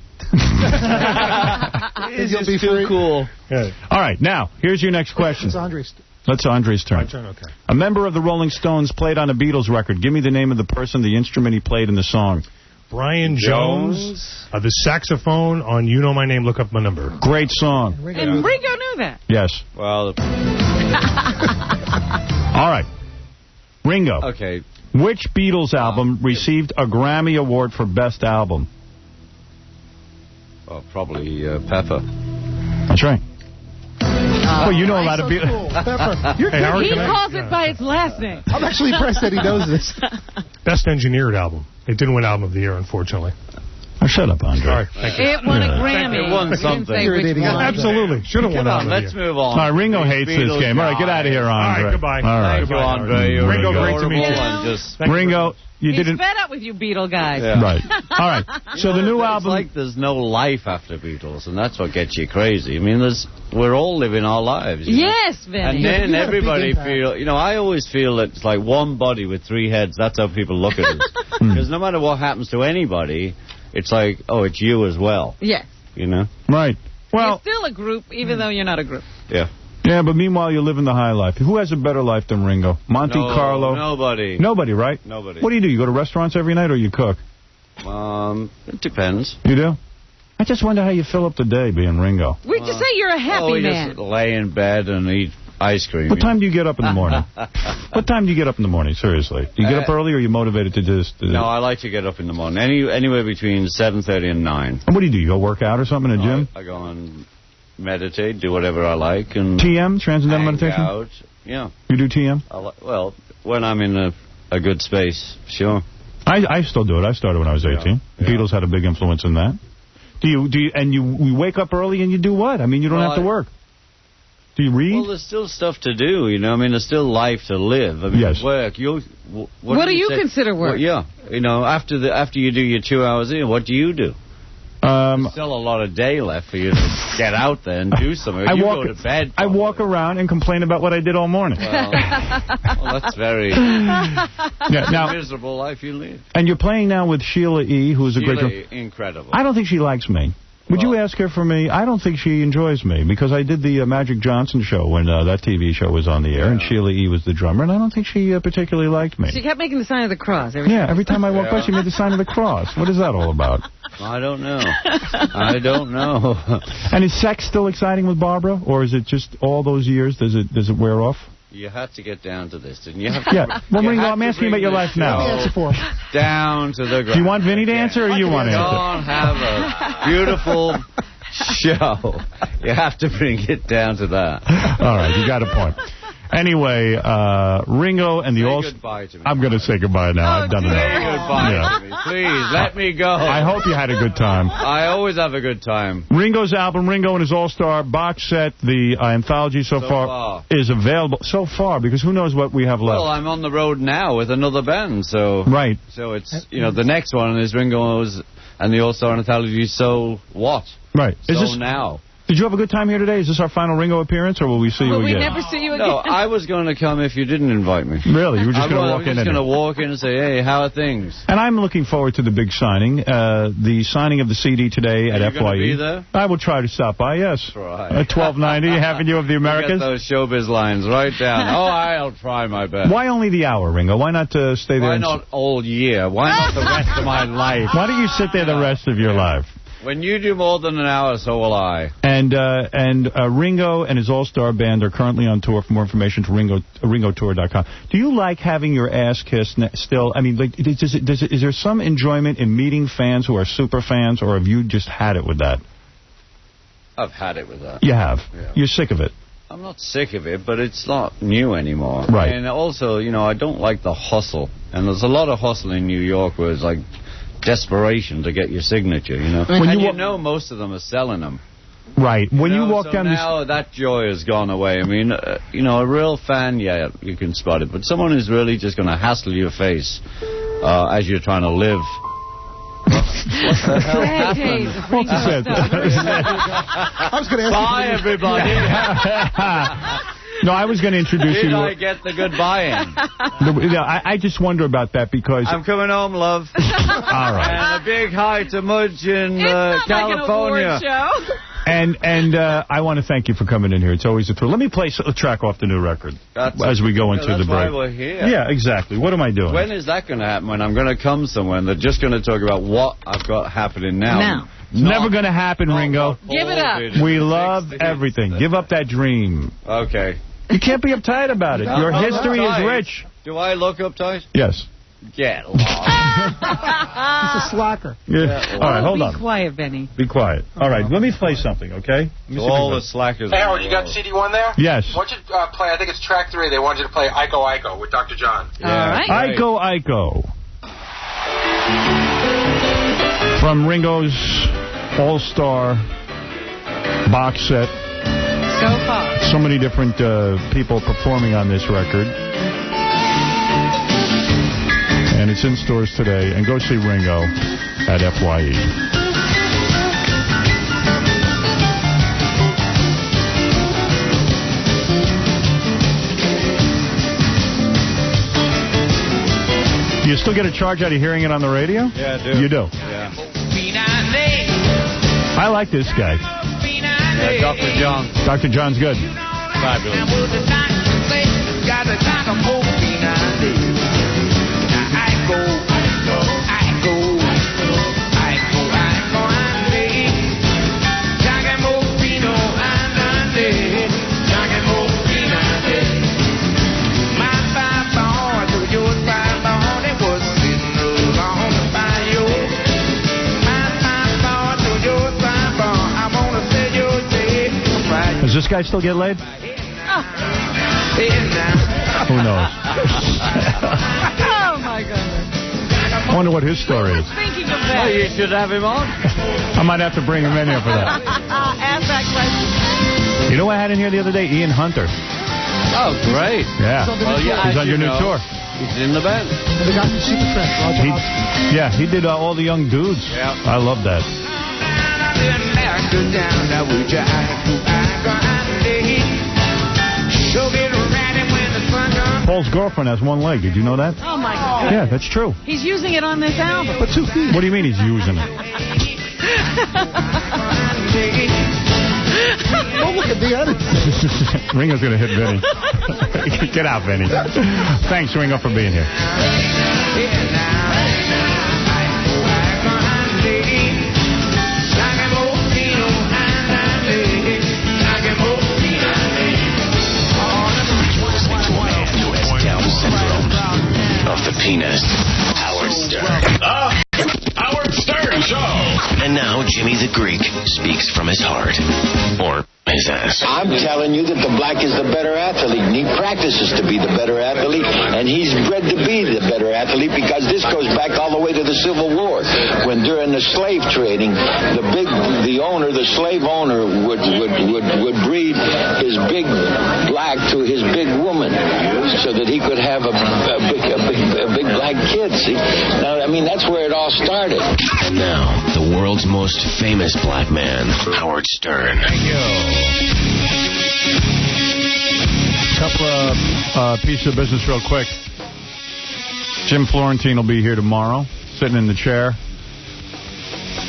S14: You'll be too
S3: cool.
S5: Yeah.
S1: All right, now, here's your next question.
S14: It's Andre's.
S1: That's Andre's turn.
S5: My turn, okay.
S1: A member of the Rolling Stones played on a Beatles record. Give me the name of the person, the instrument he played in the song.
S5: Brian Jones, the saxophone on You Know My Name, Look Up My Number.
S1: Great song.
S2: And Ringo knew that.
S1: Yes.
S6: Well.
S1: All right. Ringo.
S6: Okay.
S1: Which Beatles album received a Grammy Award for Best Album?
S6: Well, probably Pepper.
S1: That's right. Well, you know a lot of Beatles.
S14: Cool. Pepper.
S2: He calls it by its last name.
S14: I'm actually impressed that he knows this.
S5: Best engineered album. It didn't win Album of the Year, unfortunately.
S1: Oh, shut up, Andre.
S5: Sorry, thank you.
S2: It won a Grammy.
S6: It won something.
S5: Absolutely. Should have won Album of the Year.
S6: Let's move on.
S1: All right, Ringo hates this game. All right, get out of here, Andre.
S5: All right, goodbye.
S1: All right.
S6: Thank you, Andre.
S5: Ringo, great to meet you.
S1: Ringo, you
S2: He's
S1: didn't...
S2: fed up with you Beatle guys.
S6: Yeah.
S1: Right. All right. So the new album...
S6: It's like there's no life after Beatles, and that's what gets you crazy. I mean, we're all living our lives. You know?
S2: Yes, Vinny.
S6: And then everybody feel... You know, I always feel that it's like one body with three heads. That's how people look at us. Because no matter what happens to anybody, it's like, oh, it's you as well.
S2: Yes.
S6: You know?
S1: Right. Well...
S2: You're still a group, even though you're not a group.
S6: Yeah.
S1: Yeah, but meanwhile, you're living the high life. Who has a better life than Ringo? Monte Carlo?
S6: Nobody.
S1: Nobody, right?
S6: Nobody.
S1: What do? You go to restaurants every night or you cook?
S6: It depends.
S1: You do? I just wonder how you fill up the day being Ringo.
S2: We'd just say you're a happy man.
S6: Just lay in bed and eat ice cream.
S1: What time do you get up in the morning? What time do you get up in the morning, seriously? Do you get up early, or are you motivated to just...
S6: No, I like to get up in the morning. Anywhere between 7:30 and 9.
S1: And what do? You go work out or something in a gym?
S6: I go and meditate, do whatever I like. And
S1: TM, Transcendental Meditation?
S6: Out. Yeah.
S1: You do TM?
S6: Well, when I'm in a good space, sure.
S1: I still do it. I started when I was 18. The Beatles had a big influence in that. Do you? And you wake up early and you do what? I mean, you don't have to work. Do you read?
S6: Well, there's still stuff to do, you know. I mean, there's still life to live. I mean,
S1: yes.
S6: Work.
S2: What do you consider work?
S6: Well, yeah. You know, after you do your 2 hours in, what do you do? There's still a lot of day left for you to get out there and do something. You go to bed.
S1: I walk around and complain about what I did all morning.
S6: Well, that's very miserable life you live.
S1: And you're playing now with Sheila E., who's a great...
S6: Incredible.
S1: I don't think she likes me. Would you ask her for me? I don't think she enjoys me, because I did the Magic Johnson show when that TV show was on the air, and Sheila E. was the drummer, and I don't think she particularly liked me.
S2: She kept making the sign of the cross.
S1: Every time I walked by, she made the sign of the cross. What is that all about?
S6: I don't know. I don't know.
S1: And is sex still exciting with Barbara, or is it just all those years? Does it wear off?
S6: You had to get down to this, didn't you?
S1: Well, Ringo, I'm asking about your life now.
S14: Answer for him.
S6: Down to the ground.
S1: Do you want Vinny to answer, or you want to answer?
S6: Don't have a beautiful show. You have to bring it down to that.
S1: All right, you got a point. Anyway, Ringo and the All...
S6: Goodbye to me.
S1: I'm going to say goodbye now. I've done enough.
S6: Say goodbye to me. Please, let me go.
S1: I hope you had a good time.
S6: I always have a good time.
S1: Ringo's album, Ringo and his All-Star box set, the anthology so far, is available. So far, because who knows what we have left.
S6: Well, I'm on the road now with another band, so...
S1: Right.
S6: So it's, the next one is Ringo's and the All-Star anthology, so what?
S1: Right.
S6: So now.
S1: Did you have a good time here today? Is this our final Ringo appearance, or will we see you again?
S2: Will we never see you again?
S6: No, I was going to come if you didn't invite me.
S1: Really? You were just going to walk in?
S6: I was going to walk in and say, hey, how are things?
S1: And I'm looking forward to the big signing. The signing of the CD today at FYE.
S6: Going to be there?
S1: I will try to stop by, yes.
S6: Right.
S1: At 1290, Avenue of the Americas.
S6: Get those showbiz lines right down. I'll try my best.
S1: Why only the hour, Ringo? Why not stay there?
S6: Why not all year? Why not the rest of my life?
S1: Why don't you sit there the rest of your life?
S6: When you do more than an hour, so will I.
S1: And Ringo and his All-Star Band are currently on tour. For more information, to ringotour.com. Do you like having your ass kissed still? I mean, like, is there some enjoyment in meeting fans who are super fans, or have you just had it with that?
S6: I've had it with that.
S1: You have?
S6: Yeah.
S1: You're sick of it?
S6: I'm not sick of it, but it's not new anymore.
S1: Right.
S6: And also, I don't like the hustle. And there's a lot of hustle in New York where it's like desperation to get your signature, And most of them are selling them.
S1: Right. When you walk down
S6: now that joy has gone away. I mean, a real fan, you can spot it. But someone who's really just going to hassle your face as you're trying to live. What the hell happened?
S14: I was going to ask
S6: Bye, everybody.
S1: No, I was going to introduce you.
S6: Did I get the goodbye in?
S1: I just wonder about that because...
S6: I'm coming home, love.
S1: All right.
S6: And a big hi to Mudge in California.
S2: Like an award show.
S1: And I want to thank you for coming in here. It's always a thrill. Let me play a track off the new record as we go into the break.
S6: That's why we're here.
S1: Yeah, exactly. What am I doing?
S6: When is that going to happen? When I'm going to come somewhere and they're just going to talk about what I've got happening now.
S1: It's never going to happen, Ringo.
S2: Give it up.
S1: We love everything. Give up that dream.
S6: Okay.
S1: You can't be uptight about it. Your history is rich.
S6: Do I look uptight?
S1: Yes.
S6: Get lost.
S14: He's a slacker.
S1: Yeah. All right, hold on.
S2: Be quiet, Benny.
S1: Be quiet. All right, let me play something, okay?
S6: All the slackers.
S13: Hey, Howard, you got CD1 there?
S1: Yes.
S13: Why don't you play, I think it's track 3, they want you to play Iko Iko with Dr. John.
S2: Yeah, all right.
S1: Iko Iko. From Ringo's All-Star box set.
S2: So far.
S1: So many different people performing on this record. And it's in stores today. And go see Ringo at FYE. Do you still get a charge out of hearing it on the radio?
S6: Yeah, I do.
S1: You do?
S6: Yeah.
S1: I like this guy.
S6: Yeah, Dr. John.
S1: Dr. John's good.
S6: Fabulous.
S1: this guy still get laid? Who knows?
S2: Oh, my goodness.
S1: I wonder what his story is.
S2: Thinking of that.
S6: Well, you should have him on.
S1: I might have to bring him in here for that.
S2: Ask that question.
S1: You know what I had in here the other day? Ian Hunter.
S6: Oh, great.
S1: Yeah. He's on your new tour.
S6: He's in the band.
S14: The guy from Super Friends, Roger Hodgson.
S1: Yeah, he did all the young dudes.
S6: Yeah.
S1: I love that. Paul's girlfriend has one leg. Did you know that?
S2: Oh, my God.
S1: Yeah, that's true.
S2: He's using it on this album.
S14: But 2 feet.
S1: What do you mean he's using it?
S14: Don't look at the edit.
S1: Ringo's going to hit Vinny. Get out, Vinny. Thanks, Ringo, for being here.
S20: Of the penis. Howard Stern. Howard Stern Show. And now Jimmy the Greek speaks from his heart. Or his ass.
S7: I'm telling you that the black is the better athlete, and he practices to be the better athlete, and he's bred to be the better athlete because this goes back all the way to the Civil War, when during the slave trading, the slave owner would breed his big black to his big woman, so that he could have a big black kid. See, now I mean that's where it all started.
S20: And now the world's most famous black man, Howard Stern.
S1: Thank you. Couple of pieces of business real quick. Jim Florentine will be here tomorrow, sitting in the chair.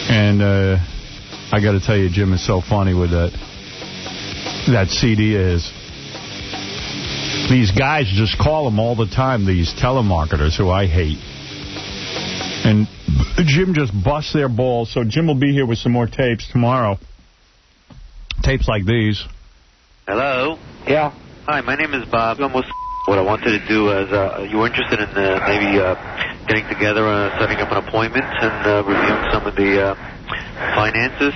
S1: And I got to tell you, Jim is so funny with that CD is. These guys just call him all the time, these telemarketers who I hate. And Jim just busts their balls. So Jim will be here with some more tapes tomorrow. Tapes like these.
S9: Hello?
S7: Yeah.
S9: Hi, my name is Bob. Almost what I wanted to do is, you were interested in maybe getting together, setting up an appointment and reviewing some of the finances?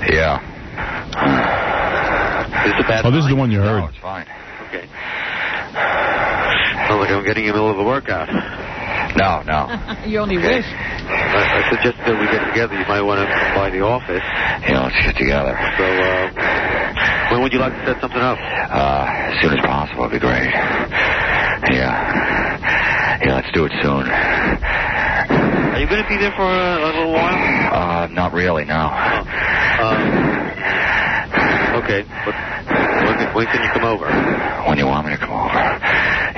S7: Yeah.
S9: Is it a bad
S1: this is the one you heard.
S7: No, it's fine.
S9: Okay. Sounds like I'm getting in the middle of a workout.
S7: No.
S2: You only wish.
S9: I suggest that we get together. You might want to come by the office.
S7: Yeah, let's get together.
S9: So, when would you like to set something up?
S7: As soon as possible would be great. Yeah, let's do it soon.
S9: Are you going to be there for a little while?
S7: Not really, no.
S9: Okay, but when can you come over?
S7: When you want me to come over.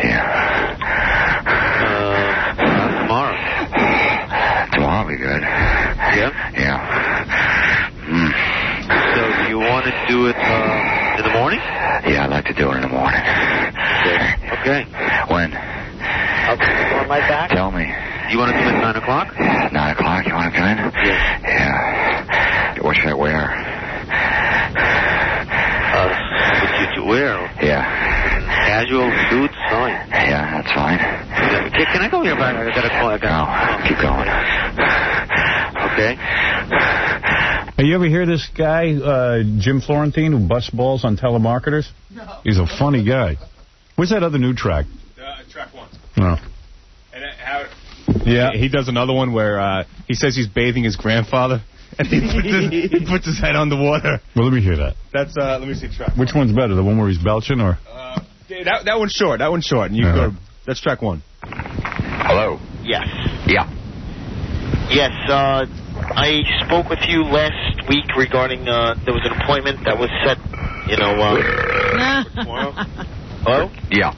S7: Yeah.
S9: Tomorrow.
S7: Tomorrow will be good.
S9: Yeah?
S7: Yeah.
S9: So do you want to do it in the morning?
S7: Yeah, I'd like to do it in the morning.
S9: Okay.
S7: When?
S9: I'll put it on my back.
S7: Tell me.
S9: You want to come at 9 o'clock?
S7: 9 o'clock, you want to come in?
S9: Yeah.
S7: What should I wear?
S9: What should you wear?
S7: Yeah.
S9: Casual suits? Fine.
S7: Yeah, that's fine.
S9: Can I go here back? I got a call.
S7: No, keep going.
S9: Okay.
S1: Hey, you ever hear this guy, Jim Florentine, who busts balls on telemarketers? No. He's a funny guy. Where's that other new track?
S23: Track 1.
S1: No.
S23: And yeah, he does another one where he says he's bathing his grandfather, and he puts his head on the water.
S1: Well, let me hear that.
S23: That's let me see track.
S1: Which one's better, the one where he's belching, or?
S23: That one's short. That one's short. And you go. That's track 1.
S7: Hello.
S9: Yes.
S7: Yeah.
S9: Yes. I spoke with you last week regarding there was an appointment that was set. Tomorrow. Hello.
S7: Yeah.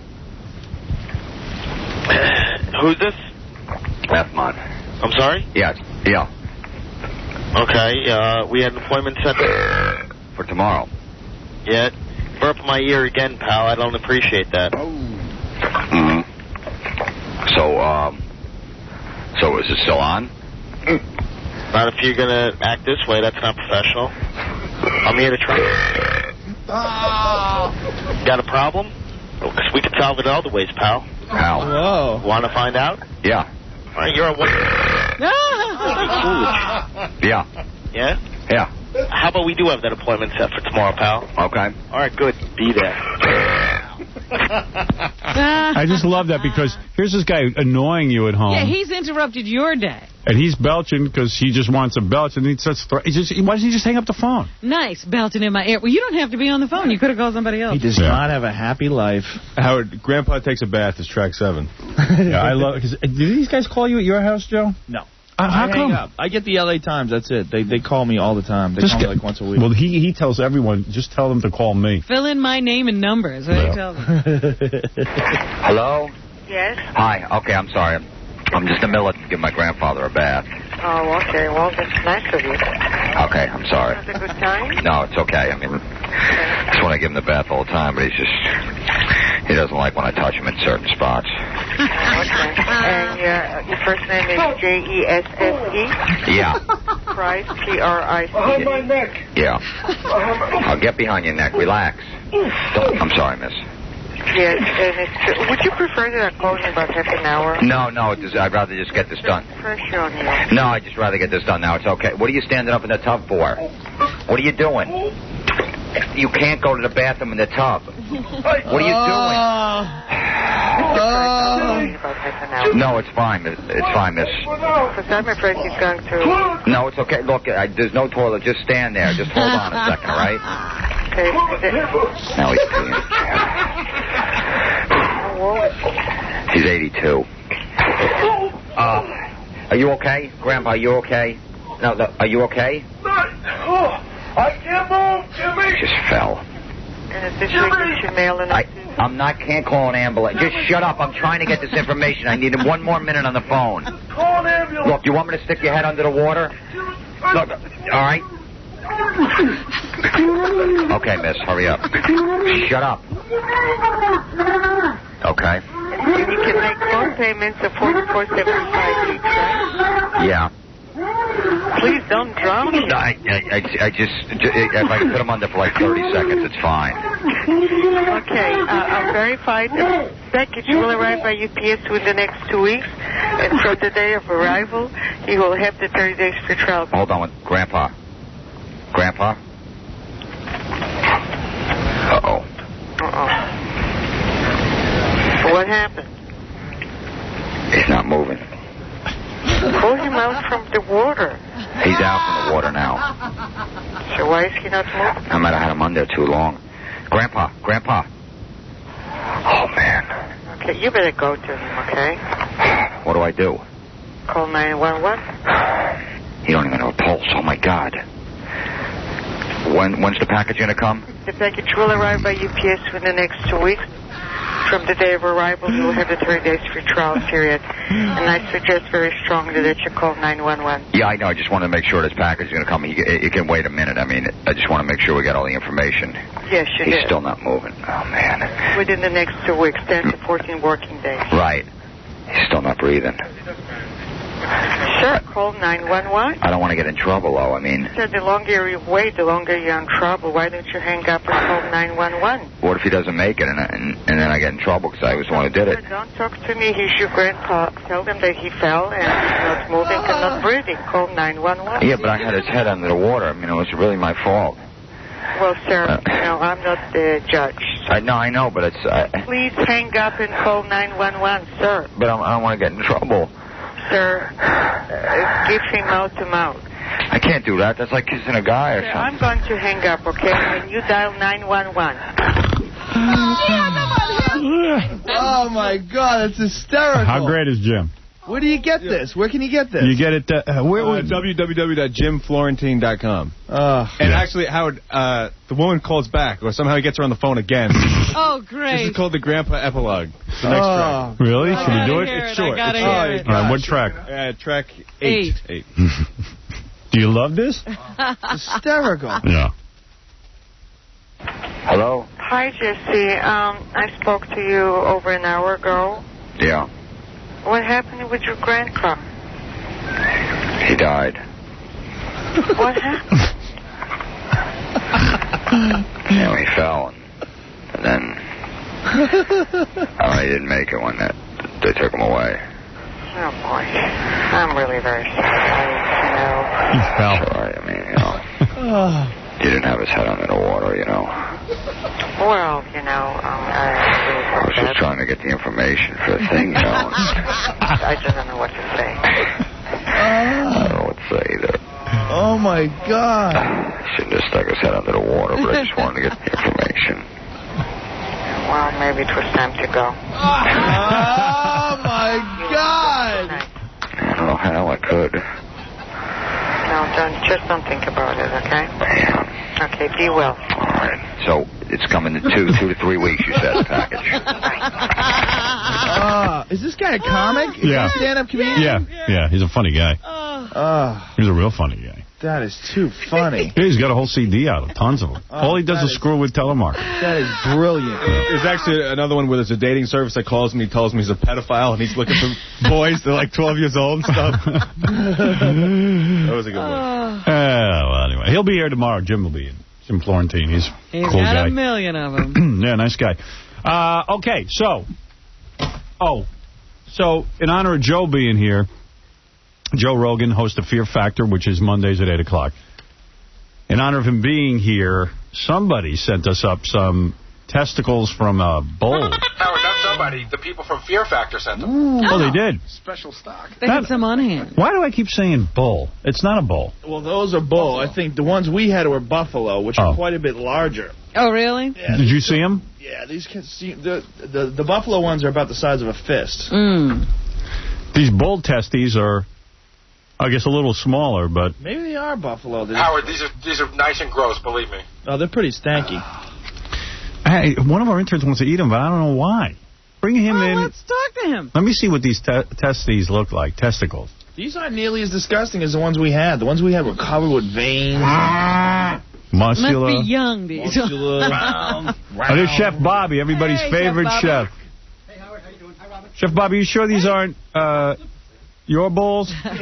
S9: Who's this?
S7: That's mine.
S9: I'm sorry?
S7: Yeah.
S9: Okay, we had an appointment set
S7: for tomorrow.
S9: Yeah. Burp my ear again, pal. I don't appreciate that.
S7: Mm-hmm. So is it still on?
S9: Not if you're going to act this way. That's not professional. I'm here to try. Got a problem? Because we can solve it other ways, pal.
S7: How?
S9: Whoa. Want to find out?
S7: Yeah.
S9: All right, you're a
S7: Yeah.
S9: Yeah?
S7: Yeah.
S8: How about we do have that appointment set for tomorrow, pal?
S17: Okay.
S8: All right, good. Be there.
S1: I just love that because here's this guy annoying you at home.
S2: Yeah, he's interrupted your day.
S1: And he's belching because he just wants a belch, and he starts. Why doesn't he just hang up the phone?
S2: Nice, belching in my ear. Well, you don't have to be on the phone. You could have called somebody else.
S3: He does not have a happy life.
S23: Howard, Grandpa Takes a Bath is track 7.
S1: Yeah, I love. Did these guys call you at your house, Joe?
S3: No.
S1: How come?
S3: Hang up. I get the LA Times. That's it. They call me all the time. They call me like once a week.
S1: Well, he tells everyone, just tell them to call me.
S2: Fill in my name and numbers. What do you tell them?
S17: Hello?
S15: Yes?
S17: Hi. Okay, I'm sorry. I'm just in the middle of giving my grandfather a bath.
S15: Oh, okay. Well, that's nice of you.
S17: Okay, I'm sorry.
S15: Have a good time?
S17: No, it's okay. I mean, just want to give him the bath all the time, but he doesn't like when I touch him in certain spots.
S15: Okay. And your first name is Jesse?
S17: Yeah.
S15: Price, Price.
S21: Behind my neck.
S17: Yeah. I'll get behind your neck. Relax. I'm sorry, miss.
S15: Yes, and would you prefer that I call you about half an hour?
S17: No, I'd rather just get this done.
S15: Pressure on you.
S17: No, I'd just rather get this done now. It's okay. What are you standing up in the tub for? What are you doing? You can't go to the bathroom in the tub. What are you doing? No, it's fine. It's fine, miss.
S15: Because I'm afraid he's going to...
S17: No, it's okay. Look, there's no toilet. Just stand there. Just hold on a second, all right?
S15: Okay.
S17: Now he's peeing. He's 82. Are you okay? Grandpa, are you okay? No, are you okay?
S21: I can't move, Jimmy!
S17: Just fell. Can't call an ambulance. Just shut up. I'm trying to get this information. I need one more minute on the phone.
S21: Call an ambulance.
S17: Look, you want me to stick your head under the water? Look, all right? Okay, miss, hurry up. Shut up. Okay.
S15: You can make phone payments of $44.75 each, right?
S17: Yeah.
S15: Please don't drown me.
S17: I just, if I can put him under for like 30 seconds, it's fine.
S15: Okay, I'll verify. The package will arrive by UPS within the next 2 weeks, and from the day of arrival, he will have the 30 days free trial.
S17: Hold on, Grandpa. Grandpa? Uh-oh.
S15: What happened?
S17: He's not moving.
S15: Pull him out from the water.
S17: He's out from the water now.
S15: So why is he not moving?
S17: I might have had him under too long. Grandpa. Oh, man.
S15: Okay, you better go to him, okay?
S17: What do I do?
S15: Call 911.
S17: You don't even have a pulse. Oh, my God. When's the package going to come?
S15: The package will arrive by UPS within the next 2 weeks. From the day of arrival, you will have the 30 days free trial period. And I suggest very strongly that you call 911.
S17: Yeah, I know. I just want to make sure this package is going to come. You can wait a minute. I mean, I just want to make sure we get all the information.
S15: Yes, you
S17: He's
S15: did.
S17: still not moving. Oh, man.
S15: Within the next 2 weeks, 10 to 14 working days.
S17: Right. He's still not breathing.
S15: Sure, call 911.
S17: I don't want to get in trouble, though. I mean...
S15: So the longer you wait, the longer you're in trouble. Why don't you hang up and call 911?
S17: What if he doesn't make it and then I get in trouble because I was the one who did it?
S15: Don't talk to me. He's your grandpa. Tell them that he fell and he's not moving and not breathing. Call 911.
S17: Yeah, but I had his head under the water. I mean, it was really my fault.
S15: Well, sir, I'm not the judge.
S17: I know, but it's...
S15: Please hang up and call 911, sir.
S17: But I don't want to get in trouble.
S15: Sir, give him mouth to mouth.
S17: I can't do that. That's like kissing a guy or
S15: Sir,
S17: something.
S15: I'm going to hang up, okay? And you dial 911.
S3: Oh, my God. It's hysterical.
S1: How great is Jim?
S3: Where do you get this? Where can you get this?
S1: You get it
S23: www.jimflorentine.com. And actually, Howard, the woman calls back, or somehow he gets her on the phone again.
S2: Oh, great.
S23: This is called the Grandpa Epilogue. It's the next track.
S1: Really? Should we do it?
S23: It's short.
S2: I hear it.
S1: All right, what track?
S23: Track 8.
S1: Do you love this?
S3: Hysterical.
S1: Yeah.
S17: Hello?
S15: Hi, Jesse. I spoke to you over an hour ago.
S17: Yeah.
S15: What happened with your grandpa?
S17: He died.
S15: What happened?
S17: He fell, and then he didn't make it when they took him away.
S15: Oh, boy. I'm really very sorry,
S1: He fell.
S17: Sorry, I mean,
S10: He didn't have his head under the water, you know.
S15: Well, you know,
S10: I was just trying to get the information for the thing, you know.
S15: I just don't know what to say.
S10: I don't know what to say either.
S3: Oh, my God.
S10: He shouldn't have stuck his head under the water, but I just wanted to get the information.
S15: Well, maybe it was time to go.
S3: Oh, my God.
S10: I don't know how I could.
S15: No, don't think about it, okay?
S10: Yeah.
S15: Okay, be well.
S10: All right. So it's coming in 2 to 3 weeks, you said, the package.
S3: Is this guy a comic? Is he a stand-up comedian?
S1: Yeah, he's a funny guy. He's a real funny guy.
S3: That is too funny.
S1: Yeah, he's got a whole CD out of tons of them. All he does is screw with telemarketers.
S3: That is brilliant.
S23: There's actually another one where there's a dating service that calls him. He tells me he's a pedophile and he's looking for boys that are like 12 years old and stuff. That was a good one.
S1: Well, anyway, he'll be here tomorrow. Jim will be in. Jim Florentine. He's a cool
S2: got
S1: guy.
S2: a million of them.
S1: Yeah, nice guy. Okay, so in honor of Joe being here, Joe Rogan, host of Fear Factor, which is Mondays at 8 o'clock. In honor of him being here, somebody sent us up some testicles from a bull.
S13: Howard, not somebody. The people from Fear Factor sent them.
S1: Oh, they did?
S13: Special stock.
S2: They had some on hand.
S1: Why do I keep saying bull? It's not a bull.
S3: Well, those are bull. I think the ones we had were buffalo, which are quite a bit larger.
S2: Oh, really?
S3: Yeah,
S1: did you see them?
S3: Yeah, these kids the buffalo ones are about the size of a fist.
S1: These bull testes are, I guess, a little smaller, but...
S3: Maybe they are buffalo.
S13: Howard, these are nice and gross, believe me.
S3: Oh, they're pretty stanky.
S1: Hey, one of our interns wants to eat them, but I don't know why. Bring him in.
S2: Let's talk to him.
S1: Let me see what these testes look like. Testicles.
S3: These aren't nearly as disgusting as the ones we had. The ones we had were covered with veins.
S1: Muscular.
S2: Must be young, these.
S3: Muscular. round.
S1: Oh, there's Chef Bobby, everybody's favorite chef.
S11: Hey, Howard, how you doing? Hi, Robin.
S1: Chef Bobby, you sure these aren't your balls?
S11: No,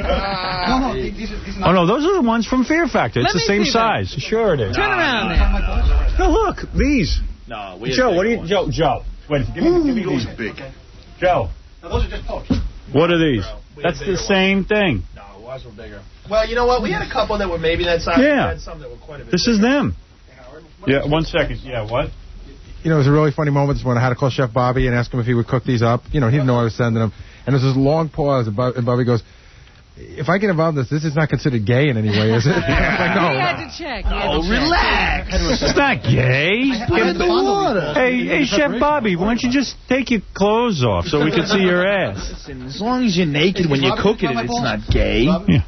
S11: these are not.
S1: Oh, no, those are the ones from Fear Factor. It's the same size. Sure it is.
S2: Turn around there.
S1: No, look, these.
S3: No,
S1: Joe, what do you... Joe. Wait, give me these.
S10: Big.
S11: Okay.
S1: Joe.
S11: No, those are just pokes.
S1: What are these? That's the same thing.
S3: No, ours were bigger. Well, you know what? We had a couple that were maybe that size.
S1: Yeah.
S3: We had some that were quite a bit
S1: This
S3: bigger.
S1: is them. Yeah, 1 second. Yeah, what?
S4: You know, it was a really funny moment when I had to call Chef Bobby and ask him if he would cook these up. You know, he didn't know I was sending them. And there's this long pause, and Bobby goes, if I get involved in this is not considered gay in any way, is it? I'm like, no.
S2: We had to check.
S3: Relax.
S1: It's not gay.
S3: Get the water.
S1: Hey, Chef Bobby, why don't you just take your clothes off so we can see your ass?
S3: Listen, as long as you're naked when you're cooking it, it's not gay.
S1: Yeah.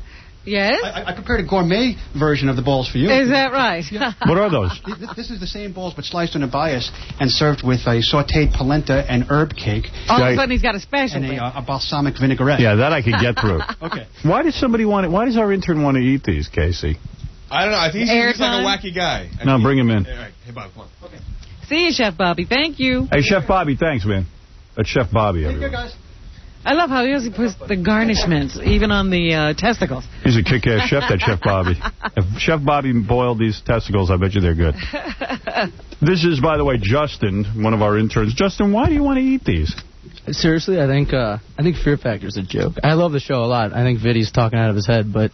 S2: Yes?
S11: I prepared a gourmet version of the balls for you.
S2: Is that right?
S1: What are those?
S11: This is the same balls, but sliced on a bias and served with a sautéed polenta and herb cake.
S2: All of a sudden, he's got a special.
S11: And a balsamic vinaigrette.
S1: Yeah, that I could get through.
S11: Okay.
S1: Why does somebody want it? Why does our intern want to eat these, Casey?
S23: I don't know. I think he's like a wacky guy.
S1: No, bring him in.
S23: All right. Hey, Bob, come on.
S11: Okay.
S2: See you, Chef Bobby. Thank you.
S1: Hey, Chef Bobby, thanks, man. That's Chef Bobby.
S11: Take care, guys.
S2: I love how he always puts the garnishments, even on the testicles.
S1: He's a kick-ass chef, that Chef Bobby. If Chef Bobby boiled these testicles, I bet you they're good. This is, by the way, Justin, one of our interns. Justin, why do you want to eat these?
S18: Seriously, I think Fear Factor's a joke. I love the show a lot. I think Viddy's talking out of his head, but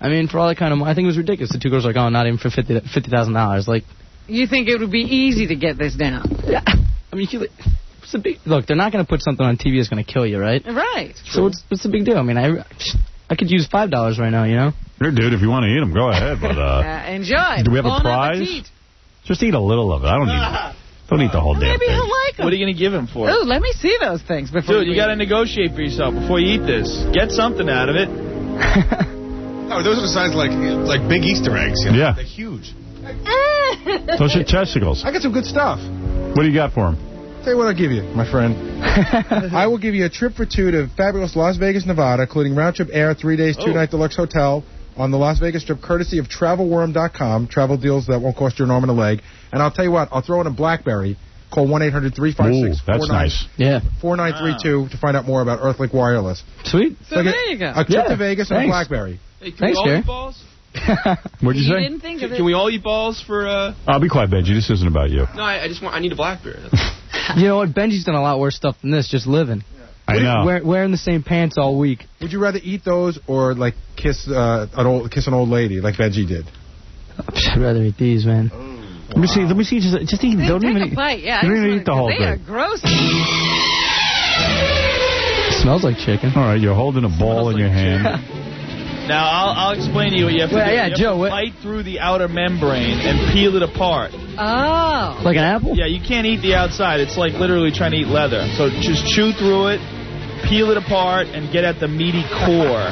S18: I mean, for all that kind of money, I think it was ridiculous. The two girls are like, oh, not even for $50,000. Like,
S2: you think it would be easy to get this down?
S18: Yeah. I mean, look, they're not going to put something on TV that's going to kill you, right?
S2: Right.
S18: So what's the big deal? I mean, I could use $5 right now, you know?
S1: Sure, dude, if you want to eat them, go ahead. But
S2: enjoy.
S1: Do we have
S2: Bon
S1: a prize?
S2: appetit.
S1: Just eat a little of it. I don't need Don't eat the whole damn
S2: Maybe
S1: thing.
S2: he'll like them.
S3: What are you going to give him for it?
S2: Ooh, let me see those things before.
S3: Dude, you got to negotiate for yourself before you eat this. Get something out of it.
S23: Oh, those are the size like big Easter eggs. You know?
S1: Yeah.
S23: They're huge.
S1: Those are testicles.
S4: I got some good stuff.
S1: What do you got for him?
S4: Tell you what I'll give you, my friend. I will give you a trip for two to fabulous Las Vegas, Nevada, including round-trip air, 3 days, 2-night deluxe hotel on the Las Vegas Strip, courtesy of TravelWorm.com. Travel deals that won't cost you an arm and a leg. And I'll tell you what, I'll throw in a BlackBerry. Call 1-800-356-4932
S1: that's nice.
S18: Yeah.
S4: 4932 to find out more about Earthlink Wireless.
S18: Sweet.
S2: So there you go.
S4: A trip to Vegas and a BlackBerry.
S3: Hey, can
S18: Thanks,
S3: we all
S18: Jerry.
S3: eat balls?
S1: What'd you say?
S2: Didn't think of it.
S3: Can we all eat balls for...
S1: I'll be quiet, Benji. This isn't about you.
S3: No, I need a BlackBerry.
S18: You know what? Benji's done a lot worse stuff than this, just living.
S1: I know.
S18: Wearing the same pants all week.
S4: Would you rather eat those or like kiss an old lady like Benji did?
S18: I'd rather eat these, man.
S1: Let me see. Just eat. Don't
S2: Take
S1: even
S2: a bite. Yeah,
S1: don't even eat the whole
S2: they
S1: thing.
S2: are gross.
S18: It smells like chicken.
S1: All right, you're holding a ball in your hand.
S3: Now, I'll explain to you what you have to do.
S18: Yeah,
S3: you
S18: Joe.
S3: have to bite through the outer membrane and peel it apart.
S2: Oh.
S18: Like an apple?
S3: Yeah, you can't eat the outside. It's like literally trying to eat leather. So just chew through it, peel it apart, and get at the meaty core.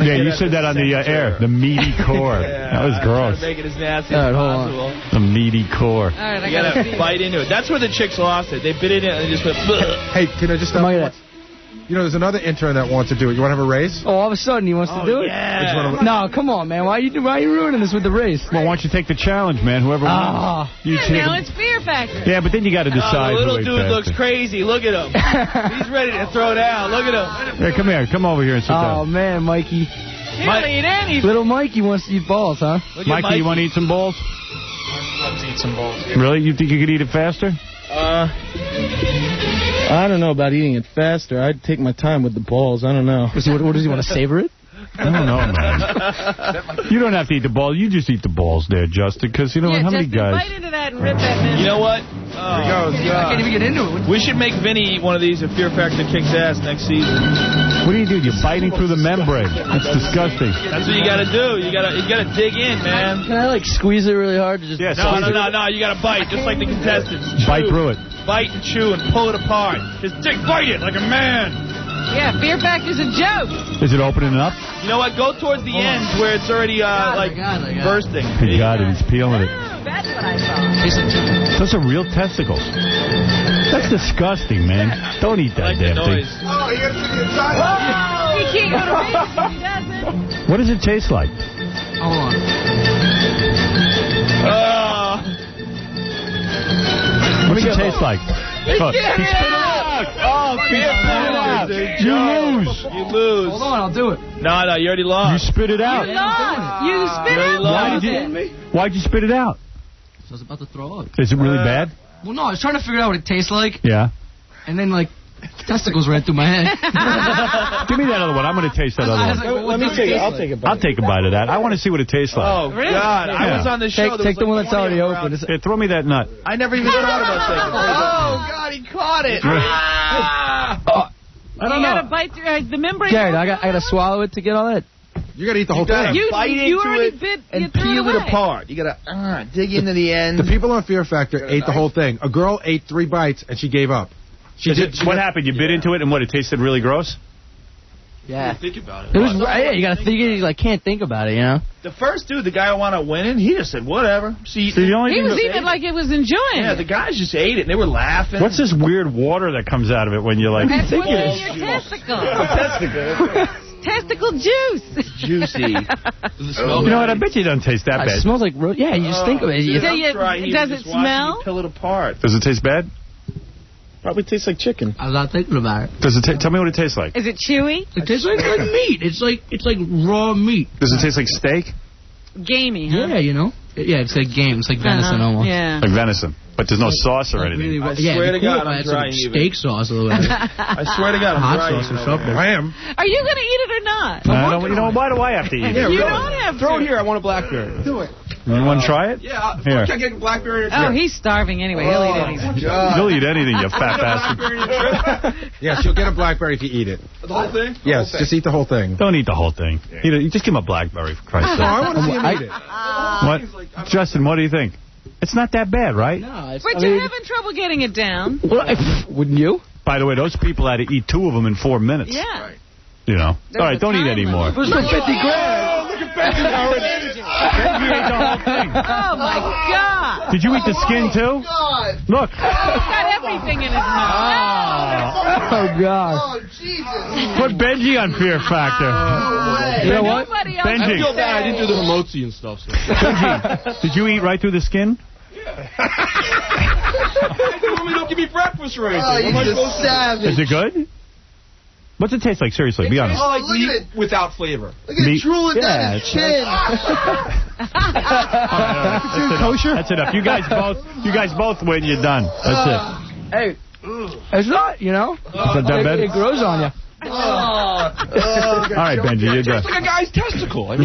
S1: Yeah, you said that on the air. The meaty core.
S3: Yeah,
S1: that was gross.
S3: Make it as nasty as possible.
S1: The meaty core.
S2: All right,
S3: You gotta bite into it. That's where the chicks lost it. They bit it in and they just went. Bleh.
S4: Hey, can I just stop? You know, there's another intern that wants to do it. You want to have a race?
S18: Oh, all of a sudden he wants to do it?
S3: Yeah.
S18: No, come on, man. Why are you ruining this with the race?
S1: Well, why don't you take the challenge, man? Whoever wins.
S2: Now it's Fear Factor.
S1: Yeah, but then you got to decide.
S3: The little
S1: who ate
S3: dude looks
S1: faster.
S3: crazy. Look at him. He's ready to throw down. Look at him.
S1: Hey, come here. Come over here and sit
S18: Oh,
S1: down.
S18: man, Mikey.
S2: He'll eat anything.
S18: Little Mikey wants to eat balls, huh?
S1: Mikey, you want to eat some balls?
S3: I'd love to eat some balls.
S1: Really? You think you could eat it faster?
S3: I don't know about eating it faster. I'd take my time with the balls. I don't know.
S18: What does he want to savor it?
S1: I don't know, man. You don't have to eat the balls. You just eat the balls there, Justin, because you know how many
S2: Justin,
S1: guys...
S2: bite into that and rip that man.
S3: You know what?
S18: I can't even get into it.
S3: We should make Vinny eat one of these if Fear Factor kicks ass next season.
S1: What do? You're biting through the membrane. It's disgusting.
S3: That's what you gotta do. You gotta dig in, man.
S18: Can I, squeeze it really hard? To just
S1: Yes.
S3: No. You gotta bite, just like the contestants.
S1: Bite through it.
S3: Bite and chew and pull it apart. Just bite it like a man.
S2: Yeah, Fear Factor's a joke.
S1: Is it opening up?
S3: You know what? Go towards the end where it's already bursting.
S1: He got it. He's peeling it.
S2: That's what I thought.
S1: Those are real testicles. That's disgusting, man. Don't eat that damn thing.
S2: Oh, you can't go to races if he doesn't.
S1: What does it taste like?
S18: Hold on.
S1: What's it taste like? He spit it out. Oh, Fear Factor. You lose.
S3: You lose.
S18: Hold on, I'll do it.
S3: No, you already lost.
S1: You spit it out.
S2: You lost. You spit out.
S1: Why'd you spit it out?
S18: So I was about to throw up.
S1: Is it really bad?
S18: Well, no, I was trying to figure out what it tastes like.
S1: Yeah.
S18: And then, testicles ran through my head.
S1: Give me that other one. I'm going to taste that other one.
S3: Let me take it. I'll take a bite.
S1: I'll take a bite of that. I want to see what it tastes like.
S3: Oh, really? God. I was on the show.
S18: Take the one that's already open.
S1: Hey, throw me that nut.
S3: I never even thought about taking it. Oh, God, he caught it.
S1: I don't know.
S2: You gotta bite through the membrane.
S18: Jared, I gotta swallow it to get all that.
S4: You got to eat the whole thing.
S2: You
S3: Bite
S2: already
S3: into
S2: bit
S3: it and
S2: you threw
S3: peel it
S2: away.
S3: apart. You gotta dig into the end.
S4: The people on Fear Factor ate the whole thing. A girl ate 3 bites and she gave up.
S1: What happened? You bit into it and what? It tasted really gross?
S18: Yeah.
S3: Think about it.
S18: It was you gotta think it. You can't think about it, you know.
S3: The first dude, the guy who wound up winning, he just said whatever.
S2: He was eating like it was enjoying.
S3: Yeah, the guys just ate it and they were laughing.
S1: What's this weird water that comes out of it when you're like...
S2: That's what's in your testicle. Testicle juice.
S3: Juicy.
S1: You know what? I bet you don't taste that bad.
S18: It smells like you just think of it.
S2: Does it smell?
S3: Peel it apart.
S1: Does it taste bad?
S3: Probably tastes like chicken.
S18: I'm not thinking about it.
S1: Does it? Tell me what it tastes like.
S2: Is it chewy?
S18: It tastes like meat. It's like raw meat.
S1: Does it taste like steak?
S2: Gamey, huh?
S18: Yeah, you know. Yeah, it's like game. It's like venison almost.
S2: Yeah.
S1: Like venison, but there's no sauce or anything.
S3: I swear to God, I'm dry.
S18: Steak sauce a little bit.
S3: I swear to God, I'm
S18: hot
S3: dry.
S18: sauce or something.
S4: I am.
S2: Are you going to eat it or not?
S1: You know, why do I have to eat it?
S2: You don't have to.
S3: Throw it here. I want a blackberry.
S11: Do it.
S1: You want to try it?
S3: Yeah.
S1: Here.
S3: Can I get a blackberry?
S2: Oh, he's starving anyway. He'll eat anything.
S1: You'll eat anything, you fat bastard.
S4: Yes, you'll get a blackberry if you eat it.
S3: The whole thing?
S4: Yes, just eat the whole thing.
S1: Don't eat the whole thing. Just give him a blackberry, for Christ's sake.
S4: No, I want to see him eat it.
S1: What? Justin, what do you think? It's not that bad, right?
S18: No,
S2: But you're having trouble getting it down.
S18: Wouldn't you?
S1: By the way, those people had to eat 2 of them in 4 minutes.
S2: Yeah.
S1: You know. All right, don't eat any more.
S18: Where's my 50 grand?
S3: Look at Benji.
S1: You ate the whole thing.
S2: Oh, my God.
S1: Did you eat the skin, too? Look.
S2: He's got everything in his mouth.
S18: Oh, God.
S21: Oh, Jesus.
S1: Put Benji on Fear Factor.
S18: You know what?
S2: Nobody else
S1: Benji.
S3: I feel bad. I didn't do the remote and stuff. So.
S1: Benji, did you eat right through the skin?
S3: You don't give me breakfast or anything.
S21: Oh, you're just savage.
S1: Is it good? What's it taste like? Seriously, be honest.
S3: Like meat without flavor.
S21: Look at it drooling down his chin.
S1: Kosher? That's enough. You guys both win. You're done. That's it.
S18: Hey, it's not, you know.
S1: Is that bad?
S18: It grows on you.
S1: All right, Benji, you're done.
S3: It's like a guy's testicle.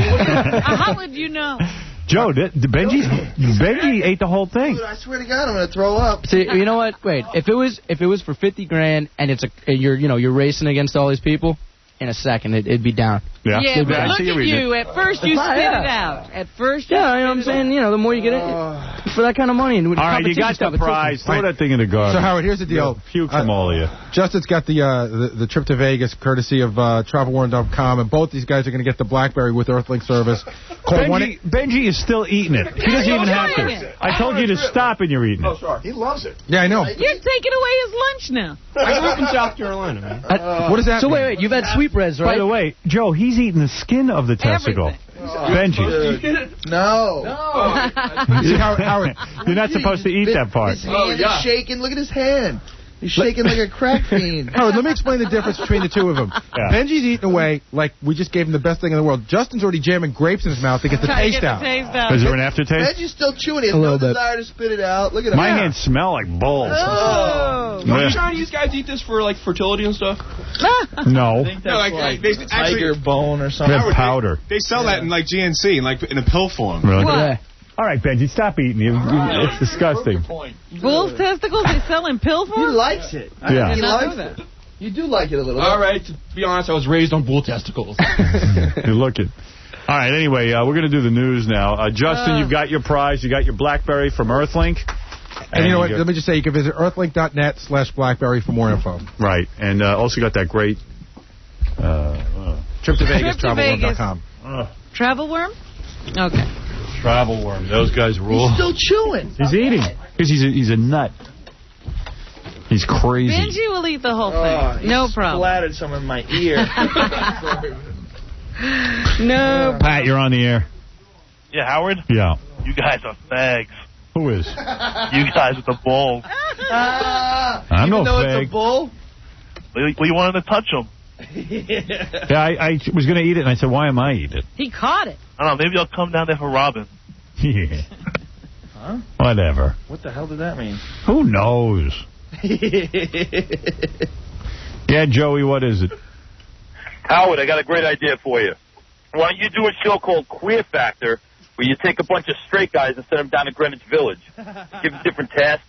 S2: How would you know?
S1: Joe, Benji ate the whole thing.
S3: Dude, I swear to God, I'm going to throw up.
S18: See, you know what? Wait, if it was for $50,000 and you're racing against all these people, in a second it'd be down.
S2: Yeah, but look at you. At first you spit it out. At first you
S18: you know what I'm saying? You know, the more you get for that kind of money. And
S1: all right, you got the prize. Throw that thing in the garbage.
S4: So, Howard, here's the deal.
S1: Puke from all of you.
S4: Justin's got the trip to Vegas, courtesy of TravelWarn.com, and both these guys are going to get the BlackBerry with Earthlink service.
S1: Benji is still eating it. He doesn't even have to. I told you to stop and you're eating it.
S23: Oh, sorry. He loves it.
S4: Yeah, I know.
S2: You're taking away his lunch now.
S23: I grew up in South Carolina, man.
S4: What does that mean?
S18: So wait, you've had sweetbreads, right?
S1: By the way, Joe, he's eating the skin of the testicle. Benji.
S3: No.
S1: See, Howard, you're not supposed to eat that part.
S3: His hand is shaking. Look at his hand. He's shaking like a crack fiend.
S4: Howard, let me explain the difference between the two of them. Yeah. Benji's eating away like we just gave him the best thing in the world. Justin's already jamming grapes in his mouth to get the taste out.
S1: Is there an aftertaste?
S3: Benji's still chewing it. He has no desire to spit it out. Look at him.
S1: My hands smell like balls.
S3: Oh.
S23: Are you trying to use guys eat this for like fertility and stuff?
S1: No.
S23: I think that's like tiger bone or something.
S1: Red powder.
S23: They sell that in like GNC, like in a pill form.
S1: Really?
S2: What?
S1: All right, Benji, stop eating. It's disgusting.
S2: Bull's testicles they sell in pill form?
S3: He likes it.
S1: Yeah.
S3: He likes it. You do like it a little bit.
S23: All right, to be honest, I was raised on bull testicles.
S1: You're looking. All right, anyway, we're going to do the news now. Justin, you've got your prize. You got your BlackBerry from Earthlink.
S4: And you know what? Let me just say, you can visit earthlink.net/BlackBerry for more info.
S1: Right, and also got that great
S4: trip to Vegas, TravelWorm.com.
S2: Travelworm? Okay.
S1: Travelworm. Those guys rule.
S3: He's still chewing.
S1: He's eating. Because he's a nut. He's crazy.
S2: Benji will eat the whole thing. No problem.
S3: Splattered some in my ear.
S2: No.
S1: Pat, you're on the air.
S8: Yeah, Howard?
S1: Yeah.
S8: You guys are fags.
S1: Who is?
S8: You guys with the balls.
S1: I'm no fag.
S3: It's a bull?
S8: Well, you wanted to touch them.
S1: Yeah, I was going to eat it, and I said, why am I eating it?
S2: He caught it.
S8: I don't know, maybe I'll come down there for Robin.
S1: Yeah.
S3: Huh?
S1: Whatever.
S3: What the hell did that mean?
S1: Who knows? Yeah, Joey, what is it?
S8: Howard, I got a great idea for you. Why don't you do a show called Queer Factor, where you take a bunch of straight guys and send them down to Greenwich Village. Give them different tasks.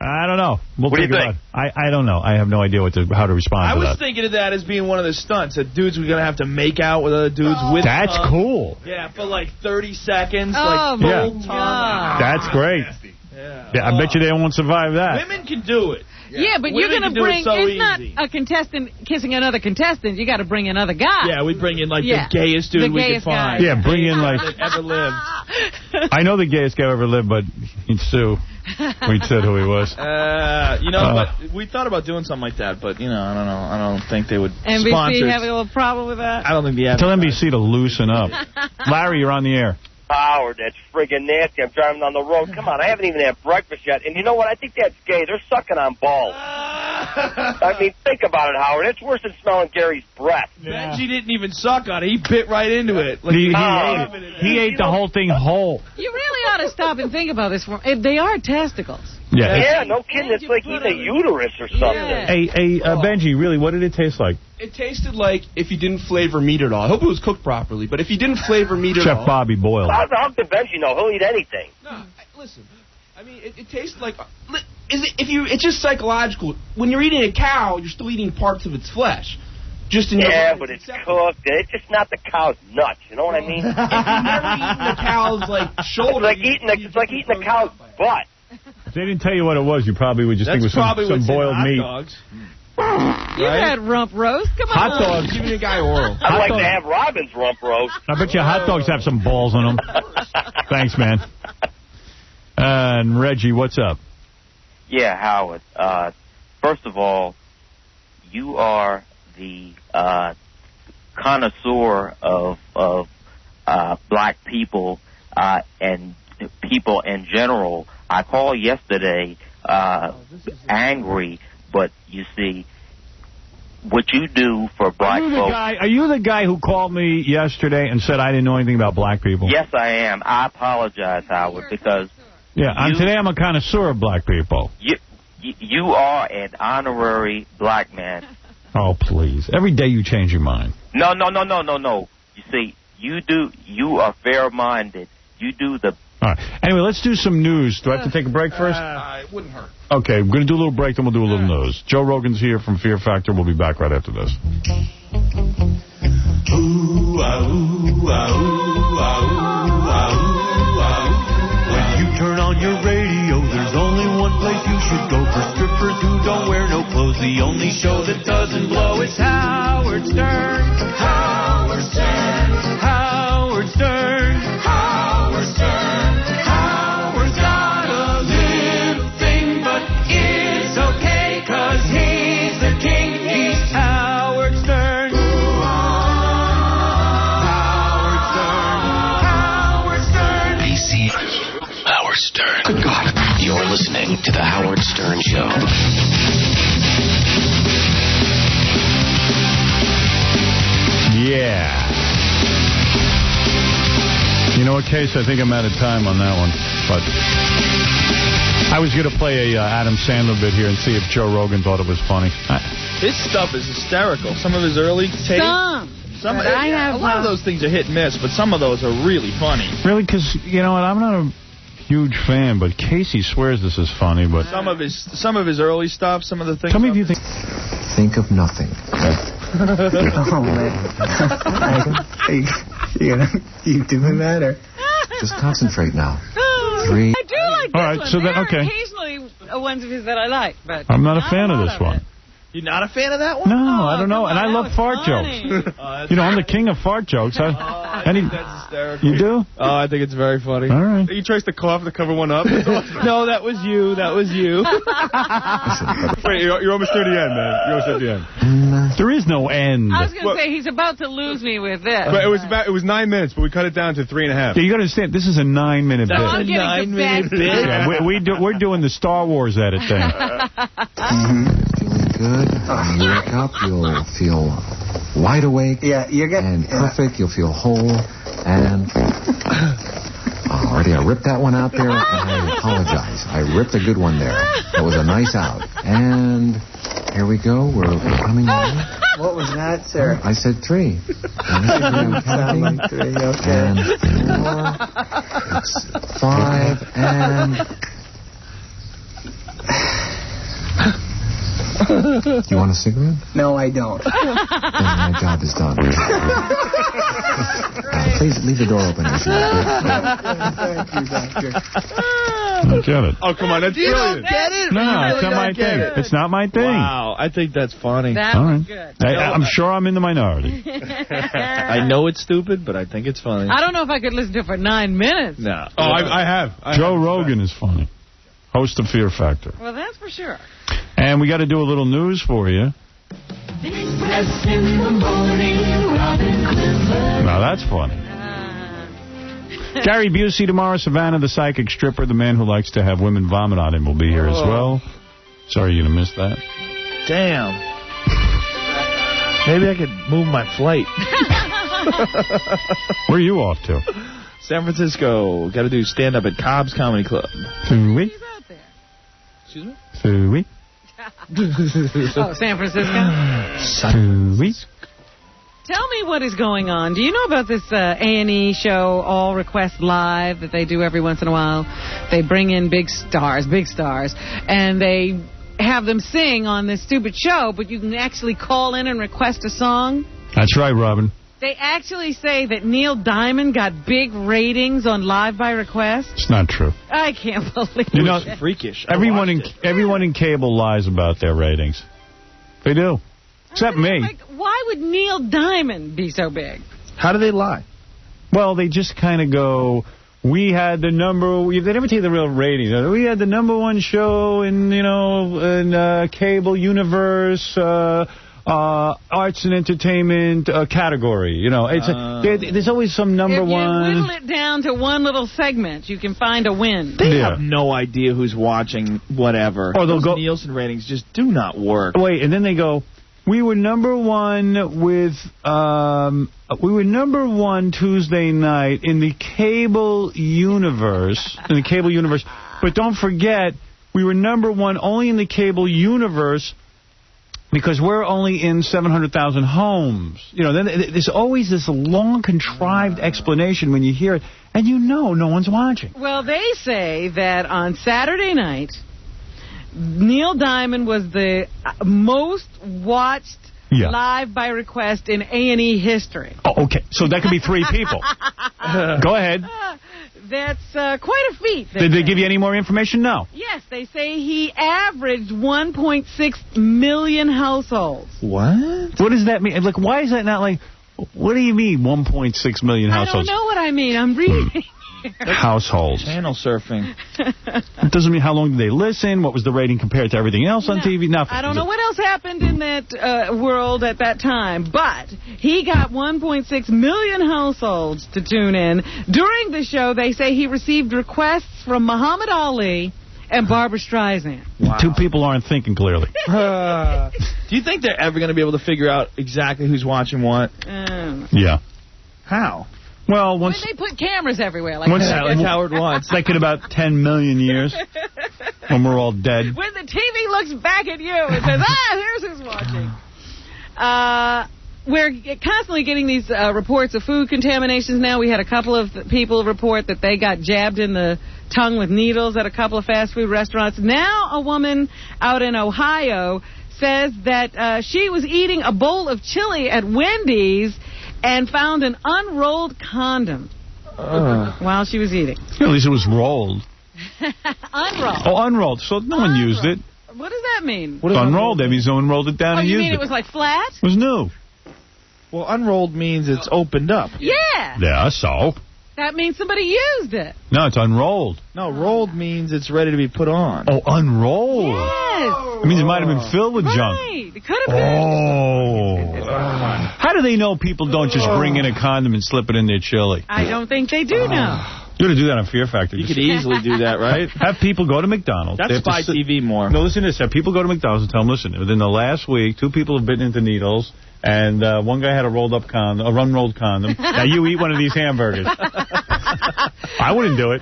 S1: I don't know. We'll
S8: what do you
S1: think? About it. I don't know. I have no idea how to respond to that.
S3: I was thinking of that as being one of the stunts, that dudes were going to have to make out with other dudes with
S1: That's cool.
S3: Yeah, for like 30 seconds.
S2: Oh,
S3: like
S2: my
S3: full
S2: God.
S1: That's great. Yeah, I bet you they won't survive that.
S3: Women can do it.
S2: Yeah, but you're going to bring, it's not a contestant kissing another contestant. You got to bring another guy.
S3: Yeah, we bring in like the gayest dude we can find.
S1: Yeah, bring in like
S3: that ever lived.
S1: I know the gayest guy ever lived, but he'd sue. We said who he was.
S3: But we thought about doing something like that, but I don't know. I don't think they would
S2: NBC
S3: sponsor.
S2: having a little problem with that?
S3: I don't think the
S1: Tell NBC to loosen up. Larry, you're on the air.
S8: Howard, that's friggin' nasty. I'm driving down the road. Come on, I haven't even had breakfast yet. And you know what? I think that's gay. They're sucking on balls. I mean, think about it, Howard. It's worse than smelling Gary's breath.
S3: Yeah. Benji didn't even suck on it. He bit right into it. Like
S1: he ate it. He ate the whole thing whole.
S2: You really ought to stop and think about this. They are testicles.
S8: Yeah, no kidding. It's like eating a uterus or something.
S2: Yeah.
S1: Hey, Benji, really, what did it taste like?
S23: It tasted like if you didn't flavor meat at all. I hope it was cooked properly, but if you didn't flavor meat at all...
S1: Chef Bobby boiled.
S8: How did Benji know? He'll eat anything.
S23: No, listen. I mean, it tastes like... It's just psychological. When you're eating a cow, you're still eating parts of its flesh. Just in
S8: but it's cooked. It's just not the cow's nuts. You know what I mean?
S23: If you've never eaten the cow's shoulder...
S8: It's like eating the cow's butt.
S1: If they didn't tell you what it was, you probably would just think it was some boiled meat.
S23: Dogs.
S2: You've had rump roast. Come on.
S1: Hot dogs.
S23: Giving a guy oral.
S8: I'd like to have Robin's rump roast.
S1: I bet you hot dogs have some balls on them. Thanks, man. And Reggie, what's up?
S16: Yeah, Howard. First of all, you are the connoisseur of black people and people in general. I called yesterday angry, but you see, what you do for black folks...
S1: Are you the guy who called me yesterday and said I didn't know anything about black people?
S16: Yes, I am. I apologize, Howard, because...
S1: Yeah, today I'm a connoisseur of black people.
S16: You are an honorary black man.
S1: Oh, please. Every day you change your mind.
S16: No. You see, you are fair-minded. You do the...
S1: All right. Anyway, let's do some news. Do I have to take a break first?
S3: It wouldn't hurt.
S1: Okay, we're going to do a little break, then we'll do a little news. Joe Rogan's here from Fear Factor. We'll be back right after this.
S12: Ooh, ah, ooh, ah, ooh, ah, ooh, ah, ooh, ah, ooh. When you turn on your radio, there's only one place you should go for strippers who don't wear no clothes. The only show that doesn't blow is Howard Stern. Howard Stern. Howard Stern. Howard Stern. Howard's got a little thing, but it's okay, 'cause he's the king. He's Howard Stern. Howard Stern. Howard Stern.
S20: PC Howard Stern. Good God. You're listening to The Howard Stern Show.
S1: Yeah. You know what, Case? I think I'm out of time on that one. But I was going to play a Adam Sandler bit here and see if Joe Rogan thought it was funny.
S3: His stuff is hysterical. Some of his early tapes. A lot of those things are hit and miss, but some of those are really funny.
S1: Really? Because, you know what, I'm not a huge fan, but Casey swears this is funny. But
S3: some of his early stuff, some of the things...
S1: Tell me if you think...
S19: Think of nothing. Oh, man. You doing that, or... Just concentrate now. 3...
S2: I do like this
S1: All right,
S2: one.
S1: so
S2: there
S1: then, okay.
S2: are occasionally ones of his that I like, but...
S1: I'm not a fan of this one.
S3: You're not a fan of that one?
S1: No, I don't know. And I love fart jokes. You know, I'm the king of fart jokes.
S3: I think that's hysterical.
S1: You do?
S3: Oh, I think it's very funny.
S1: All right.
S23: He tries to cough to cover one up.
S3: No, that was you. That was you.
S23: Wait, you're almost near the end, man. You're almost at the end.
S1: There is no end.
S2: I was going to say, he's about to lose me with this.
S23: But it was 9 minutes, but we cut it down to 3.5.
S1: Yeah, you got to understand, this is a 9-minute bit.
S2: I'm getting
S3: 9-minute bit.
S1: Yeah, we're doing the Star Wars edit thing.
S19: Feeling good. When you wake up, you'll feel wide awake and perfect. You'll feel whole. And already I ripped that one out there, and I apologize. I ripped a good one there. That was a nice out. And here we go. We're coming on.
S21: What was that, sir?
S19: I said 3. I'm counting.
S21: Like 3, okay.
S19: And 4. It's 5. And... Do you want a cigarette?
S21: No, I don't.
S19: Then my job is done. Please leave the door open.
S21: Thank you, Doctor.
S1: I get it.
S23: Oh, come on. That's
S3: You
S23: brilliant.
S3: don't get it?
S1: No,
S3: You
S1: it's not my
S3: don't get
S1: thing.
S3: it.
S1: It's not my thing.
S3: Wow, I think that's funny.
S2: That
S1: All
S2: was
S1: right.
S2: good.
S1: I'm sure I'm in the minority.
S3: I know it's stupid, but I think it's funny.
S2: I don't know if I could listen to it for 9 minutes.
S3: No.
S23: Oh, I have.
S1: Joe Rogan is funny. Host of Fear Factor.
S2: Well, that's for sure.
S1: And we got to do a little news for you.
S12: Express in the morning, Robin Clifford.
S1: Now that's funny. Gary Busey tomorrow. Savannah, the psychic stripper, the man who likes to have women vomit on him, will be here as well. Sorry you're going to miss that.
S3: Damn. Maybe I could move my flight.
S1: Where are you off to?
S3: San Francisco. Got to do stand-up at Cobb's Comedy Club.
S1: Fooey.
S3: Excuse me?
S1: Fooey.
S2: Oh, San Francisco?
S1: Fooey.
S2: Tell me what is going on. Do you know about this A&E show, All Request Live, that they do every once in a while? They bring in big stars, and they have them sing on this stupid show, but you can actually call in and request a song?
S1: That's right, Robin.
S2: They actually say that Neil Diamond got big ratings on Live by Request.
S1: It's not true.
S2: I can't believe
S1: You know,
S2: it.
S3: Freakish.
S1: Everyone in cable lies about their ratings. They do. Except me.
S2: Like, why would Neil Diamond be so big?
S3: How do they lie?
S1: Well, they just kind of go, we had the number, they never tell you the real ratings. We had the #1 show in cable universe, arts and entertainment category. You know, it's there's always some number
S2: if you
S1: one.
S2: whittle it down to one little segment, you can find a win.
S3: They have no idea who's watching whatever.
S1: Or they'll go,
S3: Nielsen ratings just do not work.
S1: Wait, and then they go, we were #1 with, we were #1 Tuesday night in the cable universe, but don't forget, we were #1 only in the cable universe because we're only in 700,000 homes. You know, then there's always this long, contrived explanation when you hear it, and you know no one's watching.
S2: Well, they say that on Saturday night, Neil Diamond was the most watched live by request in A&E history.
S1: Oh, okay. So that could be 3 people. Go ahead.
S2: That's quite a feat.
S1: Did they give you any more information? No.
S2: Yes, they say he averaged 1.6 million households.
S1: What? What does that mean? Like, why is that not like, what do you mean 1.6 million households?
S2: I don't know what I mean. I'm reading.
S1: Households.
S3: Channel surfing.
S1: It doesn't mean how long did they listen, what was the rating compared to everything else on TV, nothing.
S2: I don't know what else happened in that world at that time, but he got 1.6 million households to tune in. During the show, they say he received requests from Muhammad Ali and Barbra Streisand.
S1: Wow. 2 people aren't thinking clearly.
S3: Do you think they're ever going to be able to figure out exactly who's watching what?
S1: Yeah.
S3: How?
S1: Well, once
S2: they put cameras everywhere,
S1: like
S3: Howard wants.
S1: Like in about 10 million years, when we're all dead.
S2: When the TV looks back at you and says, here's who's watching. We're constantly getting these reports of food contaminations now. We had a couple of people report that they got jabbed in the tongue with needles at a couple of fast food restaurants. Now a woman out in Ohio says that she was eating a bowl of chili at Wendy's and found an unrolled condom while she was eating.
S1: At least it was rolled.
S2: Unrolled.
S1: Oh, unrolled. So no one used it.
S2: What does that mean?
S1: Unrolled. That means no one rolled it down and
S2: you
S1: used
S2: mean it was like flat?
S1: It was new.
S3: Well, unrolled means it's opened up.
S2: Yeah.
S1: Yeah, so?
S2: That means somebody used it.
S1: No, it's unrolled.
S3: No, rolled means it's ready to be put on.
S1: Oh, unrolled.
S2: Yes.
S1: It means it might have been filled with junk.
S2: Right. It could have been.
S1: Oh. How do they know people don't just bring in a condom and slip it in their chili?
S2: I don't think they do know.
S1: You ought to do that on Fear Factor.
S3: You could easily do that, right?
S1: Have people go to McDonald's.
S3: That's Spy TV more.
S1: No, listen to this. Have people go to McDonald's and tell them, listen, within the last week, 2 people have bitten into needles, and one guy had a unrolled condom. Now you eat one of these hamburgers. I wouldn't do it.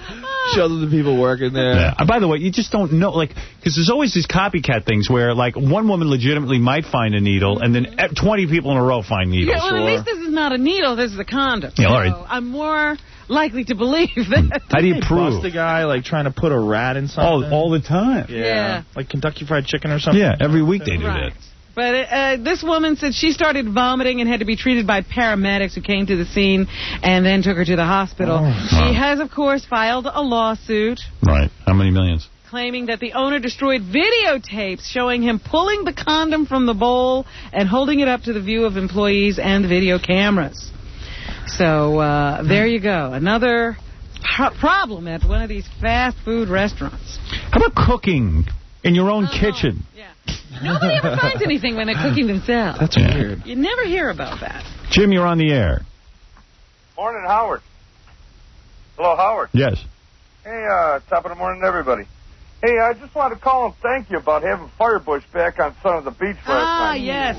S3: Show them the people working there.
S1: Yeah. By the way, you just don't know, like, because there's always these copycat things where, like, one woman legitimately might find a needle, and then 20 people in a row find needles.
S2: Yeah, well, at least this is not a needle. This is a condom.
S1: Yeah, all right.
S2: So I'm more likely to believe that.
S1: How do you prove?
S3: Bust a guy, like, trying to put a rat in something?
S1: All the time.
S2: Yeah.
S3: Like Kentucky Fried Chicken or something?
S1: Yeah, every week they do that.
S2: But this woman said she started vomiting and had to be treated by paramedics who came to the scene and then took her to the hospital. She has, of course, filed a lawsuit.
S1: Right. How many millions?
S2: Claiming that the owner destroyed videotapes showing him pulling the condom from the bowl and holding it up to the view of employees and the video cameras. So there you go. Another problem at one of these fast food restaurants.
S1: How about cooking in your own kitchen?
S2: Yeah. Nobody ever finds anything when they're cooking themselves.
S1: That's weird.
S2: You never hear about that.
S1: Jim, you're on the air.
S17: Morning, Howard. Hello, Howard.
S1: Yes.
S17: Hey, top of the morning to everybody. Hey, I just wanted to call and thank you about having Firebush back on Son of the Beach last night.
S2: Yes.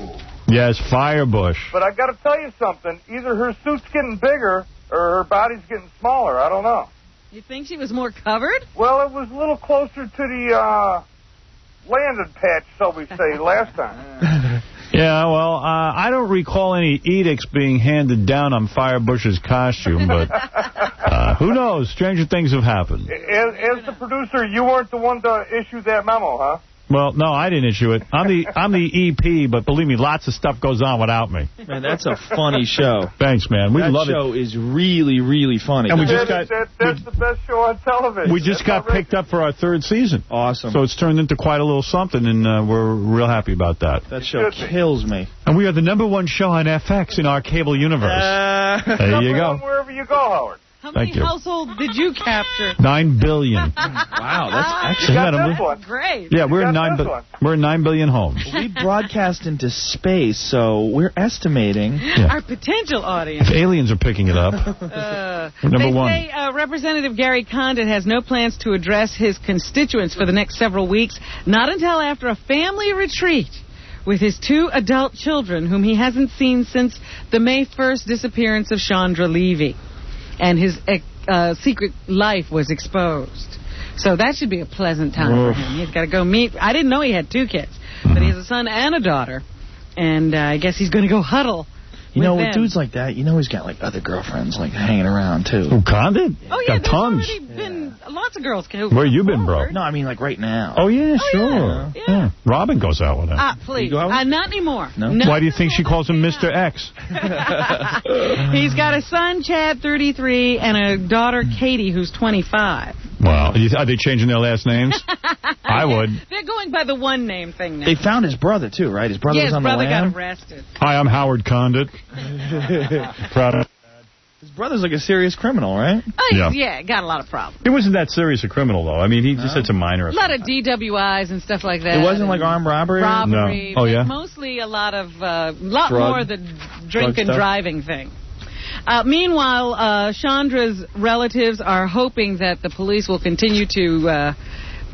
S1: Yes, Firebush.
S17: But I got to tell you something. Either her suit's getting bigger or her body's getting smaller. I don't know.
S2: You think she was more covered?
S17: Well, it was a little closer to the landed patch, so we say, last time.
S1: Yeah, well, I don't recall any edicts being handed down on Firebush's costume, but who knows? Stranger things have happened.
S17: As the producer, you weren't the one to issue that memo, huh?
S1: Well, no, I didn't issue it. I'm the EP, but believe me, lots of stuff goes on without me.
S3: Man, that's a funny show.
S1: Thanks, man. We love it.
S3: That show is really, really funny.
S1: And
S17: that's the best show on television.
S1: We just got picked up for our 3rd season.
S3: Awesome.
S1: So it's turned into quite a little something, and we're real happy about that.
S3: That show kills me.
S1: And we are the #1 show on FX in our cable universe. There you go.
S17: Wherever you go, Howard.
S2: How many households did you capture?
S1: 9 billion.
S3: Wow, that's excellent.
S2: Great.
S1: Yeah, we're in 9 billion homes.
S3: We broadcast into space, so we're estimating
S2: our potential audience.
S1: If aliens are picking it up, we're #1.
S2: They say Representative Gary Condon has no plans to address his constituents for the next several weeks, not until after a family retreat with his 2 adult children, whom he hasn't seen since the May 1st disappearance of Chandra Levy. And his secret life was exposed. So that should be a pleasant time for him. He's got to go meet. I didn't know he had 2 kids, but he has a son and a daughter. And I guess he's going to go huddle.
S3: You know, with
S2: them.
S3: dudes like that, you know he's got, like, other girlfriends, like, hanging around, too.
S1: Who, Condit?
S2: Oh, yeah,
S1: got
S2: there's
S1: tons.
S2: already been lots of girls.
S1: Where you been, bro?
S3: No, I mean, like, right now.
S1: Oh, yeah, sure.
S2: Yeah.
S1: Robin goes out with him.
S2: Please. Not anymore.
S3: No?
S1: Why do you think she calls him Mr. X?
S2: He's got a son, Chad, 33, and a daughter, Katie, who's 25.
S1: Wow. Are they changing their last names? I would.
S2: They're going by the one-name thing now.
S3: They found his brother, too, right? His brother was on the lam?
S2: his brother got arrested.
S1: Hi, I'm Howard Condit. Proud of.
S3: His brother's like a serious criminal, right?
S2: Oh, yeah, got a lot of problems.
S1: It wasn't that serious a criminal, though. I mean, he just had some minor.
S2: A lot of DWIs and stuff like that.
S3: It wasn't like armed robbery?
S2: Robbery.
S1: No. Oh, yeah?
S2: Mostly a lot more the drink and driving thing. Meanwhile, Chandra's relatives are hoping that the police will continue to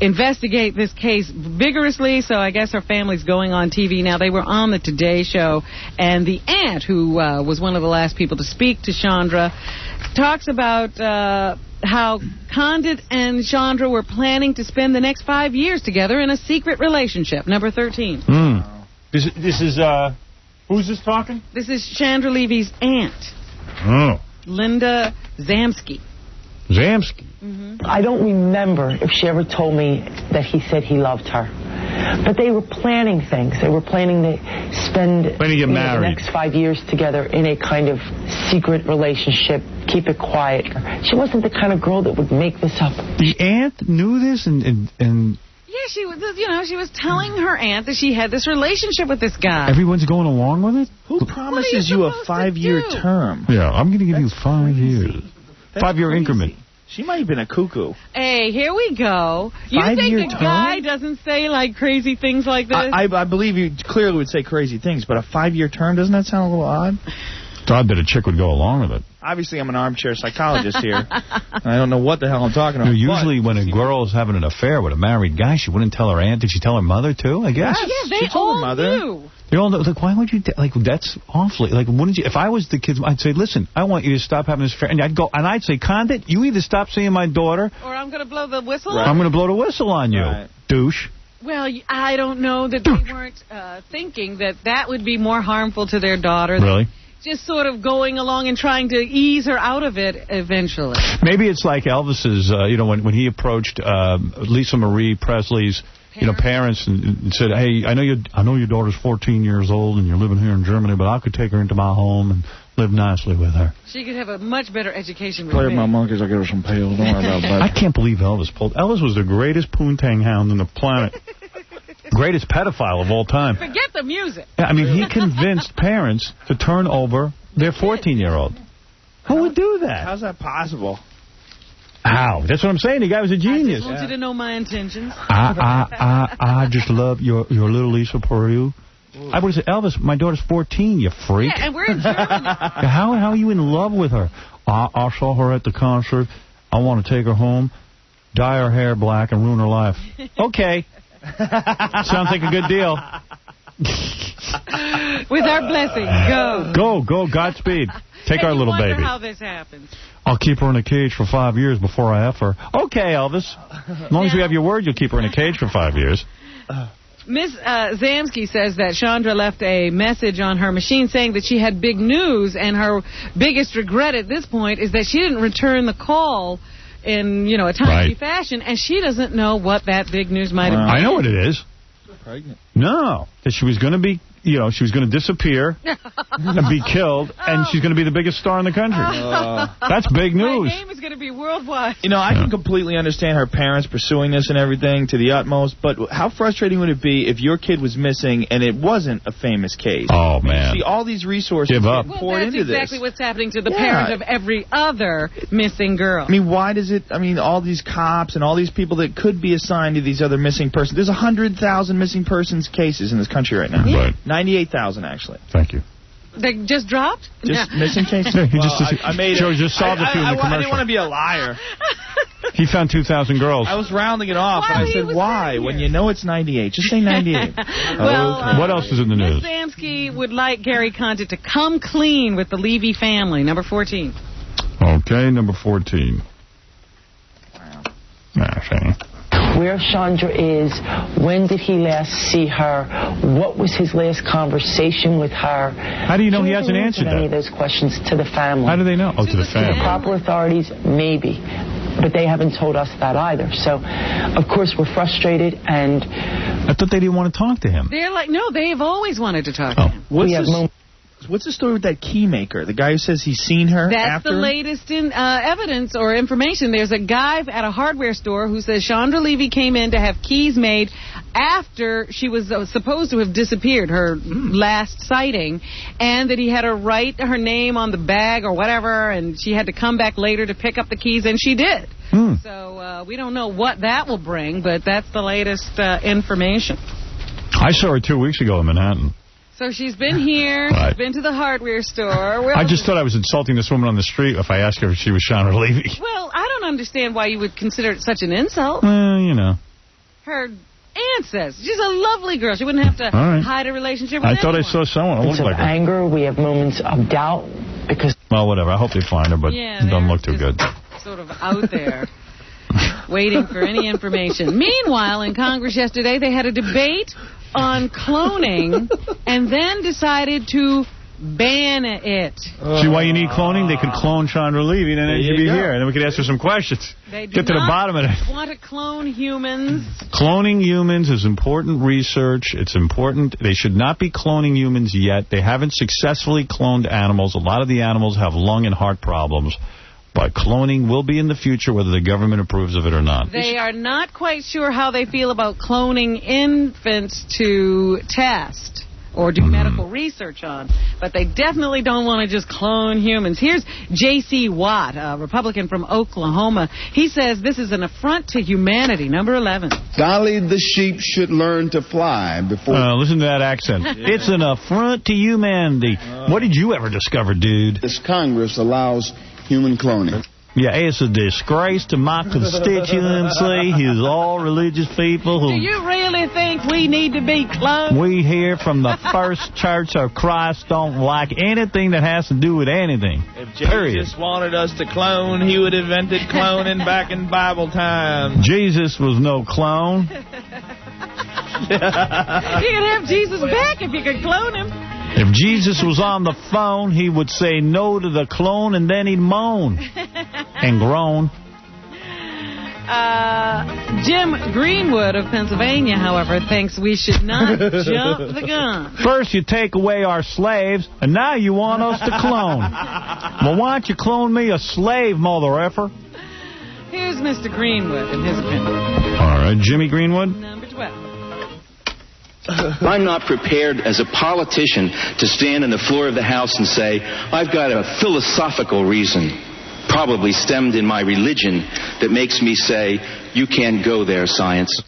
S2: investigate this case vigorously, so I guess her family's going on TV now. They were on the Today Show, and the aunt, who was one of the last people to speak to Chandra, talks about how Condit and Chandra were planning to spend the next 5 years together in a secret relationship. Number 13.
S1: This is, who's this talking?
S2: This is Chandra Levy's aunt.
S1: Oh.
S2: Linda Zamsky.
S1: Zamsky?
S5: I don't remember if she ever told me that he said he loved her. But they were planning things. They were planning to spend
S1: the
S5: next 5 years together in a kind of secret relationship, keep it quiet. She wasn't the kind of girl that would make this up.
S1: The aunt knew this and
S2: yeah, she was, she was telling her aunt that she had this relationship with this guy.
S1: Everyone's going along with it?
S3: Who promises you a 5-year term?
S1: Yeah, I'm going to give you 5 years. 5-year increment.
S3: She might have been a cuckoo.
S2: Hey, here we go. You think the guy doesn't say, like, crazy things like this?
S3: I believe you clearly would say crazy things, but a 5-year term, doesn't that sound a little odd?
S1: It's odd that a chick would go along with it.
S3: Obviously, I'm an armchair psychologist here. I don't know what the hell I'm talking about.
S1: Usually when a girl's having an affair with a married guy, she wouldn't tell her aunt. Did she tell her mother, too, I guess?
S2: Yeah, they all knew.
S1: They all know. Like, why would you... that's awfully... Like, wouldn't you... If I was the kids, I'd say, listen, I want you to stop having this affair. And I'd say, Condit, you either stop seeing my daughter...
S2: Or I'm going to blow the whistle
S1: I'm going to blow the whistle on you, douche.
S2: Well, I don't know that they weren't thinking that would be more harmful to their daughter.
S1: Really?
S2: Just sort of going along and trying to ease her out of it eventually.
S1: Maybe it's like Elvis's, when he approached Lisa Marie Presley's parents and said, hey, I know your daughter's 14 years old and you're living here in Germany, but I could take her into my home and live nicely with her.
S2: She could have a much better education with
S3: Play
S2: me.
S3: with my monkeys, I'll get her some pills. Don't worry about that.
S1: I can't believe Elvis pulled. Elvis was the greatest poontang hound on the planet. Greatest pedophile of all time.
S2: Forget the music.
S1: I mean, he convinced parents to turn over their 14-year-old. Who would do that?
S3: How's that possible?
S1: How? That's what I'm saying. The guy was a genius.
S2: I just want you to know my intentions.
S1: I just love your little Lisa Peru. I would have said, Elvis, my daughter's 14, you freak.
S2: Yeah, and we're in Germany.
S1: How are you in love with her? I saw her at the concert. I want to take her home, dye her hair black, and ruin her life. Okay. Sounds like a good deal.
S2: With our blessing, go.
S1: Go, Godspeed. Take our little baby.
S2: How this happens.
S1: I'll keep her in a cage for 5 years before I F her. Okay, Elvis. As long as you have your word, you'll keep her in a cage for 5 years.
S2: Miss Zamsky says that Chandra left a message on her machine saying that she had big news, and her biggest regret at this point is that she didn't return the call in, a timely fashion, and she doesn't know what that big news might have been.
S1: I know what it is.
S3: Pregnant.
S1: No, that she was going to be, she was going to disappear and be killed, and she's going to be the biggest star in the country. That's big news.
S2: My name is going to be worldwide.
S3: I can completely understand her parents pursuing this and everything to the utmost, but how frustrating would it be if your kid was missing and it wasn't a famous case?
S1: Oh, man.
S3: See, all these resources poured into this.
S2: That's exactly what's happening to the parents of every other missing girl.
S3: Why does it, all these cops and all these people that could be assigned to these other missing persons. There's 100,000 missing persons cases in this country right now.
S1: Right.
S3: 98,000, actually.
S1: Thank you.
S2: They just dropped?
S3: Just missing cases?
S1: He just solved a few in the commercial.
S3: I didn't want to be a liar.
S1: He found 2,000 girls.
S3: I was rounding it off, and I said, why? When you know it's 98. Just say 98.
S2: Well,
S1: what else is in the news?
S2: Ms. Zamsky would like Gary Condit to come clean with the Levy family. Number 14.
S1: Okay, number 14. Wow.
S5: where Chandra is, when did he last see her, what was his last conversation with her.
S1: How do you know he hasn't answered
S5: any of those questions to the family?
S1: How do they know? Oh, to the family.
S5: To the proper authorities, maybe. But they haven't told us that either. So, of course, we're frustrated, and...
S1: I thought they didn't want to talk to him.
S2: They're like, no, they've always wanted to talk to him.
S3: What's the story with that key maker? The guy who says he's seen her
S2: That's the latest evidence or information. There's a guy at a hardware store who says Chandra Levy came in to have keys made after she was supposed to have disappeared, her last sighting, and that he had her write her name on the bag or whatever, and she had to come back later to pick up the keys, and she did. So we don't know what that will bring, but that's the latest information.
S1: I saw her 2 weeks ago in Manhattan.
S2: So she's been here, she's been to the hardware store.
S1: I just thought I was insulting this woman on the street if I asked her if she was Chandra Levy.
S2: Well, I don't understand why you would consider it such an insult.
S1: Well, you know.
S2: Her aunt says she's a lovely girl. She wouldn't have to hide a relationship with anyone.
S1: I thought I saw someone who looked like her.
S5: Anger, we have moments of doubt because...
S1: Well, whatever. I hope they find her, but it doesn't look too good.
S2: Sort of out there. Waiting for any information. Meanwhile, in Congress yesterday, they had a debate on cloning and then decided to ban it.
S1: See why you need cloning? They could clone Chandra Levy, and then she'd be here, and then we could ask her some questions.
S2: They do
S1: Get to the bottom of it.
S2: Want to clone humans?
S1: Cloning humans is important research. It's important. They should not be cloning humans yet. They haven't successfully cloned animals. A lot of the animals have lung and heart problems. But cloning will be in the future, whether the government approves of it or not.
S2: They are not quite sure how they feel about cloning infants to test or do medical research on. But they definitely don't want to just clone humans. Here's J.C. Watt, a Republican from Oklahoma. He says this is an affront to humanity. Number 11.
S6: Dolly the sheep should learn to fly before...
S1: listen to that accent. It's an affront to humanity. What did you ever discover, dude?
S6: This Congress allows... human cloning.
S1: Yeah, it's a disgrace to my constituency. He's all religious people who...
S2: Do you really think we need to be cloned?
S1: We here from the First Church of Christ don't like anything that has to do with anything.
S3: If Jesus wanted us to clone, he would have invented cloning back in Bible times.
S1: Jesus was no clone.
S2: You could have Jesus back if you could clone him.
S1: If Jesus was on the phone, he would say no to the clone, and then he'd moan and groan.
S2: Jim Greenwood of Pennsylvania, however, thinks we should not jump the gun.
S1: First you take away our slaves, and now you want us to clone. Well, why don't you clone me a slave, mother effer?
S2: Here's Mr. Greenwood and his opinion.
S1: All right, Jimmy Greenwood.
S2: Number 12.
S14: I'm not prepared as a politician to stand on the floor of the House and say, I've got a philosophical reason, probably stemmed in my religion, that makes me say, you can't go there, science.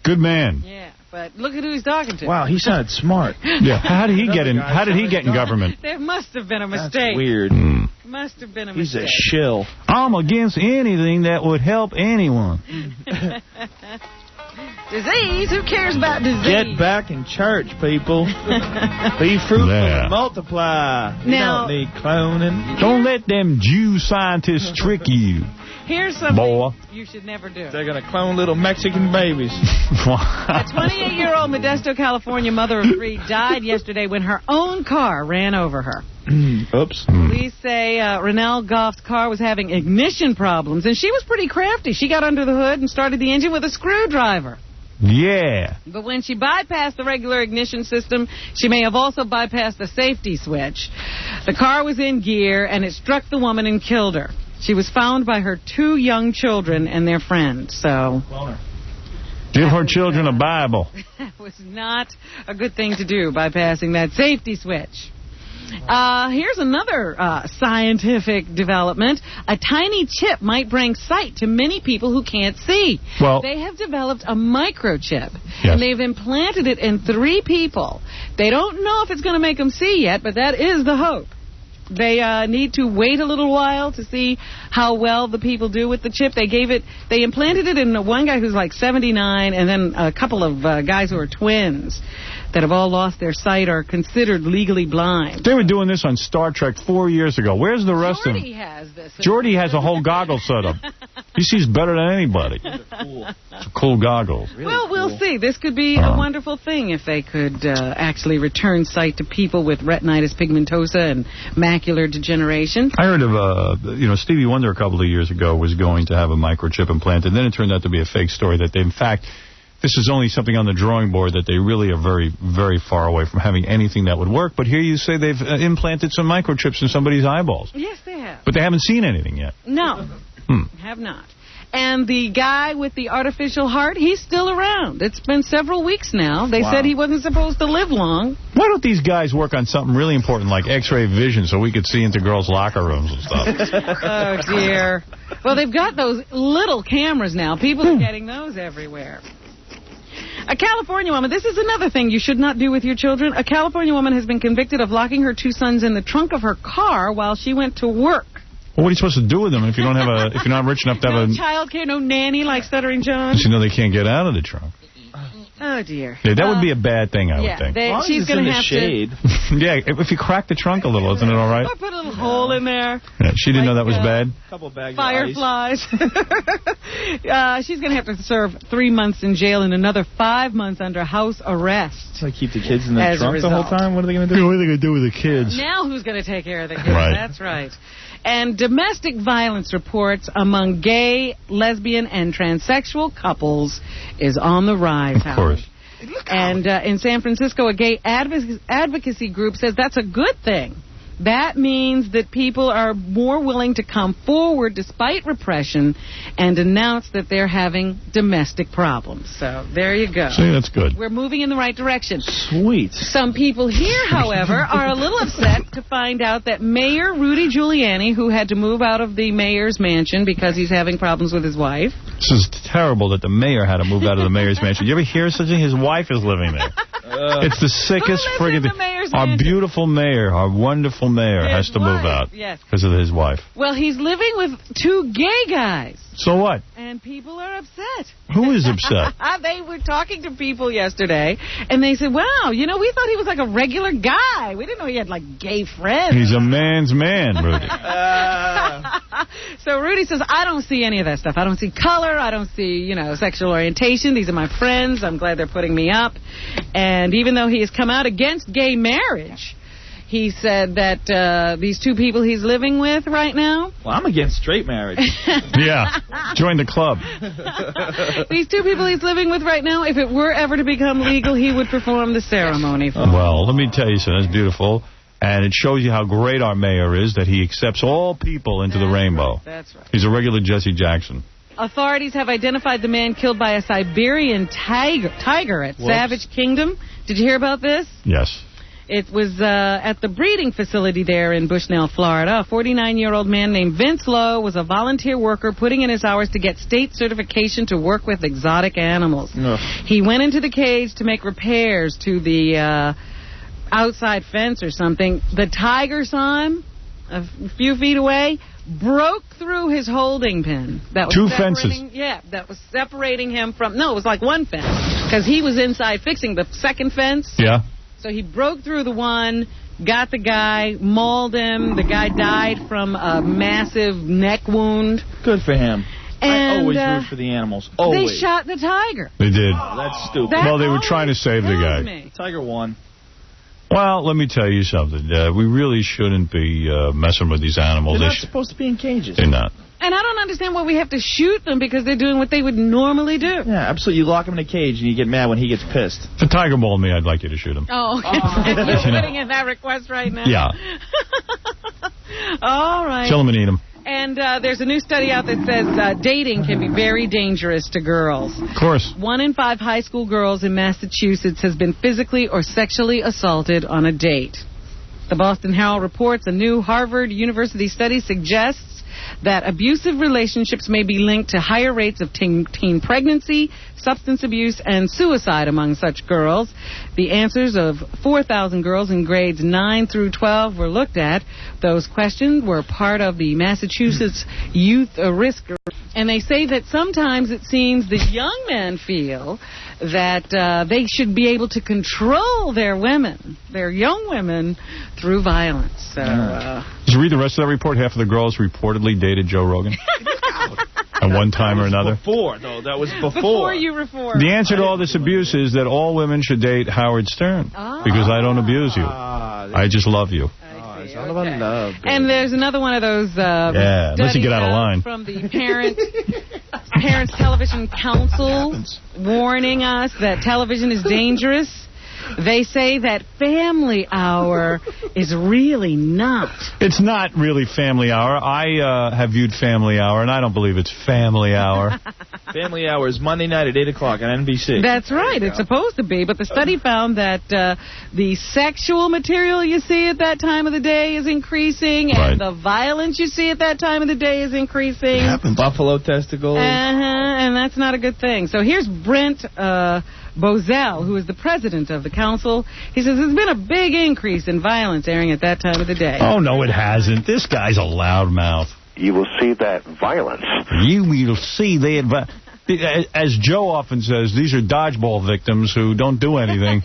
S1: Good man.
S2: Yeah, but look at who he's talking to.
S3: Wow, he sounded smart.
S1: Yeah, how did he get in? How did he get in government?
S2: There must have been a mistake.
S3: That's weird.
S2: Must have been a
S3: He's
S2: mistake.
S3: a shill.
S1: I'm against anything that would help anyone.
S2: Disease? Who cares about disease?
S3: Get back in church, people. Be fruitful and multiply. You don't need cloning.
S1: Don't let them Jew scientists trick you.
S2: Here's something
S1: boy.
S2: You should never do.
S3: They're going to clone little Mexican babies.
S2: A 28-year-old Modesto, California mother of 3 died yesterday when her own car ran over her.
S3: Oops.
S2: Police say Renelle Goff's car was having ignition problems, and she was pretty crafty. She got under the hood and started the engine with a screwdriver.
S1: Yeah.
S2: But when she bypassed the regular ignition system, she may have also bypassed the safety switch. The car was in gear, and it struck the woman and killed her. She was found by her 2 young children and their friend, so...
S1: Give her children a Bible.
S2: That was not a good thing to do, bypassing that safety switch. Here's another scientific development. A tiny chip might bring sight to many people who can't see.
S1: Well,
S2: they have developed a microchip, and they've implanted it in 3 people. They don't know if it's going to make them see yet, but that is the hope. They need to wait a little while to see how well the people do with the chip. They implanted it in one guy who's like 79, and then a couple of guys who are twins that have all lost their sight are considered legally blind.
S1: They were doing this on Star Trek 4 years ago. Where's the rest of them?
S2: Geordi has this.
S1: Geordi has a whole goggle setup. He sees better than anybody. Cool goggles.
S2: Really we'll see. This could be a wonderful thing if they could actually return sight to people with retinitis pigmentosa and macular degeneration.
S1: I heard of, Stevie Wonder a couple of years ago was going to have a microchip implanted. Then it turned out to be a fake story that they, in fact, this is only something on the drawing board that they really are very, very far away from having anything that would work. But here you say they've implanted some microchips in somebody's eyeballs.
S2: Yes, they have.
S1: But they haven't seen anything yet.
S2: No, have not. And the guy with the artificial heart, he's still around. It's been several weeks now. They said he wasn't supposed to live long.
S1: Why don't these guys work on something really important like X-ray vision so we could see into girls' locker rooms and stuff?
S2: Oh, dear. Well, they've got those little cameras now. People are getting those everywhere. A California woman, this is another thing you should not do with your children. A California woman has been convicted of locking her 2 sons in the trunk of her car while she went to work.
S1: Well, what are you supposed to do with them if you don't have if you're not rich enough to have
S2: no child care, no nanny like Stuttering John?
S1: You know they can't get out of the trunk.
S2: Oh, dear.
S1: Yeah, that would be a bad thing, I would think.
S2: She's going to have
S3: shade.
S1: Yeah, if you crack the trunk a little, isn't it all right?
S2: Or put a little hole in there.
S1: Yeah, she didn't know that was bad.
S3: Couple bags
S2: Fireflies. She's going to have to serve 3 months in jail and another 5 months under house arrest.
S3: So keep the kids in the trunk the whole time? What are they going to do?
S1: What are they going to do with the kids?
S2: Now who's going to take care of the kids?
S1: Right.
S2: That's right. And domestic violence reports among gay, lesbian, and transsexual couples is on the rise.
S1: Of course.
S2: And in San Francisco, a gay advocacy group says that's a good thing. That means that people are more willing to come forward despite repression and announce that they're having domestic problems. So there you go.
S1: See, that's good.
S2: We're moving in the right direction.
S3: Sweet.
S2: Some people here, however, are a little upset to find out that Mayor Rudy Giuliani, who had to move out of the mayor's mansion because he's having problems with his wife.
S1: This is terrible that the mayor had to move out of the mayor's mansion. You ever hear such a thing? His wife is living there. It's the sickest friggin' thing. Our beautiful mayor, our wonderful mayor has to move out because of his wife.
S2: Well, he's living with 2 gay guys.
S1: So what?
S2: And people are upset.
S1: Who is upset?
S2: They were talking to people yesterday, and they said, wow, we thought he was like a regular guy. We didn't know he had, like, gay friends.
S1: He's a man's man, Rudy.
S2: So Rudy says, I don't see any of that stuff. I don't see color. I don't see, sexual orientation. These are my friends. I'm glad they're putting me up. And even though he has come out against gay marriage, he said that these 2 people he's living with right now...
S3: Well, I'm against straight marriage.
S1: Yeah, join the club.
S2: These 2 people he's living with right now, if it were ever to become legal, he would perform the ceremony for them.
S1: Well, let me tell you something. That's beautiful. And it shows you how great our mayor is, that he accepts all people into the rainbow.
S2: Right. That's right.
S1: He's a regular Jesse Jackson.
S2: Authorities have identified the man killed by a Siberian tiger at Savage Kingdom. Did you hear about this?
S1: Yes.
S2: It was at the breeding facility there in Bushnell, Florida. A 49-year-old man named Vince Lowe was a volunteer worker putting in his hours to get state certification to work with exotic animals. Ugh. He went into the cage to make repairs to the outside fence or something. The tiger saw him a few feet away, broke through his holding pen. That was
S1: 2 fences.
S2: Yeah, that was separating him from... No, it was like 1 fence, because he was inside fixing the second fence.
S1: Yeah.
S2: So he broke through the one, got the guy, mauled him. The guy died from a massive neck wound.
S3: Good for him.
S2: And,
S3: I always root for the animals. Always.
S2: They shot the tiger.
S1: They did.
S3: That's stupid.
S1: Well, they were trying to save the guy.
S3: The tiger won.
S1: Well, let me tell you something. We really shouldn't be messing with these animals.
S3: They're not supposed to be in cages.
S1: They're not.
S2: And I don't understand why we have to shoot them, because they're doing what they would normally do.
S3: Yeah, absolutely. You lock him in a cage and you get mad when he gets pissed.
S1: If a tiger mauled me, I'd like you to shoot him.
S2: Oh, you're putting in that request right now?
S1: Yeah.
S2: All right.
S1: Kill him and eat him.
S2: And there's a new study out that says dating can be very dangerous to girls.
S1: Of course.
S2: 1 in 5 high school girls in Massachusetts has been physically or sexually assaulted on a date. The Boston Herald reports a new Harvard University study suggests that abusive relationships may be linked to higher rates of teen pregnancy, substance abuse, and suicide among such girls. The answers of 4,000 girls in grades 9 through 12 were looked at. Those questions were part of the Massachusetts Youth Risk. And they say that sometimes it seems that young men feel that they should be able to control their women, their young women, through violence. So,
S1: did you read the rest of that report? Half of the girls reportedly dated Joe Rogan. At one time or another.
S3: That was before.
S2: Before you reformed.
S1: The answer to all this abuse is that all women should date Howard Stern. Because I don't abuse you. I just love you.
S3: It's all about love. Baby.
S2: And there's another one of those
S1: unless you get out of line.
S2: From the Parents Television Council warning us that television is dangerous. They say that Family Hour is really not.
S1: It's not really Family Hour. I have viewed Family Hour, and I don't believe it's Family Hour.
S3: Family Hour is Monday night at 8 o'clock on NBC.
S2: That's right. It's supposed to be. But the study found that the sexual material you see at that time of the day is increasing, and the violence you see at that time of the day is increasing.
S3: Buffalo testicles.
S2: And that's not a good thing. So here's Brent Bozell, who is the president of the council. He says there's been a big increase in violence airing at that time of the day.
S1: Oh, no, it hasn't. This guy's a loudmouth.
S10: You will see that violence.
S1: You will see that. As Joe often says, these are dodgeball victims who don't do anything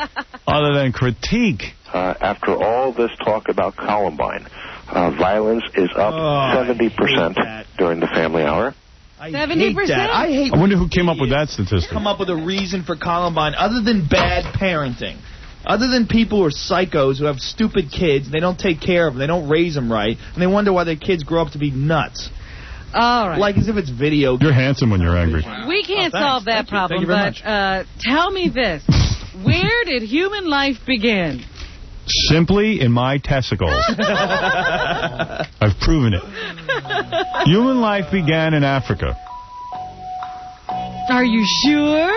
S1: other than critique.
S10: After all this talk about Columbine, violence is up 70% during the Family Hour.
S2: 70%?
S1: I wonder who came up with that statistic.
S3: Come up with a reason for Columbine other than bad parenting. Other than people who are psychos who have stupid kids, and they don't take care of them, they don't raise them right, and they wonder why their kids grow up to be nuts.
S2: All right.
S3: Like as if it's video.
S1: You're handsome when you're angry.
S2: We can't solve that problem, but tell me this. Where did human life begin?
S1: Simply in my testicles. I've proven it. Human life began in Africa.
S2: Are you sure?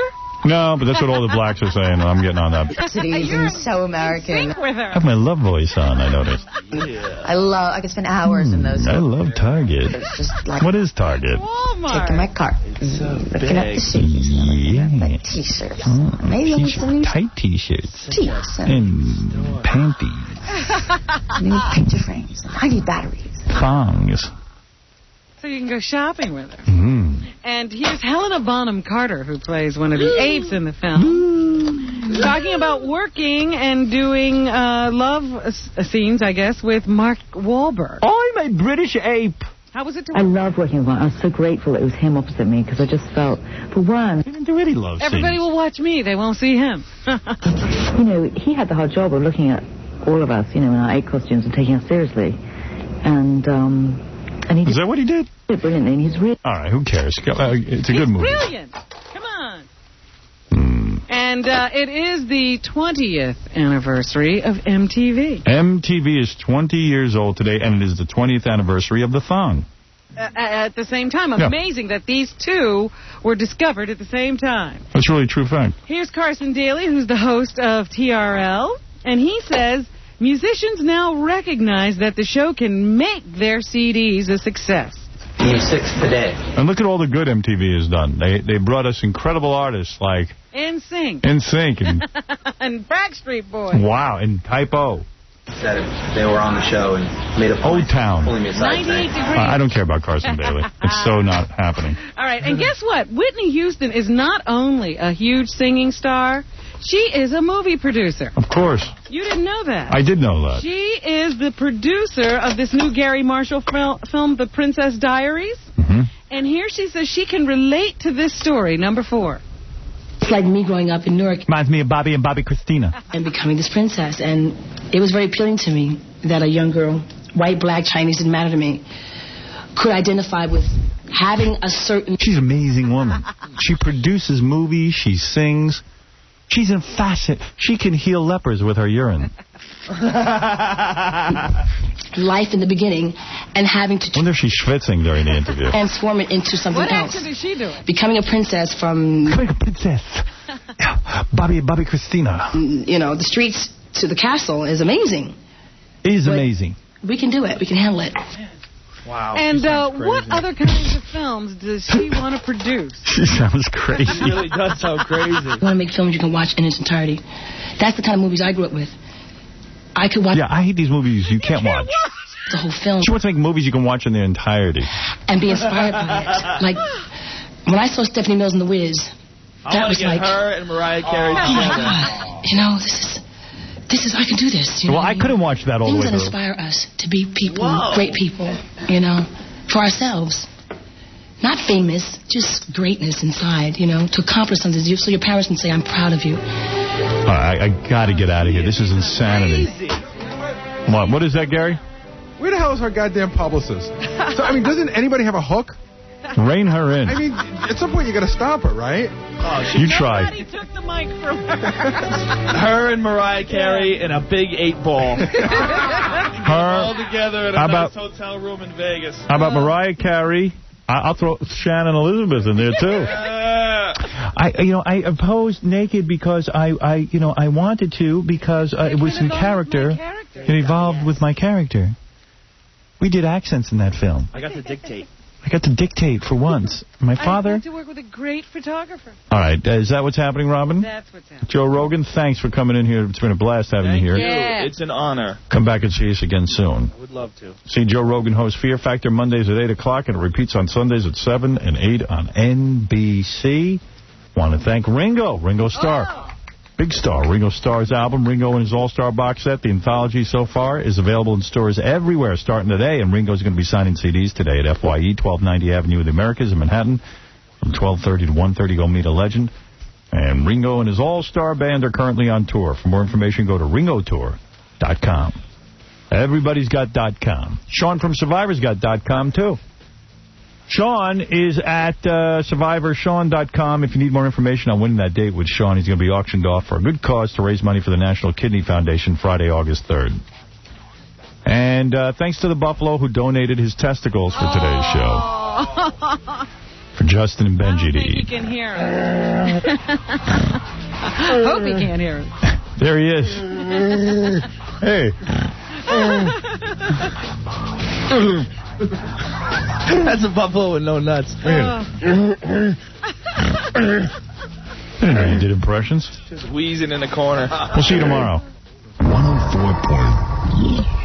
S1: No, but that's what all the blacks are saying. I'm getting on that.
S7: You're so American.
S1: I have my love voice on, I noticed.
S7: I could spend hours in those.
S1: I love Target.
S7: Just like
S1: what is Target?
S2: Walmart.
S7: Taking my cart. Looking at the shoes. Like T-shirts. Maybe I'll get some
S1: tight T-shirts.
S7: T-shirts.
S1: And panties.
S7: I need picture frames. I need batteries.
S1: Thongs.
S2: So you can go shopping with her.
S1: Mm.
S2: And here's Helena Bonham Carter, who plays one of the apes in the film, talking about working and doing love scenes, I guess, with Mark Wahlberg.
S1: I'm a British ape.
S2: How was it to
S5: I loved working with him. I was so grateful it was him opposite me, because I just felt, for one...
S1: He didn't do any love scenes.
S2: Everybody will watch me. They won't see him.
S5: You know, he had the hard job of looking at all of us, you know, in our ape costumes and taking us seriously. And he
S1: is that what he did?
S5: Brilliantly, and he's really...
S1: All right, who cares? It's a good movie.
S2: Brilliant. Come on. And it is the 20th anniversary of MTV.
S1: MTV is 20 years old today, and it is the 20th anniversary of the thong.
S2: At the same time. Amazing that these two were discovered at the same time.
S1: That's really a true fact.
S2: Here's Carson Daly, who's the host of TRL, and he says... musicians now recognize that the show can make their CDs a success.
S9: Music today.
S1: And look at all the good MTV has done. They brought us incredible artists like...
S2: NSYNC. And Backstreet Boys.
S1: Wow, and Type O.
S9: That they were on the show and made a point.
S1: O-Town.
S2: 98 degrees.
S1: I don't care about Carson Daly. It's so not happening.
S2: All right, and guess what? Whitney Houston is not only a huge singing star... she is a movie producer.
S1: Of course.
S2: You didn't know that.
S1: I did know that.
S2: She is the producer of this new Gary Marshall film, The Princess Diaries.
S1: Mm-hmm.
S2: And here she says she can relate to this story, number 4.
S22: It's like me growing up in Newark.
S1: Reminds me of Bobby and Bobby Christina.
S22: And becoming this princess. And it was very appealing to me that a young girl, white, black, Chinese, didn't matter to me, could identify with having a certain...
S1: She's an amazing woman. She produces movies. She sings. She's in facet. She can heal lepers with her urine.
S22: Life in the beginning and having to...
S1: I wonder if she's schwitzing during the interview.
S22: Transform it into something else.
S2: What accent is she doing?
S22: Becoming a princess from...
S1: Becoming a princess. Bobby Christina.
S22: You know, the streets to the castle is amazing.
S1: It is amazing.
S22: We can do it. We can handle it.
S3: Wow.
S2: And what other kinds of films does she want to produce?
S1: She sounds crazy.
S3: She really does sound crazy.
S22: You want to make films you can watch in its entirety. That's the kind of movies I grew up with. I could watch...
S1: Yeah, I hate these movies you can't watch.
S22: The whole film.
S1: She wants to make movies you can watch in their entirety.
S22: And be inspired by it. Like, when I saw Stephanie Mills in The Wiz, that was like...
S3: her and Mariah Carey together.
S22: You know, this is I can do this. You know
S1: I couldn't watch that all the way
S22: things
S1: through.
S22: that inspire us to be people, great people, you know, for ourselves. Not famous, just greatness inside, you know, to accomplish something so your parents can say, I'm proud of you.
S1: I got to get out of here. This is insanity. What is that, Gary?
S4: Where the hell is her goddamn publicist? So, I mean, doesn't anybody have a hook?
S1: Rein her in.
S4: I mean, at some point you got to stop her, right?
S1: Oh, you try.
S2: Somebody took the mic from her.
S3: Her and Mariah Carey in a big 8-ball. All together in a nice hotel room in Vegas.
S1: How about Mariah Carey? I'll throw Shannon Elizabeth in there too. I opposed Naked because I wanted to because it was in character. It evolved with my character. We did accents in that film.
S3: I got to dictate.
S1: I got to dictate for once. My father...
S2: I got to work with a great photographer.
S1: All right. Is that what's happening, Robin?
S2: That's what's happening.
S1: Joe Rogan, thanks for coming in here. It's been a blast having you here.
S2: Yeah.
S3: It's an honor.
S1: Come back and see us again soon.
S3: I would love to.
S1: See Joe Rogan host Fear Factor Mondays at 8 o'clock, and it repeats on Sundays at 7 and 8 on NBC. Want to thank Ringo Starr. Big Star. Ringo Starr's album, Ringo and his All-Star box set, the anthology so far, is available in stores everywhere starting today. And Ringo's going to be signing CDs today at FYE, 1290 Avenue of the Americas in Manhattan. From 12:30 to 1:30, go meet a legend. And Ringo and his All-Star band are currently on tour. For more information, go to ringotour.com. Everybody's got .com. Sean from Survivor's got .com, too. Sean is at SurvivorSean.com. If you need more information on winning that date with Sean, he's going to be auctioned off for a good cause to raise money for the National Kidney Foundation Friday, August 3rd. And thanks to the Buffalo who donated his testicles for today's show. For Justin and Benji to eat.
S2: He can hear us. I hope he can't hear us.
S1: There he is. Hey.
S3: That's a buffalo with no nuts.
S1: I didn't know you did impressions.
S3: Just wheezing in the corner.
S1: We'll see you tomorrow.
S12: 104.1